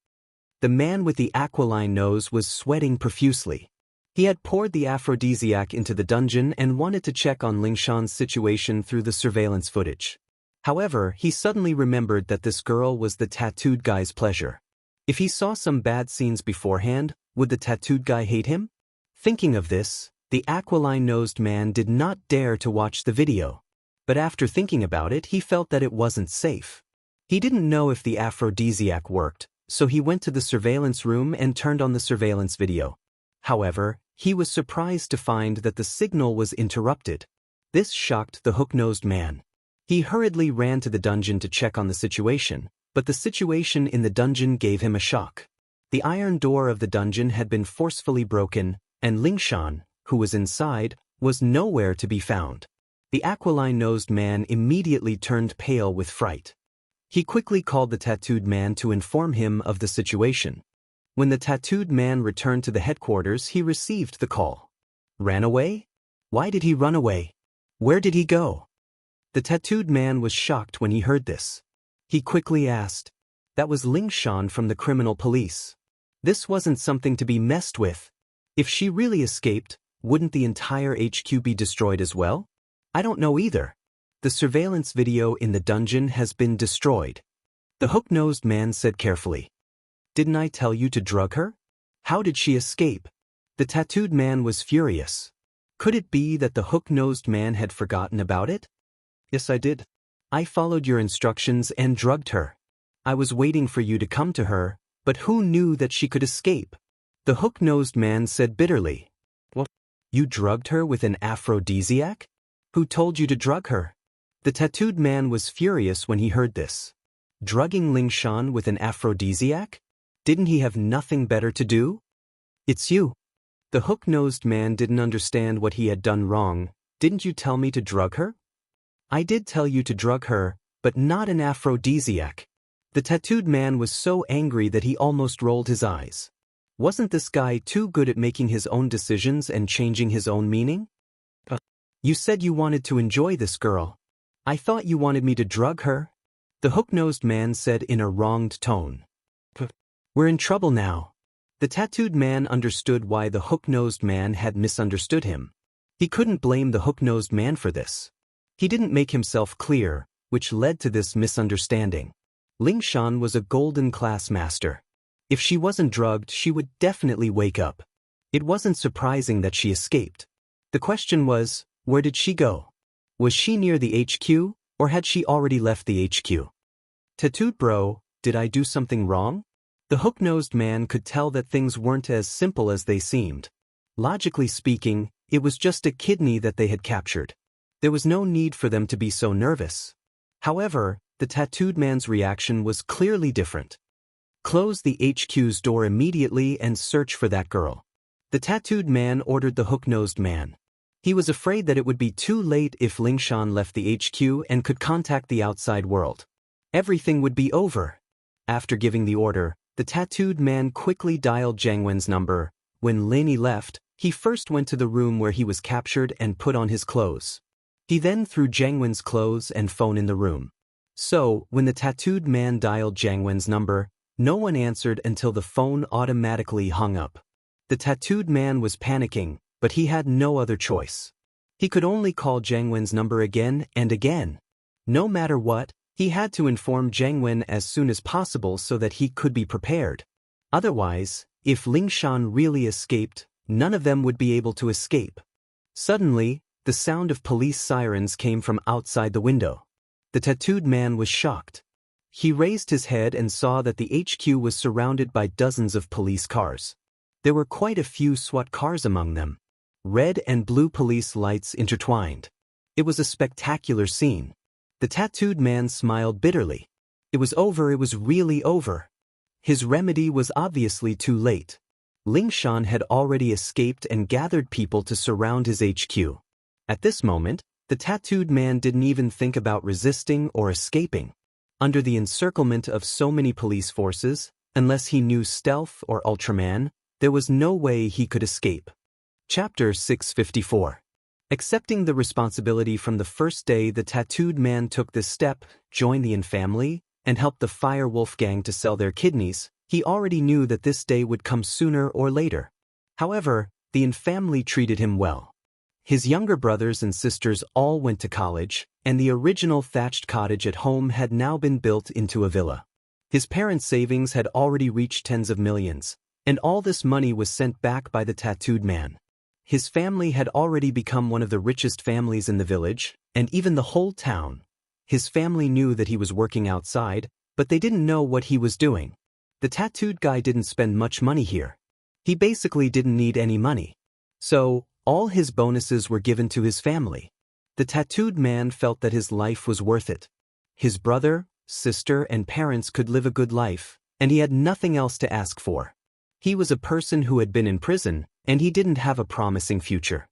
The man with the aquiline nose was sweating profusely. He had poured the aphrodisiac into the dungeon and wanted to check on Lingshan's situation through the surveillance footage. However, he suddenly remembered that this girl was the tattooed guy's pleasure. If he saw some bad scenes beforehand, would the tattooed guy hate him? Thinking of this, the aquiline-nosed man did not dare to watch the video. But after thinking about it, he felt that it wasn't safe. He didn't know if the aphrodisiac worked, so he went to the surveillance room and turned on the surveillance video. However, he was surprised to find that the signal was interrupted. This shocked the hook-nosed man. He hurriedly ran to the dungeon to check on the situation, but the situation in the dungeon gave him a shock. The iron door of the dungeon had been forcefully broken, and Lingshan, who was inside, was nowhere to be found. The aquiline-nosed man immediately turned pale with fright. He quickly called the tattooed man to inform him of the situation. When the tattooed man returned to the headquarters, he received the call. Ran away? Why did he run away? Where did he go? The tattooed man was shocked when he heard this. He quickly asked. That was Lingshan from the criminal police. This wasn't something to be messed with. If she really escaped, wouldn't the entire HQ be destroyed as well? I don't know either. The surveillance video in the dungeon has been destroyed. The hook-nosed man said carefully. Didn't I tell you to drug her? How did she escape? The tattooed man was furious. Could it be that the hook-nosed man had forgotten about it? Yes, I did. I followed your instructions and drugged her. I was waiting for you to come to her, but who knew that she could escape? The hook-nosed man said bitterly. What? You drugged her with an aphrodisiac? Who told you to drug her? The tattooed man was furious when he heard this. Drugging Lingshan with an aphrodisiac? Didn't he have nothing better to do? It's you. The hook-nosed man didn't understand what he had done wrong. Didn't you tell me to drug her? I did tell you to drug her, but not an aphrodisiac. The tattooed man was so angry that he almost rolled his eyes. Wasn't this guy too good at making his own decisions and changing his own meaning? You said you wanted to enjoy this girl. I thought you wanted me to drug her. The hook-nosed man said in a wronged tone. We're in trouble now. The tattooed man understood why the hook-nosed man had misunderstood him. He couldn't blame the hook-nosed man for this. He didn't make himself clear, which led to this misunderstanding. Lingshan was a golden class master. If she wasn't drugged, she would definitely wake up. It wasn't surprising that she escaped. The question was, where did she go? Was she near the HQ, or had she already left the HQ? Tattooed bro, did I do something wrong? The hook-nosed man could tell that things weren't as simple as they seemed. Logically speaking, it was just a kidney that they had captured. There was no need for them to be so nervous. However, the tattooed man's reaction was clearly different. Close the HQ's door immediately and search for that girl. The tattooed man ordered the hook-nosed man. He was afraid that it would be too late if Lingshan left the HQ and could contact the outside world. Everything would be over. After giving the order, the tattooed man quickly dialed Jiang Wen's number. When Lin left, he first went to the room where he was captured and put on his clothes. He then threw Jiang Wen's clothes and phone in the room. So, when the tattooed man dialed Jiang Wen's number, no one answered until the phone automatically hung up. The tattooed man was panicking, but he had no other choice. He could only call Jiang Wen's number again and again. No matter what, he had to inform Jiang Wen as soon as possible so that he could be prepared. Otherwise, if Lingshan really escaped, none of them would be able to escape. Suddenly, the sound of police sirens came from outside the window. The tattooed man was shocked. He raised his head and saw that the HQ was surrounded by dozens of police cars. There were quite a few SWAT cars among them. Red and blue police lights intertwined. It was a spectacular scene. The tattooed man smiled bitterly. It was over, it was really over. His remedy was obviously too late. Lingshan had already escaped and gathered people to surround his HQ. At this moment, the tattooed man didn't even think about resisting or escaping. Under the encirclement of so many police forces, unless he knew stealth or Ultraman, there was no way he could escape. Chapter 654. Accepting the responsibility from the first day the tattooed man took this step, joined the In family, and helped the Fire Wolf gang to sell their kidneys, he already knew that this day would come sooner or later. However, the In family treated him well. His younger brothers and sisters all went to college, and the original thatched cottage at home had now been built into a villa. His parents' savings had already reached tens of millions, and all this money was sent back by the tattooed man. His family had already become one of the richest families in the village, and even the whole town. His family knew that he was working outside, but they didn't know what he was doing. The tattooed guy didn't spend much money here. He basically didn't need any money. So, all his bonuses were given to his family. The tattooed man felt that his life was worth it. His brother, sister, and parents could live a good life, and he had nothing else to ask for. He was a person who had been in prison, and he didn't have a promising future.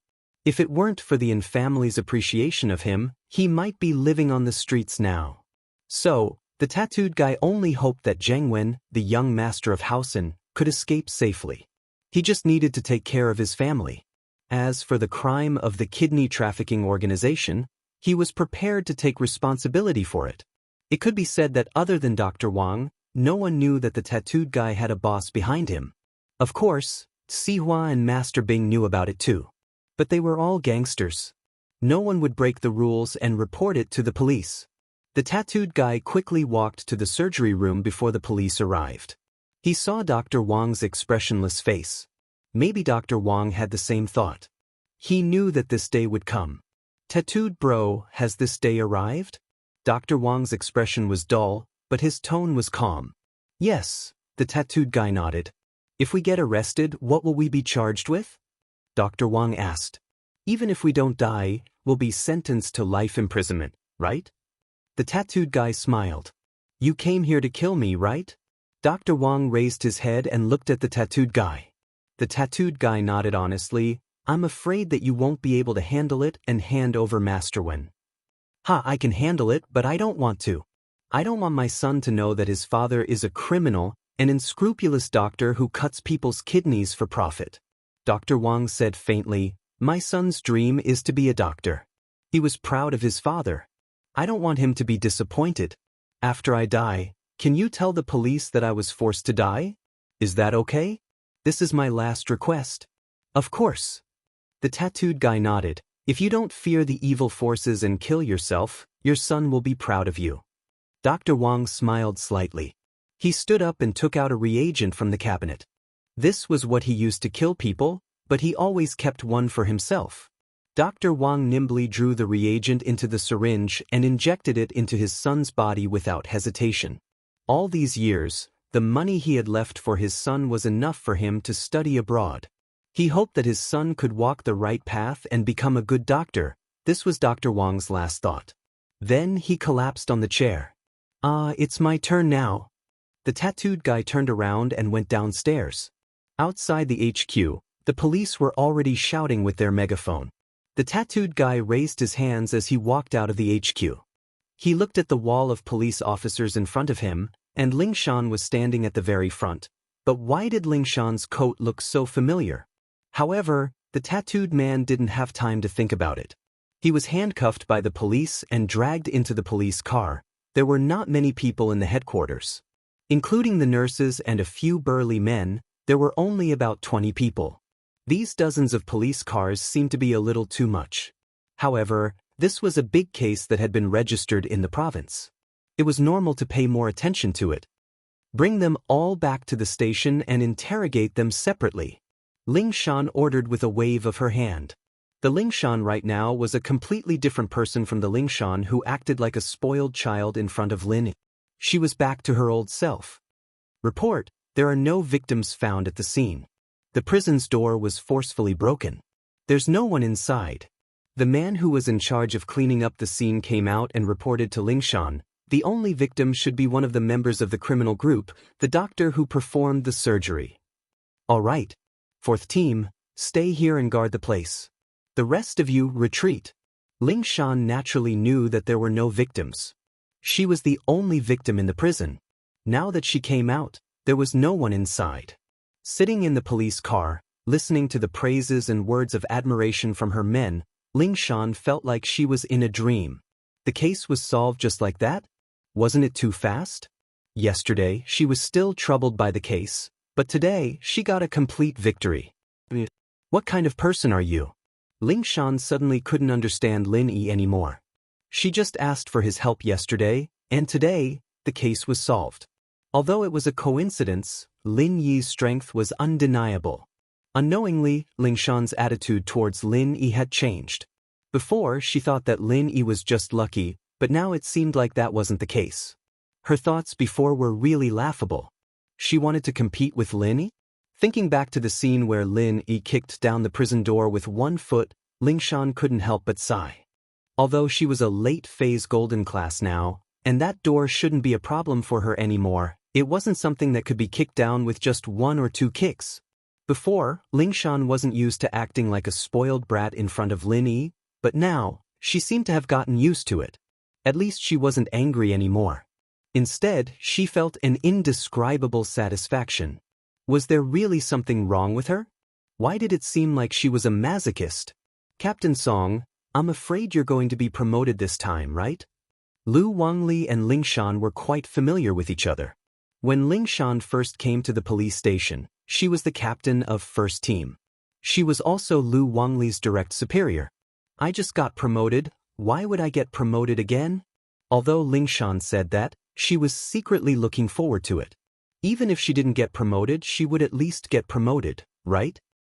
If it weren't for the Yin family's appreciation of him, he might be living on the streets now. So, the tattooed guy only hoped that Zheng Wen, the young master of Haosen, could escape safely. He just needed to take care of his family. As for the crime of the kidney trafficking organization, he was prepared to take responsibility for it. It could be said that other than Dr. Wang, no one knew that the tattooed guy had a boss behind him. Of course, Sihua and Master Bing knew about it too. But they were all gangsters. No one would break the rules and report it to the police. The tattooed guy quickly walked to the surgery room before the police arrived. He saw Dr. Wang's expressionless face. Maybe Dr. Wang had the same thought. He knew that this day would come. Tattooed bro, has this day arrived? Dr. Wang's expression was dull, but his tone was calm. Yes, the tattooed guy nodded. If we get arrested, what will we be charged with? Dr. Wang asked. Even if we don't die, we'll be sentenced to life imprisonment, right? The tattooed guy smiled. You came here to kill me, right? Dr. Wang raised his head and looked at the tattooed guy. The tattooed guy nodded honestly. I'm afraid that you won't be able to handle it and hand over Master Wen. I can handle it, but I don't want to. I don't want my son to know that his father is a criminal, an unscrupulous doctor who cuts people's kidneys for profit. Dr. Wang said faintly, my son's dream is to be a doctor. He was proud of his father. I don't want him to be disappointed. After I die, can you tell the police that I was forced to die? Is that okay? This is my last request. Of course. The tattooed guy nodded. If you don't fear the evil forces and kill yourself, your son will be proud of you. Dr. Wang smiled slightly. He stood up and took out a reagent from the cabinet. This was what he used to kill people, but he always kept one for himself. Dr. Wang nimbly drew the reagent into the syringe and injected it into his son's body without hesitation. All these years, the money he had left for his son was enough for him to study abroad. He hoped that his son could walk the right path and become a good doctor. This was Dr. Wang's last thought. Then he collapsed on the chair. It's my turn now. The tattooed guy turned around and went downstairs. Outside the HQ, the police were already shouting with their megaphone. The tattooed guy raised his hands as he walked out of the HQ. He looked at the wall of police officers in front of him, and Ling Shan was standing at the very front. But why did Ling Shan's coat look so familiar? However, the tattooed man didn't have time to think about it. He was handcuffed by the police and dragged into the police car. There were not many people in the headquarters. Including the nurses and a few burly men, there were only about 20 people. These dozens of police cars seemed to be a little too much. However, this was a big case that had been registered in the province. It was normal to pay more attention to it. Bring them all back to the station and interrogate them separately. Ling Shan ordered with a wave of her hand. The Ling Shan right now was a completely different person from the Ling Shan who acted like a spoiled child in front of Lin. She was back to her old self. Report, there are no victims found at the scene. The prison's door was forcefully broken. There's no one inside. The man who was in charge of cleaning up the scene came out and reported to Ling Shan. The only victim should be one of the members of the criminal group, the doctor who performed the surgery. All right. Fourth team, stay here and guard the place. The rest of you retreat. Ling Shan naturally knew that there were no victims. She was the only victim in the prison. Now that she came out, there was no one inside. Sitting in the police car, listening to the praises and words of admiration from her men, Ling Shan felt like she was in a dream. The case was solved just like that? Wasn't it too fast? Yesterday, she was still troubled by the case, but today, she got a complete victory. What kind of person are you? Ling Shan suddenly couldn't understand Lin Yi anymore. She just asked for his help yesterday, and today, the case was solved. Although it was a coincidence, Lin Yi's strength was undeniable. Unknowingly, Ling Shan's attitude towards Lin Yi had changed. Before, she thought that Lin Yi was just lucky, but now it seemed like that wasn't the case. Her thoughts before were really laughable. She wanted to compete with Lin Yi? Thinking back to the scene where Lin Yi kicked down the prison door with one foot, Ling Shan couldn't help but sigh. Although she was a late-phase golden class now, and that door shouldn't be a problem for her anymore, it wasn't something that could be kicked down with just one or two kicks. Before, Lingshan wasn't used to acting like a spoiled brat in front of Lin Yi, but now, she seemed to have gotten used to it. At least she wasn't angry anymore. Instead, she felt an indescribable satisfaction. Was there really something wrong with her? Why did it seem like she was a masochist? Captain Song, I'm afraid you're going to be promoted this time, right? Wang Lin and Lingshan were quite familiar with each other. When Lingshan first came to the police station, she was the captain of first team. She was also Wang Lin's direct superior. I just got promoted, why would I get promoted again? Although Lingshan said that, she was secretly looking forward to it. Even if she didn't get promoted, she would at least get promoted, right?